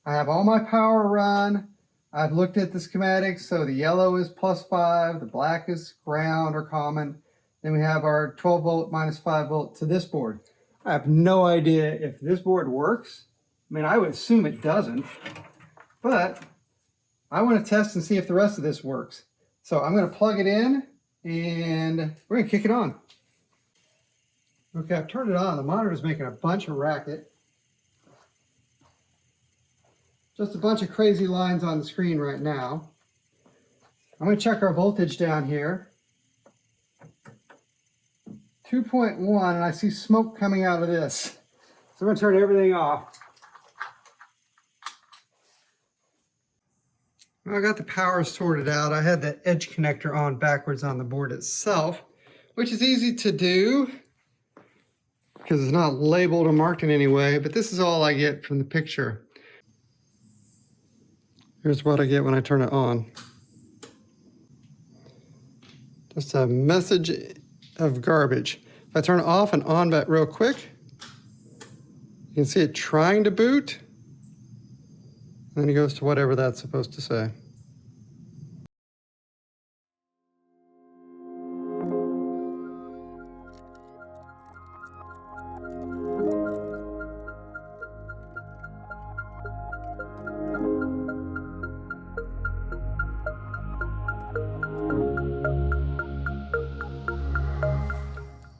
I have all my power run. I've looked at the schematics. So the yellow is +5, the black is ground or common. Then we have our 12 volt -5 volt to this board. I have no idea if this board works. I mean, I would assume it doesn't, but I want to test and see if the rest of this works. So I'm going to plug it in and we're going to kick it on. Okay, I've turned it on. The monitor is making a bunch of racket. Just a bunch of crazy lines on the screen right now. I'm going to check our voltage down here. 2.1, and I see smoke coming out of this. So I'm going to turn everything off. Well, I got the power sorted out. I had the edge connector on backwards on the board itself, which is easy to do because it's not labeled or marked in any way, but this is all I get from the picture. Here's what I get when I turn it on. Just a message of garbage. If I turn it off and on back real quick, you can see it trying to boot. And then it goes to whatever that's supposed to say.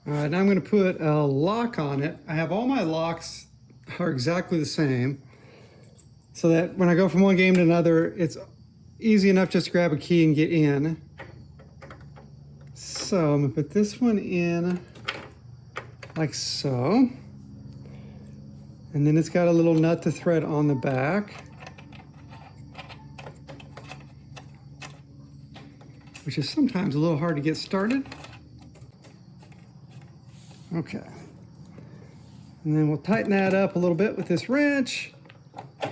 All right, now I'm going to put a lock on it. I have all my locks are exactly the same, so that when I go from one game to another, it's easy enough just to grab a key and get in. So I'm going to put this one in like so. And then it's got a little nut to thread on the back, which is sometimes a little hard to get started. Okay. And then we'll tighten that up a little bit with this wrench.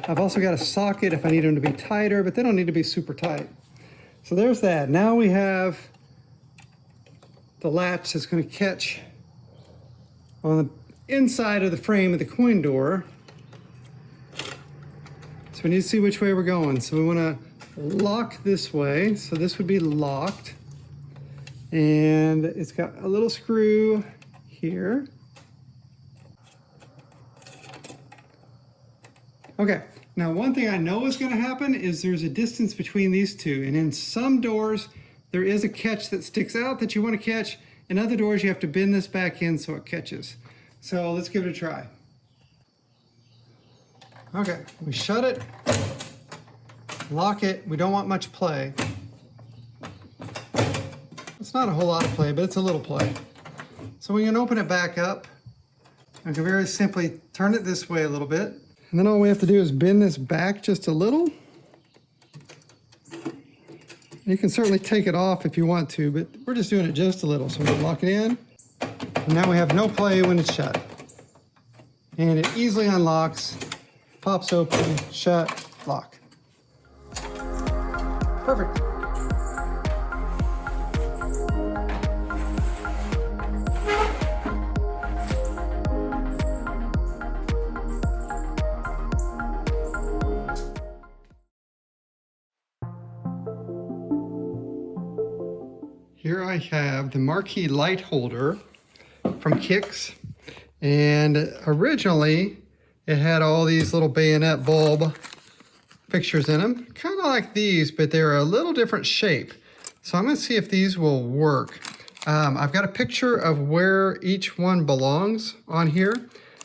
I've also got a socket if I need them to be tighter, but they don't need to be super tight. So there's that. Now we have the latch that's going to catch on the inside of the frame of the coin door. So we need to see which way we're going. So we want to lock this way. So this would be locked. And it's got a little screw here. Okay, now one thing I know is going to happen is there's a distance between these two, and in some doors there is a catch that sticks out that you want to catch. In other doors you have to bend this back in so it catches. So let's give it a try. Okay, we shut it, lock it. We don't want much play. It's not a whole lot of play, but it's a little play. So we can open it back up. I can very simply turn it this way a little bit. And then all we have to do is bend this back just a little. You can certainly take it off if you want to, but we're just doing it just a little. So we'll lock it in. And now we have no play when it's shut. And it easily unlocks, pops open, shut, lock. Perfect. Here I have the Marquee light holder from Kicks, and originally it had all these little bayonet bulb fixtures in them, kind of like these, but they're a little different shape. So I'm going to see if these will work. I've got a picture of where each one belongs on here.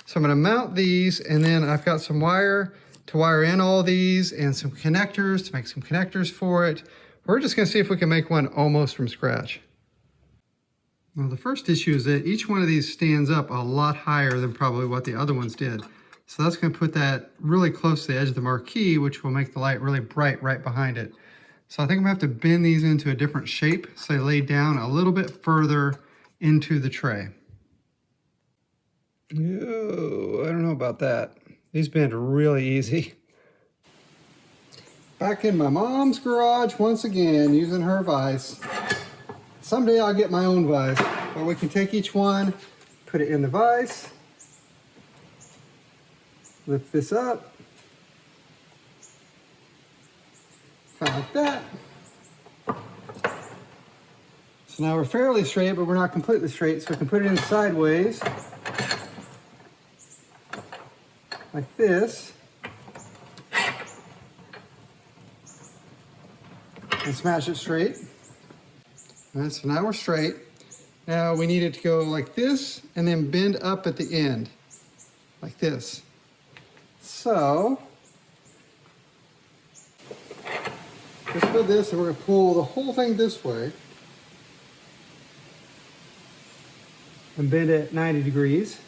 So I'm going to mount these, and then I've got some wire to wire in all these and some connectors, to make some connectors for it. We're just gonna see if we can make one almost from scratch. Well, the first issue is that each one of these stands up a lot higher than probably what the other ones did. So that's gonna put that really close to the edge of the marquee, which will make the light really bright right behind it. So I think I'm gonna have to bend these into a different shape so they lay down a little bit further into the tray. Oh, I don't know about that. These bend really easy. Back in my mom's garage once again, using her vise. Someday I'll get my own vise, where we can take each one, put it in the vise, lift this up, kind of like that. So now we're fairly straight, but we're not completely straight, so we can put it in sideways, like this, and smash it straight. And so now we're straight. Now we need it to go like this and then bend up at the end, like this. So, just put this and we're gonna pull the whole thing this way and bend it 90 degrees.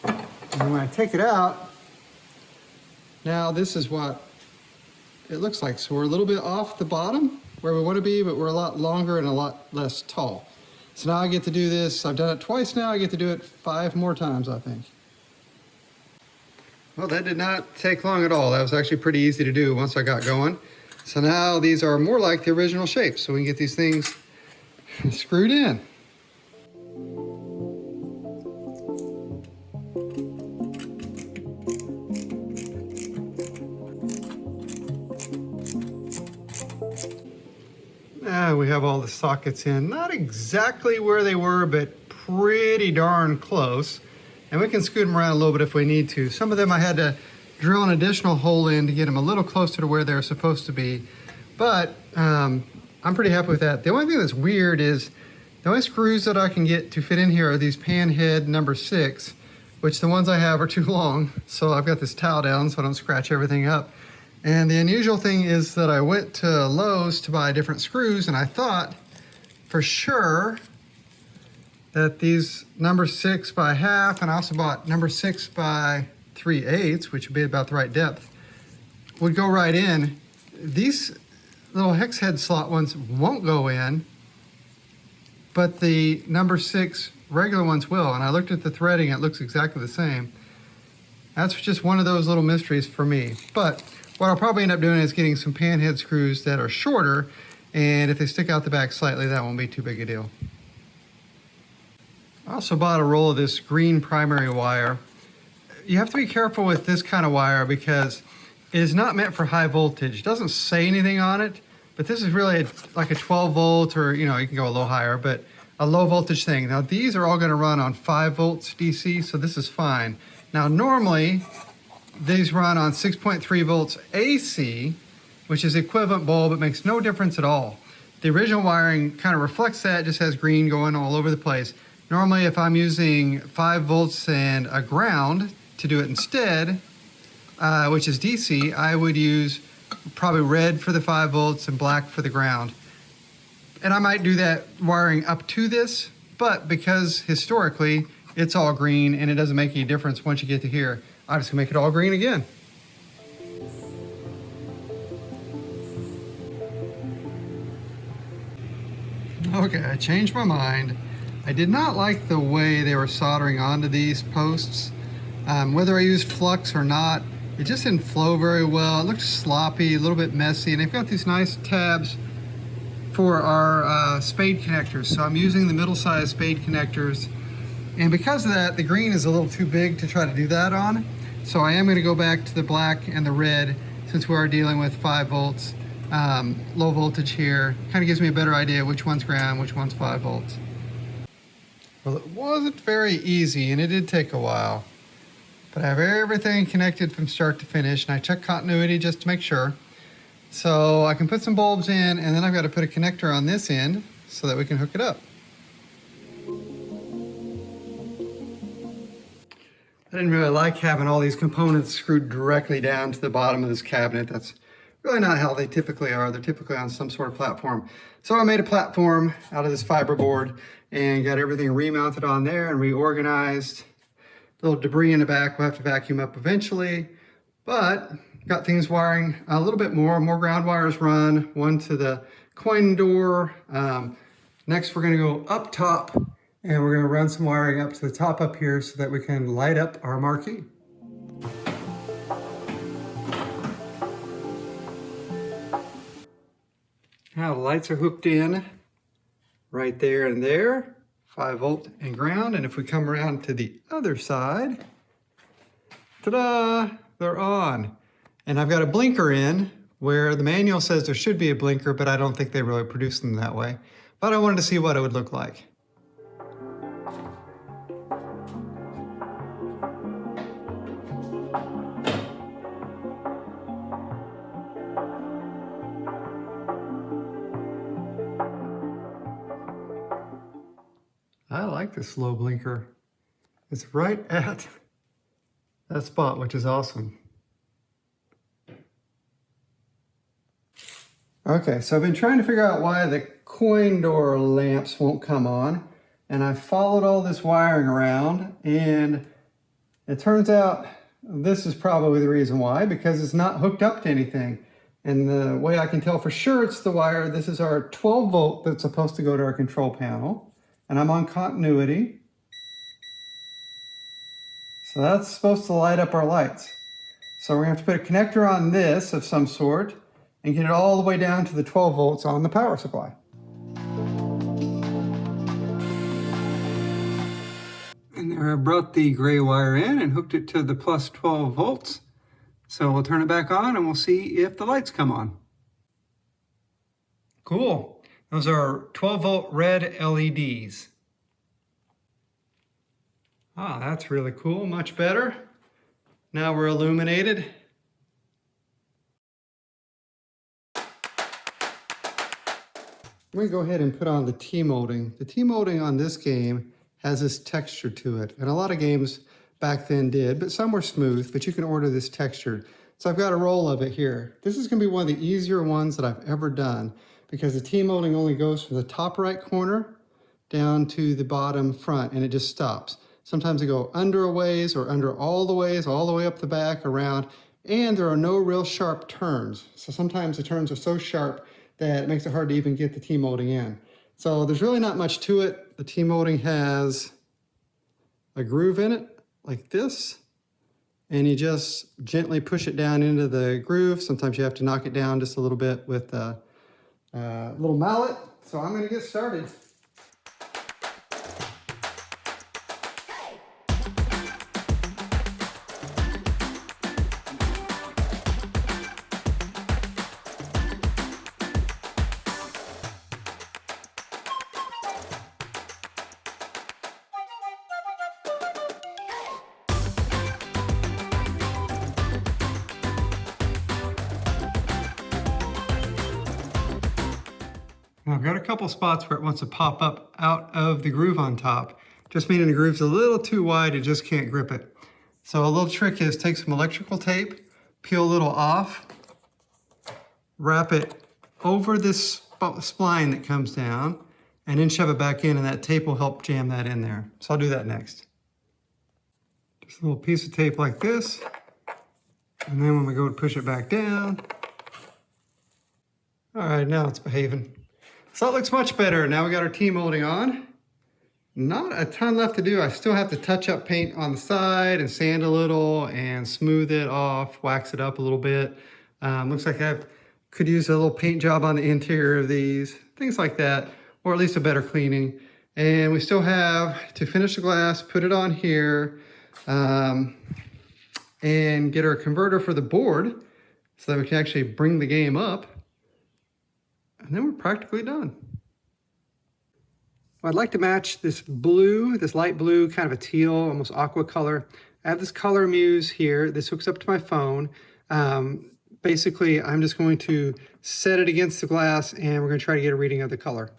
And when I take it out, now this is what it looks like. So we're a little bit off the bottom where we want to be, but we're a lot longer and a lot less tall. So now I get to do this. I've done it twice now. I get to do it 5 more times, I think. Well, that did not take long at all. That was actually pretty easy to do once I got going. So now these are more like the original shape. So we can get these things screwed in. We have all the sockets in, not exactly where they were, but pretty darn close. And we can scoot them around a little bit if we need to. Some of them I had to drill an additional hole in to get them a little closer to where they're supposed to be. But I'm pretty happy with that. The only thing that's weird is the only screws that I can get to fit in here are these pan head number 6, which the ones I have are too long. So I've got this towel down so I don't scratch everything up. And the unusual thing is that I went to Lowe's to buy different screws, and I thought for sure that these number 6 by half, and I also bought number 6 by 3/8, which would be about the right depth, would go right in. These little hex head slot ones won't go in, but the number 6 regular ones will. And I looked at the threading, it looks exactly the same. That's just one of those little mysteries for me. But what I'll probably end up doing is getting some pan head screws that are shorter, and if they stick out the back slightly, that won't be too big a deal. I also bought a roll of this green primary wire. You have to be careful with this kind of wire because it is not meant for high voltage. It doesn't say anything on it, but this is really like a 12 volt, or you can go a little higher, but a low voltage thing. Now these are all gonna run on 5 volts DC, so this is fine. Now normally, these run on 6.3 volts AC, which is the equivalent bulb. It makes no difference at all. The original wiring kind of reflects that, just has green going all over the place. Normally, if I'm using 5 volts and a ground to do it instead, which is DC, I would use probably red for the 5 volts and black for the ground. And I might do that wiring up to this, but because historically it's all green and it doesn't make any difference once you get to here, I'm just gonna make it all green again. Okay, I changed my mind. I did not like the way they were soldering onto these posts. Whether I used flux or not, it just didn't flow very well. It looked sloppy, a little bit messy, and they've got these nice tabs for our spade connectors. So I'm using the middle-sized spade connectors. And because of that, the green is a little too big to try to do that on. So I am going to go back to the black and the red since we are dealing with 5 volts, low voltage here. Kind of gives me a better idea which one's ground, which one's 5 volts. Well, it wasn't very easy and it did take a while. But I have everything connected from start to finish, and I checked continuity just to make sure. So I can put some bulbs in, and then I've got to put a connector on this end so that we can hook it up. I didn't really like having all these components screwed directly down to the bottom of this cabinet. That's really not how they typically are. They're typically on some sort of platform. So I made a platform out of this fiberboard and got everything remounted on there and reorganized. A little debris in the back we'll have to vacuum up eventually, but got things wiring a little bit more ground wires run, one to the coin door. Next we're gonna go up top and we're gonna run some wiring up to the top up here so that we can light up our marquee. Now the lights are hooked in right there and there, 5 volt and ground. And if we come around to the other side, ta-da, they're on. And I've got a blinker in where the manual says there should be a blinker, but I don't think they really produce them that way. But I wanted to see what it would look like. I like this low blinker. It's right at that spot, which is awesome. Okay, so I've been trying to figure out why the coin door lamps won't come on, and I followed all this wiring around, and it turns out this is probably the reason why, because it's not hooked up to anything. And the way I can tell for sure it's the wire, this is our 12 volt that's supposed to go to our control panel. And I'm on continuity. So that's supposed to light up our lights. So we're gonna have to put a connector on this of some sort and get it all the way down to the 12 volts on the power supply. And there I brought the gray wire in and hooked it to the plus 12 volts. So we'll turn it back on and we'll see if the lights come on. Cool. Those are 12 volt red LEDs. Ah, that's really cool, much better. Now we're illuminated. I'm going to go ahead and put on the T-molding. The T-molding on this game has this texture to it, and a lot of games back then did, but some were smooth, but you can order this textured. So I've got a roll of it here. This is going to be one of the easier ones that I've ever done, because the T-molding only goes from the top right corner down to the bottom front, and it just stops. Sometimes they go under a ways or under all the way up the back, around, and there are no real sharp turns. So sometimes the turns are so sharp that it makes it hard to even get the T-molding in. So there's really not much to it. The T-molding has a groove in it, like this, and you just gently push it down into the groove. Sometimes you have to knock it down just a little bit with a little mallet. So I'm gonna get started. I've got a couple spots where it wants to pop up out of the groove on top, just meaning the groove's a little too wide, it just can't grip it. So a little trick is take some electrical tape, peel a little off, wrap it over this spline that comes down, and then shove it back in, and that tape will help jam that in there. So I'll do that next. Just a little piece of tape like this, and then when we go to push it back down, all right, now it's behaving. So it looks much better. Now we got our T-molding on. Not a ton left to do. I still have to touch up paint on the side and sand a little and smooth it off, wax it up a little bit. Looks like I could use a little paint job on the interior of these, things like that, or at least a better cleaning. And we still have to finish the glass, put it on here, and get our converter for the board so that we can actually bring the game up. And then we're practically done. I'd like to match this blue, this light blue, kind of a teal, almost aqua color. I have this color muse here. This hooks up to my phone. Basically, I'm just going to set it against the glass and we're going to try to get a reading of the color.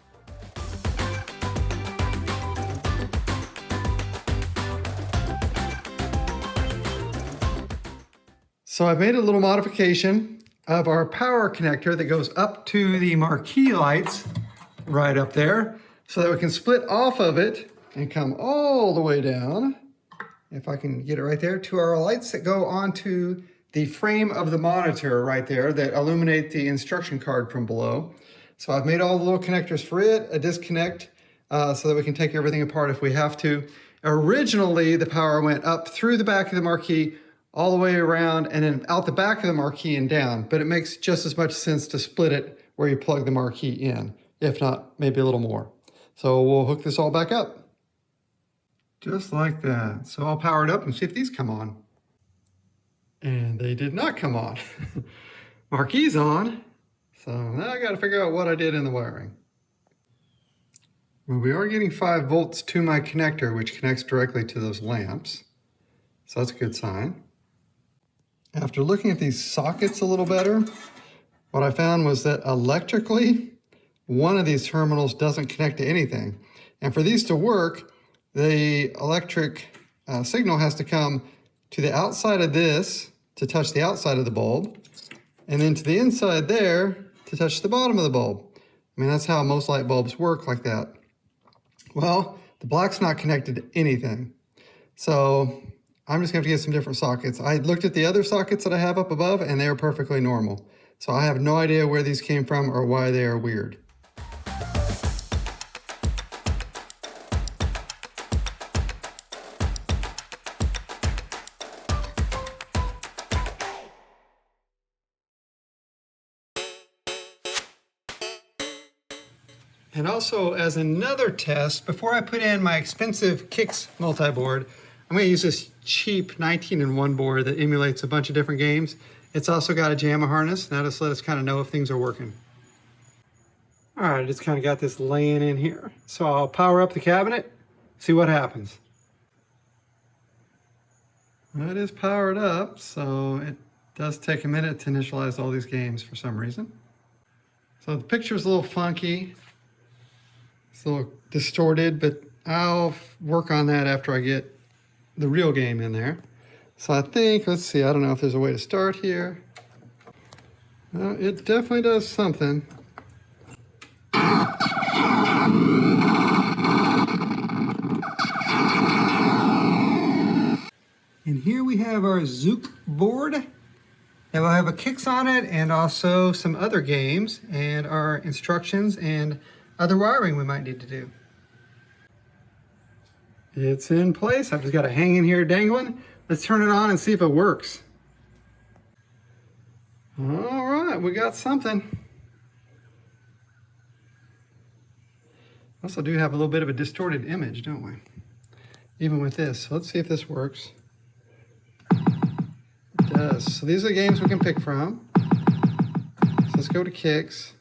So I've made a little modification of our power connector that goes up to the marquee lights right up there so that we can split off of it and come all the way down, if I can get it right there, to our lights that go onto the frame of the monitor right there that illuminate the instruction card from below. So I've made all the little connectors for it, a disconnect, so that we can take everything apart if we have to. Originally, the power went up through the back of the marquee, all the way around, and then out the back of the marquee and down, but it makes just as much sense to split it where you plug the marquee in, if not, maybe a little more. So we'll hook this all back up. Just like that. So I'll power it up and see if these come on. And they did not come on. Marquee's on. So now I got to figure out what I did in the wiring. Well, we are getting 5 volts to my connector, which connects directly to those lamps. So that's a good sign. After looking at these sockets a little better, what I found was that electrically, one of these terminals doesn't connect to anything. And for these to work, the electric signal has to come to the outside of this to touch the outside of the bulb, and then to the inside there to touch the bottom of the bulb. I mean, that's how most light bulbs work, like that. Well, the black's not connected to anything. So I'm just going to get some different sockets. I looked at the other sockets that I have up above, and they are perfectly normal. So I have no idea where these came from or why they are weird. And also, as another test, before I put in my expensive Kicks multi-board, I'm going to use this cheap 19-in-1 board that emulates a bunch of different games. It's also got a JAMA harness. Now just let us kind of know if things are working. All right, I just kind of got this laying in here. So I'll power up the cabinet, see what happens. Well, it is powered up, so it does take a minute to initialize all these games for some reason. So the picture's a little funky. It's a little distorted, but I'll work on that after I get the real game in there. So I think, let's see, I don't know if there's a way to start here. Well, it definitely does something. And here we have our Zook board. And we'll have a Kicks on it and also some other games and our instructions and other wiring we might need to do. It's in place. I've just got it hanging here dangling. Let's turn it on and see if it works. All right, we got something. Also do have a little bit of a distorted image, don't we? Even with this. So let's see if this works. It does. So these are the games we can pick from. So let's go to Kicks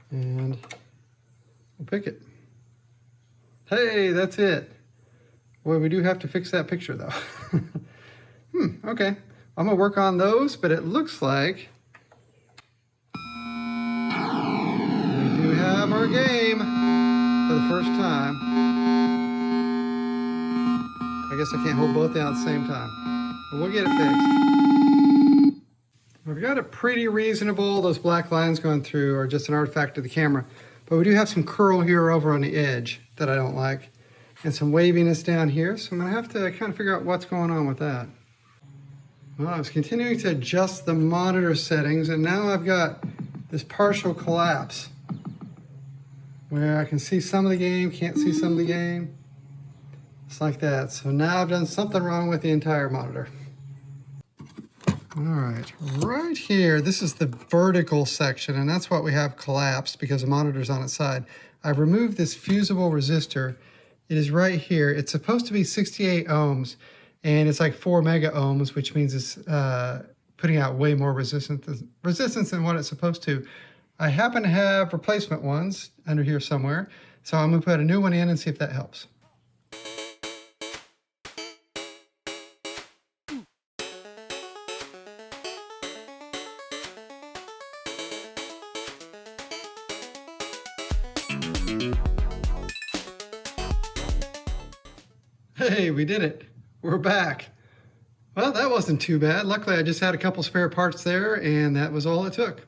and we'll pick it. Hey, that's it. Boy, we do have to fix that picture though. Okay. I'm gonna work on those, but it looks like we do have our game for the first time. I guess I can't hold both down at the same time, but we'll get it fixed. We've got it pretty reasonable. Those black lines going through are just an artifact of the camera, but we do have some curl here over on the edge that I don't like, and some waviness down here, so I'm gonna have to kind of figure out what's going on with that. Well, I was continuing to adjust the monitor settings, and now I've got this partial collapse where I can see some of the game, can't see some of the game. It's like that. So now I've done something wrong with the entire monitor. All right here, this is the vertical section, and that's what we have collapsed because the monitor's on its side. I've removed this fusible resistor. It is right here. It's supposed to be 68 ohms, and it's like 4 mega ohms, which means it's putting out way more resistance than what it's supposed to. I happen to have replacement ones under here somewhere, so I'm gonna put a new one in and see if that helps. Hey, we did it. We're back. Well, that wasn't too bad. Luckily, I just had a couple spare parts there, and that was all it took.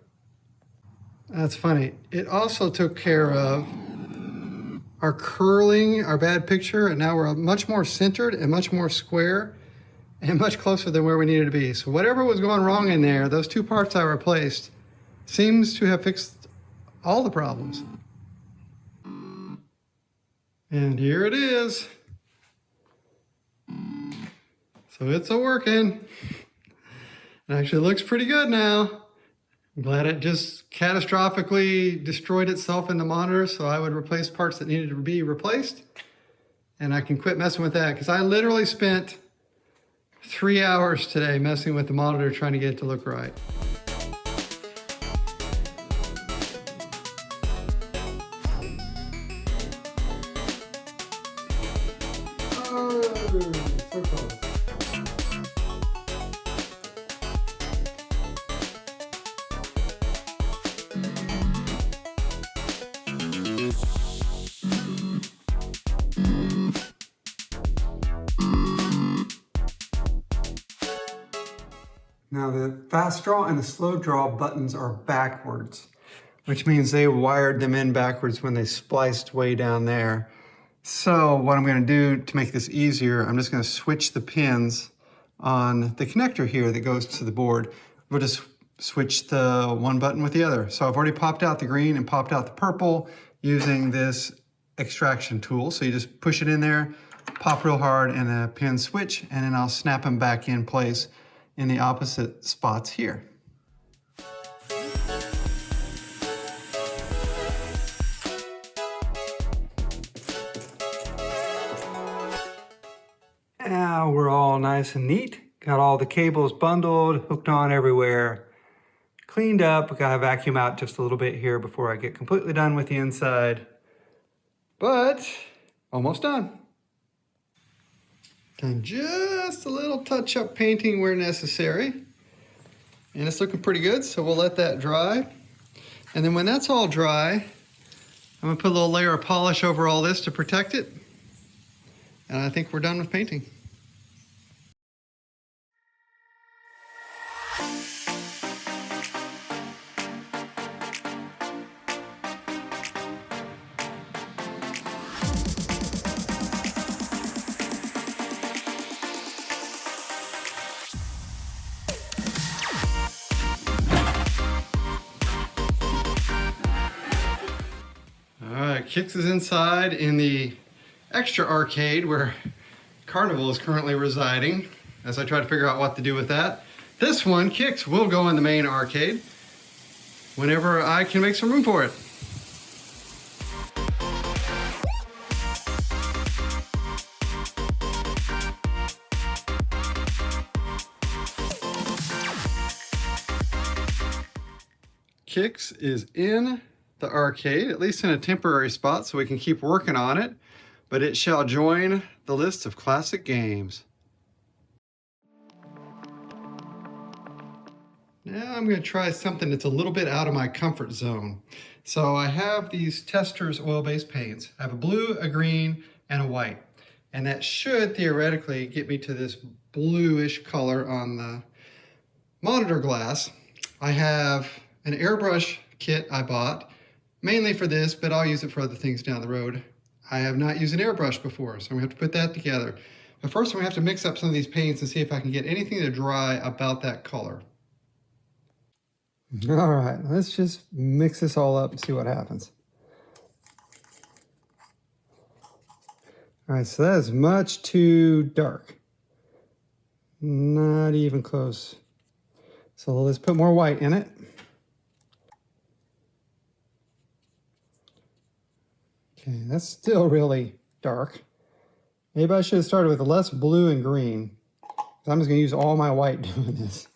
That's funny. It also took care of our curling, our bad picture, and now we're much more centered and much more square and much closer than where we needed to be. So whatever was going wrong in there, those two parts I replaced seems to have fixed all the problems. And here it is. So it's a working. It actually looks pretty good now. I'm glad it just catastrophically destroyed itself in the monitor, so I would replace parts that needed to be replaced. And I can quit messing with that, because I literally spent 3 hours today messing with the monitor trying to get it to look right. Oh, so close. Now the fast draw and the slow draw buttons are backwards, which means they wired them in backwards when they spliced way down there. So what I'm going to do to make this easier, I'm just going to switch the pins on the connector here that goes to the board. We'll just switch the one button with the other. So I've already popped out the green and popped out the purple using this extraction tool. So you just push it in there, pop real hard, and the pins switch, and then I'll snap them back in place in the opposite spots here. Now we're all nice and neat. Got all the cables bundled, hooked on everywhere, cleaned up. We gotta vacuum out just a little bit here before I get completely done with the inside, but almost done. Done just a little touch-up painting where necessary. And it's looking pretty good, so we'll let that dry. And then when that's all dry, I'm gonna put a little layer of polish over all this to protect it. And I think we're done with painting. Kix is inside in the extra arcade where Carnival is currently residing, as I try to figure out what to do with that. This one, Kix, will go in the main arcade whenever I can make some room for it. Kix is in the arcade, at least in a temporary spot, so we can keep working on it, but it shall join the list of classic games. Now I'm going to try something that's a little bit out of my comfort zone. So I have these Testors oil-based paints. I have a blue, a green, and a white. And that should theoretically get me to this bluish color on the monitor glass. I have an airbrush kit I bought mainly for this, but I'll use it for other things down the road. I have not used an airbrush before, so I'm gonna have to put that together. But first I'm gonna have to mix up some of these paints and see if I can get anything to dry about that color. All right, let's just mix this all up and see what happens. All right, so that is much too dark. Not even close. So let's put more white in it. Okay, that's still really dark. Maybe I should have started with less blue and green. I'm just going to use all my white doing this.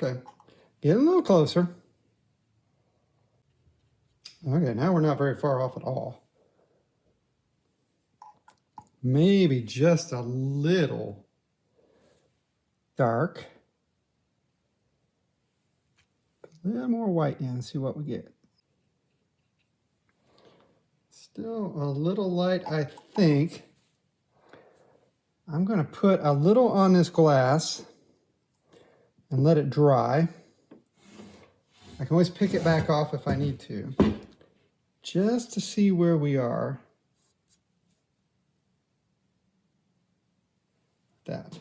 Okay, getting a little closer. Okay, now we're not very far off at all. Maybe just a little dark. A little more white in and see what we get. Still a little light, I think. I'm going to put a little on this glass and let it dry. I can always pick it back off if I need to, just to see where we are. That.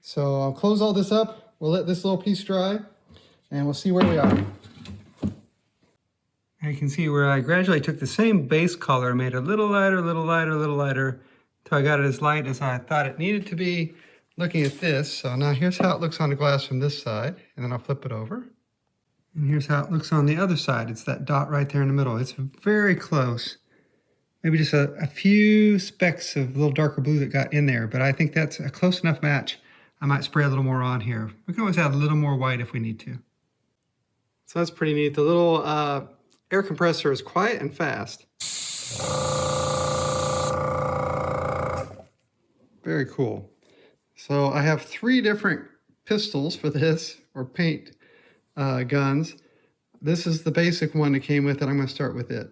So I'll close all this up. We'll let this little piece dry, and we'll see where we are. You can see where I gradually took the same base color, made it a little lighter, a little lighter, a little lighter, until I got it as light as I thought it needed to be looking at this. So now here's how it looks on the glass from this side, and then I'll flip it over. And here's how it looks on the other side. It's that dot right there in the middle. It's very close. Maybe just a few specks of a little darker blue that got in there, but I think that's a close enough match. I might spray a little more on here. We can always add a little more white if we need to. So that's pretty neat. The little air compressor is quiet and fast. Very cool. So I have 3 different pistols for this, or paint guns. This is the basic one that came with it. I'm going to start with it.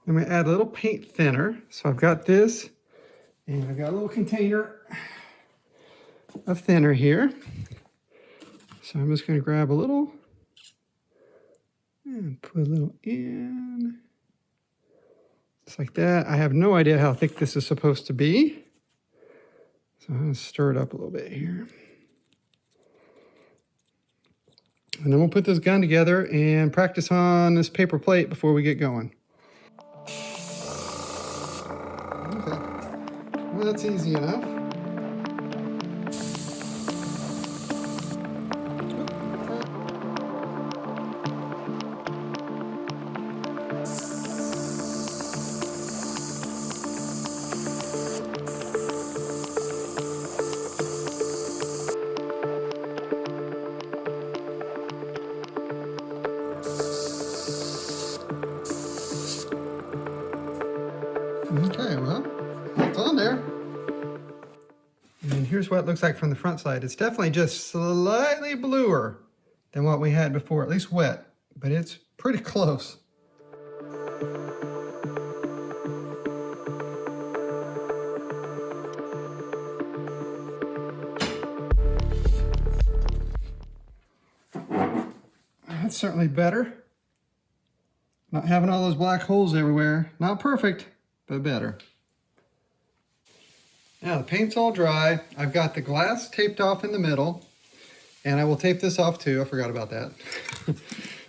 I'm going to add a little paint thinner. So I've got this, and I've got a little container of thinner here. So I'm just going to grab a little and put a little in. Just like that. I have no idea how thick this is supposed to be. So I'm going to stir it up a little bit here. And then we'll put this gun together and practice on this paper plate before we get going. Okay. Well, that's easy enough. Okay, well, it's on there. And here's what it looks like from the front side. It's definitely just slightly bluer than what we had before, at least wet, but it's pretty close. That's certainly better. Not having all those black holes everywhere. Not perfect, but better. Now the paint's all dry. I've got the glass taped off in the middle, and I will tape this off too. I forgot about that.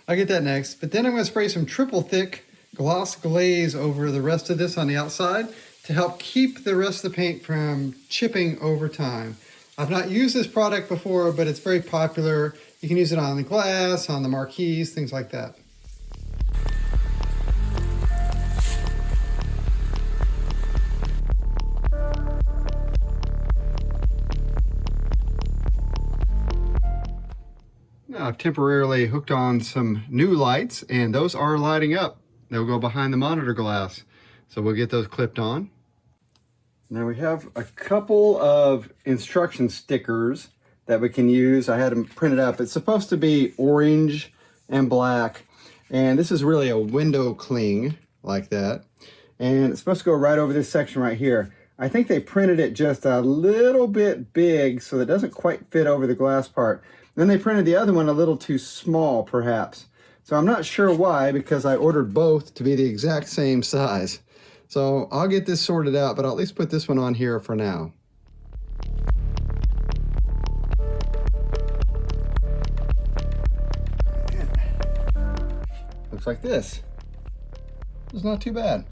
I'll get that next. But then I'm going to spray some triple thick gloss glaze over the rest of this on the outside to help keep the rest of the paint from chipping over time. I've not used this product before, but it's very popular. You can use it on the glass, on the marquees, things like that. Now I've temporarily hooked on some new lights, and those are lighting up. They'll go behind the monitor glass. So we'll get those clipped on. Now we have a couple of instruction stickers that we can use. I had them printed up. It's supposed to be orange and black, and this is really a window cling like that. And it's supposed to go right over this section right here. I think they printed it just a little bit big, so it doesn't quite fit over the glass part. Then they printed the other one a little too small, perhaps. So I'm not sure why, because I ordered both to be the exact same size. So I'll get this sorted out, but I'll at least put this one on here for now. Looks like this. It's not too bad.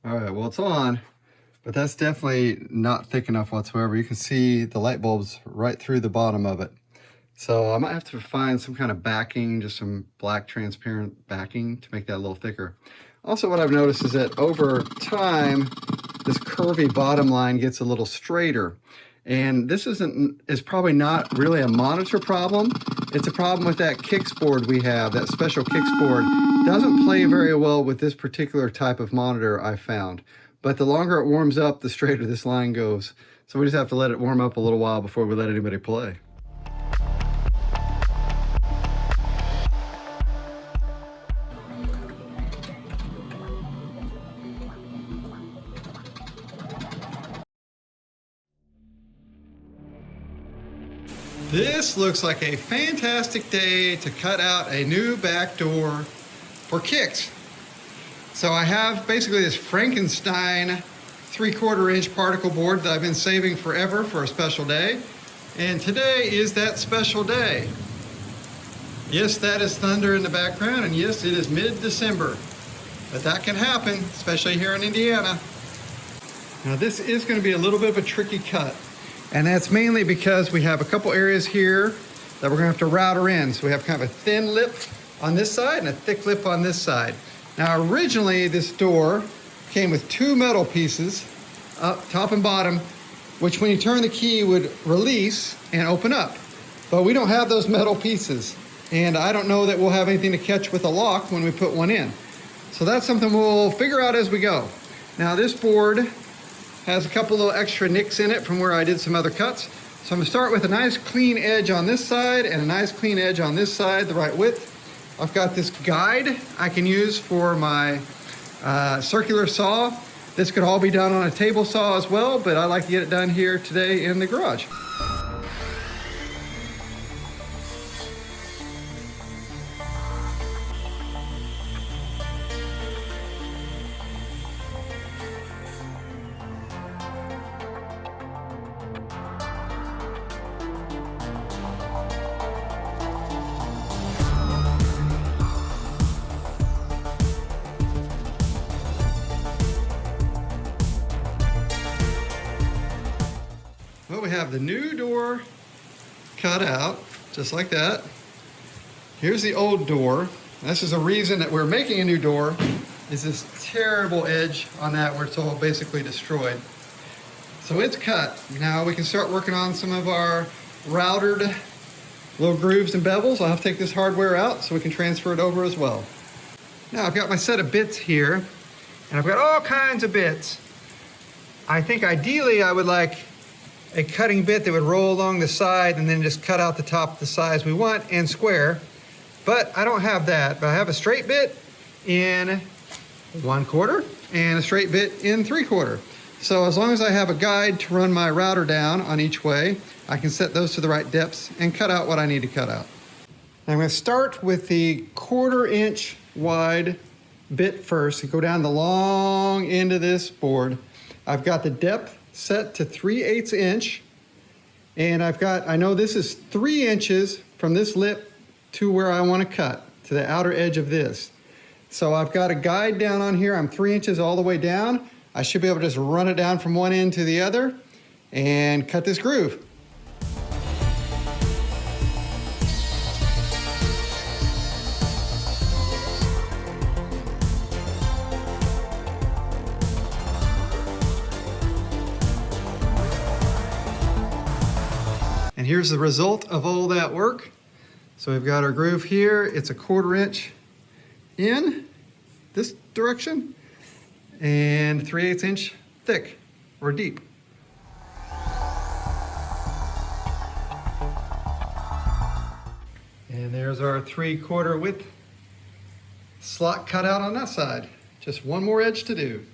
All right, well, it's on, but that's definitely not thick enough whatsoever. You can see the light bulbs right through the bottom of it. So I might have to find some kind of backing, just some black transparent backing to make that a little thicker. Also, what I've noticed is that over time, this curvy bottom line gets a little straighter. And this is probably not really a monitor problem. It's a problem with that kickboard we have, that special kickboard. Doesn't play very well with this particular type of monitor I found. But the longer it warms up, the straighter this line goes. So we just have to let it warm up a little while before we let anybody play. This looks like a fantastic day to cut out a new back door for kicks. So I have basically this Frankenstein 3/4 inch particle board that I've been saving forever for a special day. And today is that special day. Yes, that is thunder in the background, and yes, it is mid-December. But that can happen, especially here in Indiana. Now this is going to be a little bit of a tricky cut. And that's mainly because we have a couple areas here that we're going to have to router in. So we have kind of a thin lip on this side and a thick lip on this side. Now originally this door came with 2 metal pieces, up top and bottom, which when you turn the key would release and open up. But we don't have those metal pieces. And I don't know that we'll have anything to catch with a lock when we put one in. So that's something we'll figure out as we go. Now this board has a couple little extra nicks in it from where I did some other cuts. So I'm gonna start with a nice clean edge on this side and a nice clean edge on this side, the right width. I've got this guide I can use for my circular saw. This could all be done on a table saw as well, but I like to get it done here today in the garage. Well, we have the new door cut out, just like that. Here's the old door. This is a reason that we're making a new door, is this terrible edge on that where it's all basically destroyed. So it's cut. Now we can start working on some of our routered little grooves and bevels. I'll have to take this hardware out so we can transfer it over as well. Now I've got my set of bits here, and I've got all kinds of bits. I think ideally I would like a cutting bit that would roll along the side and then just cut out the top the size we want and square. But I don't have that, but I have a straight bit in 1/4 and a straight bit in 3/4. So as long as I have a guide to run my router down on each way, I can set those to the right depths and cut out what I need to cut out. Now I'm going to start with the 1/4 inch wide bit first and go down the long end of this board. I've got the depth set to 3/8 inch, and I know this is 3 inches from this lip to where I want to cut, to the outer edge of this. So I've got a guide down on here. I'm 3 inches all the way down. I should be able to just run it down from one end to the other and cut this groove. And here's the result of all that work. So we've got our groove here. It's a 1/4 inch in this direction and 3/8 inch thick or deep. And there's our 3/4 width slot cut out on that side. Just one more edge to do.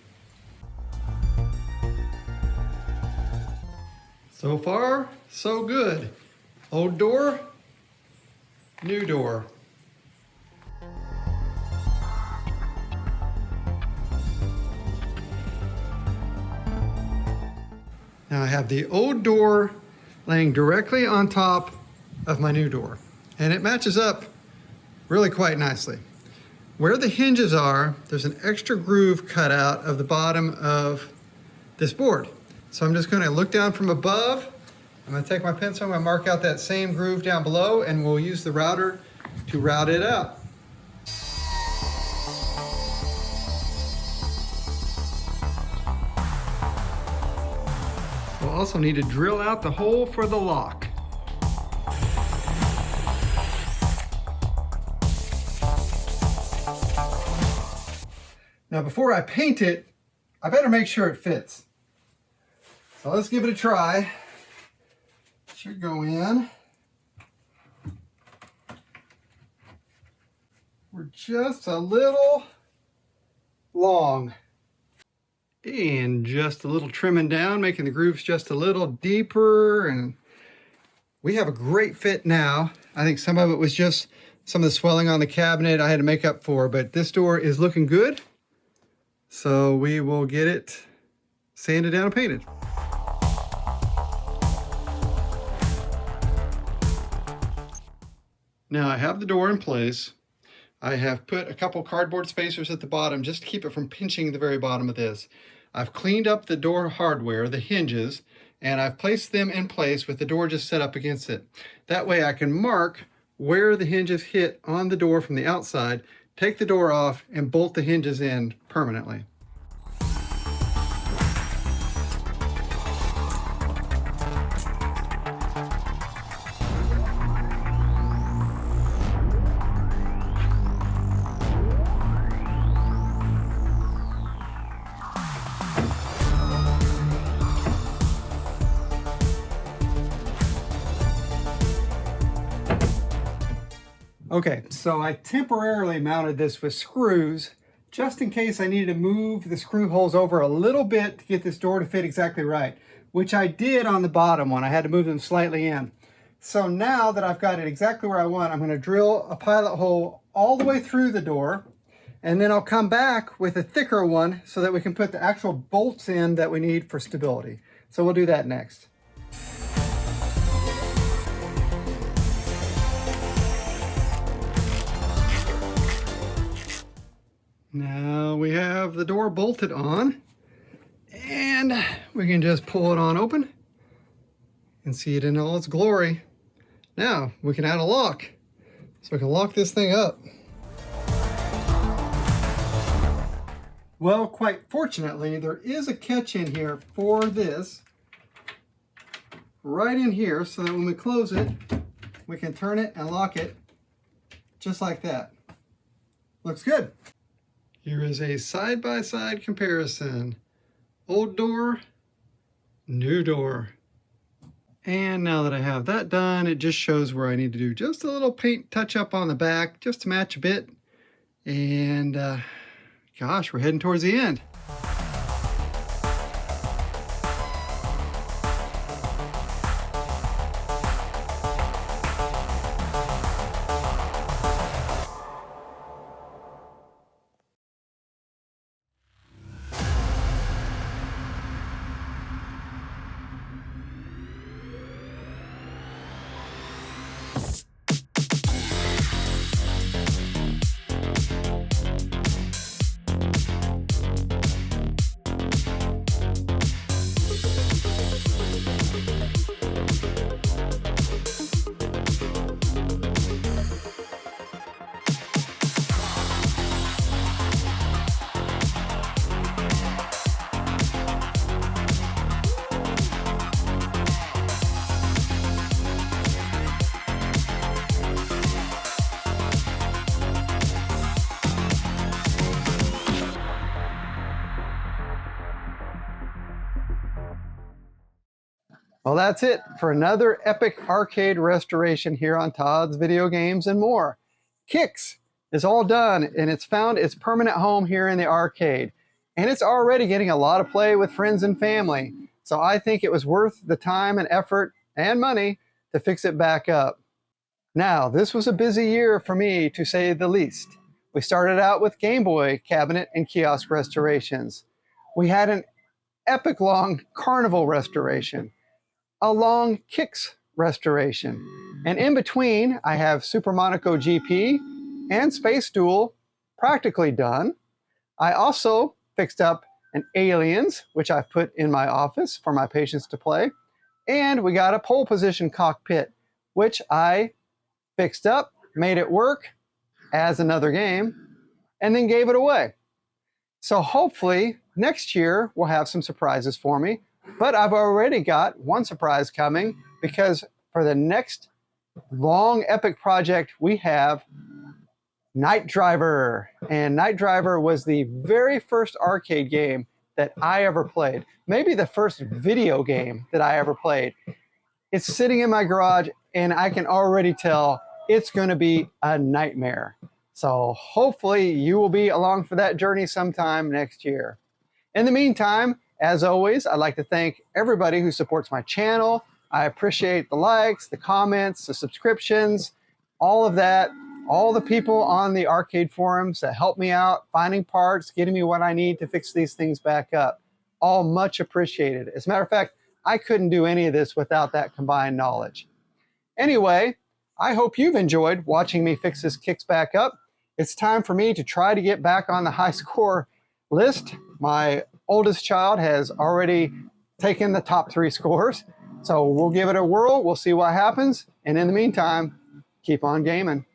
So far, so good. Old door, new door. Now I have the old door laying directly on top of my new door, and it matches up really quite nicely. Where the hinges are, there's an extra groove cut out of the bottom of this board. So I'm just going to look down from above. I'm going to take my pencil, I'm going to mark out that same groove down below, and we'll use the router to route it out. We'll also need to drill out the hole for the lock. Now before I paint it, I better make sure it fits. So let's give it a try. Should go in. We're just a little long. And just a little trimming down, making the grooves just a little deeper. And we have a great fit now. I think some of it was just some of the swelling on the cabinet I had to make up for, but this door is looking good. So we will get it sanded down and painted. Now I have the door in place. I have put a couple cardboard spacers at the bottom just to keep it from pinching the very bottom of this. I've cleaned up the door hardware, the hinges, and I've placed them in place with the door just set up against it. That way I can mark where the hinges hit on the door from the outside, take the door off, and bolt the hinges in permanently. Okay, so I temporarily mounted this with screws just in case I needed to move the screw holes over a little bit to get this door to fit exactly right, which I did on the bottom one. I had to move them slightly in. So now that I've got it exactly where I want, I'm going to drill a pilot hole all the way through the door, and then I'll come back with a thicker one so that we can put the actual bolts in that we need for stability. So we'll do that next. Now we have the door bolted on, and we can just pull it on open and see it in all its glory. Now we can add a lock, so we can lock this thing up. Well, quite fortunately, there is a catch in here for this, right in here, so that when we close it, we can turn it and lock it just like that. Looks good. Here is a side-by-side comparison. Old door, new door. And now that I have that done, it just shows where I need to do just a little paint touch-up on the back, just to match a bit. And gosh, we're heading towards the end. Well, that's it for another epic arcade restoration here on Todd's Video Games and More. Kicks is all done, and it's found its permanent home here in the arcade. And it's already getting a lot of play with friends and family. So I think it was worth the time and effort and money to fix it back up. Now, this was a busy year for me, to say the least. We started out with Game Boy cabinet and kiosk restorations. We had an epic long carnival restoration, a long Kicks restoration. And in between, I have Super Monaco GP and Space Duel practically done. I also fixed up an Aliens, which I've put in my office for my patients to play. And we got a pole position cockpit, which I fixed up, made it work as another game, and then gave it away. So hopefully next year we'll have some surprises for me. But I've already got one surprise coming, because for the next long epic project we have Night Driver. And Night Driver was the very first arcade game that I ever played. Maybe the first video game that I ever played. It's sitting in my garage, and I can already tell it's going to be a nightmare. So hopefully you will be along for that journey sometime next year. In the meantime, as always, I'd like to thank everybody who supports my channel. I appreciate the likes, the comments, the subscriptions, all of that. All the people on the arcade forums that help me out, finding parts, getting me what I need to fix these things back up. All much appreciated. As a matter of fact, I couldn't do any of this without that combined knowledge. Anyway, I hope you've enjoyed watching me fix this kicks back up. It's time for me to try to get back on the high score list. My oldest child has already taken the top 3 scores. So we'll give it a whirl. We'll see what happens. And in the meantime, keep on gaming.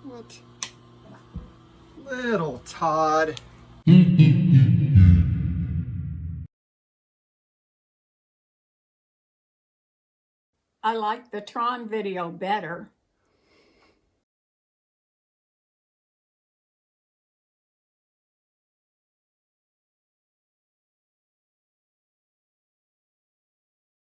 What? Little Todd. I like the Tron video better.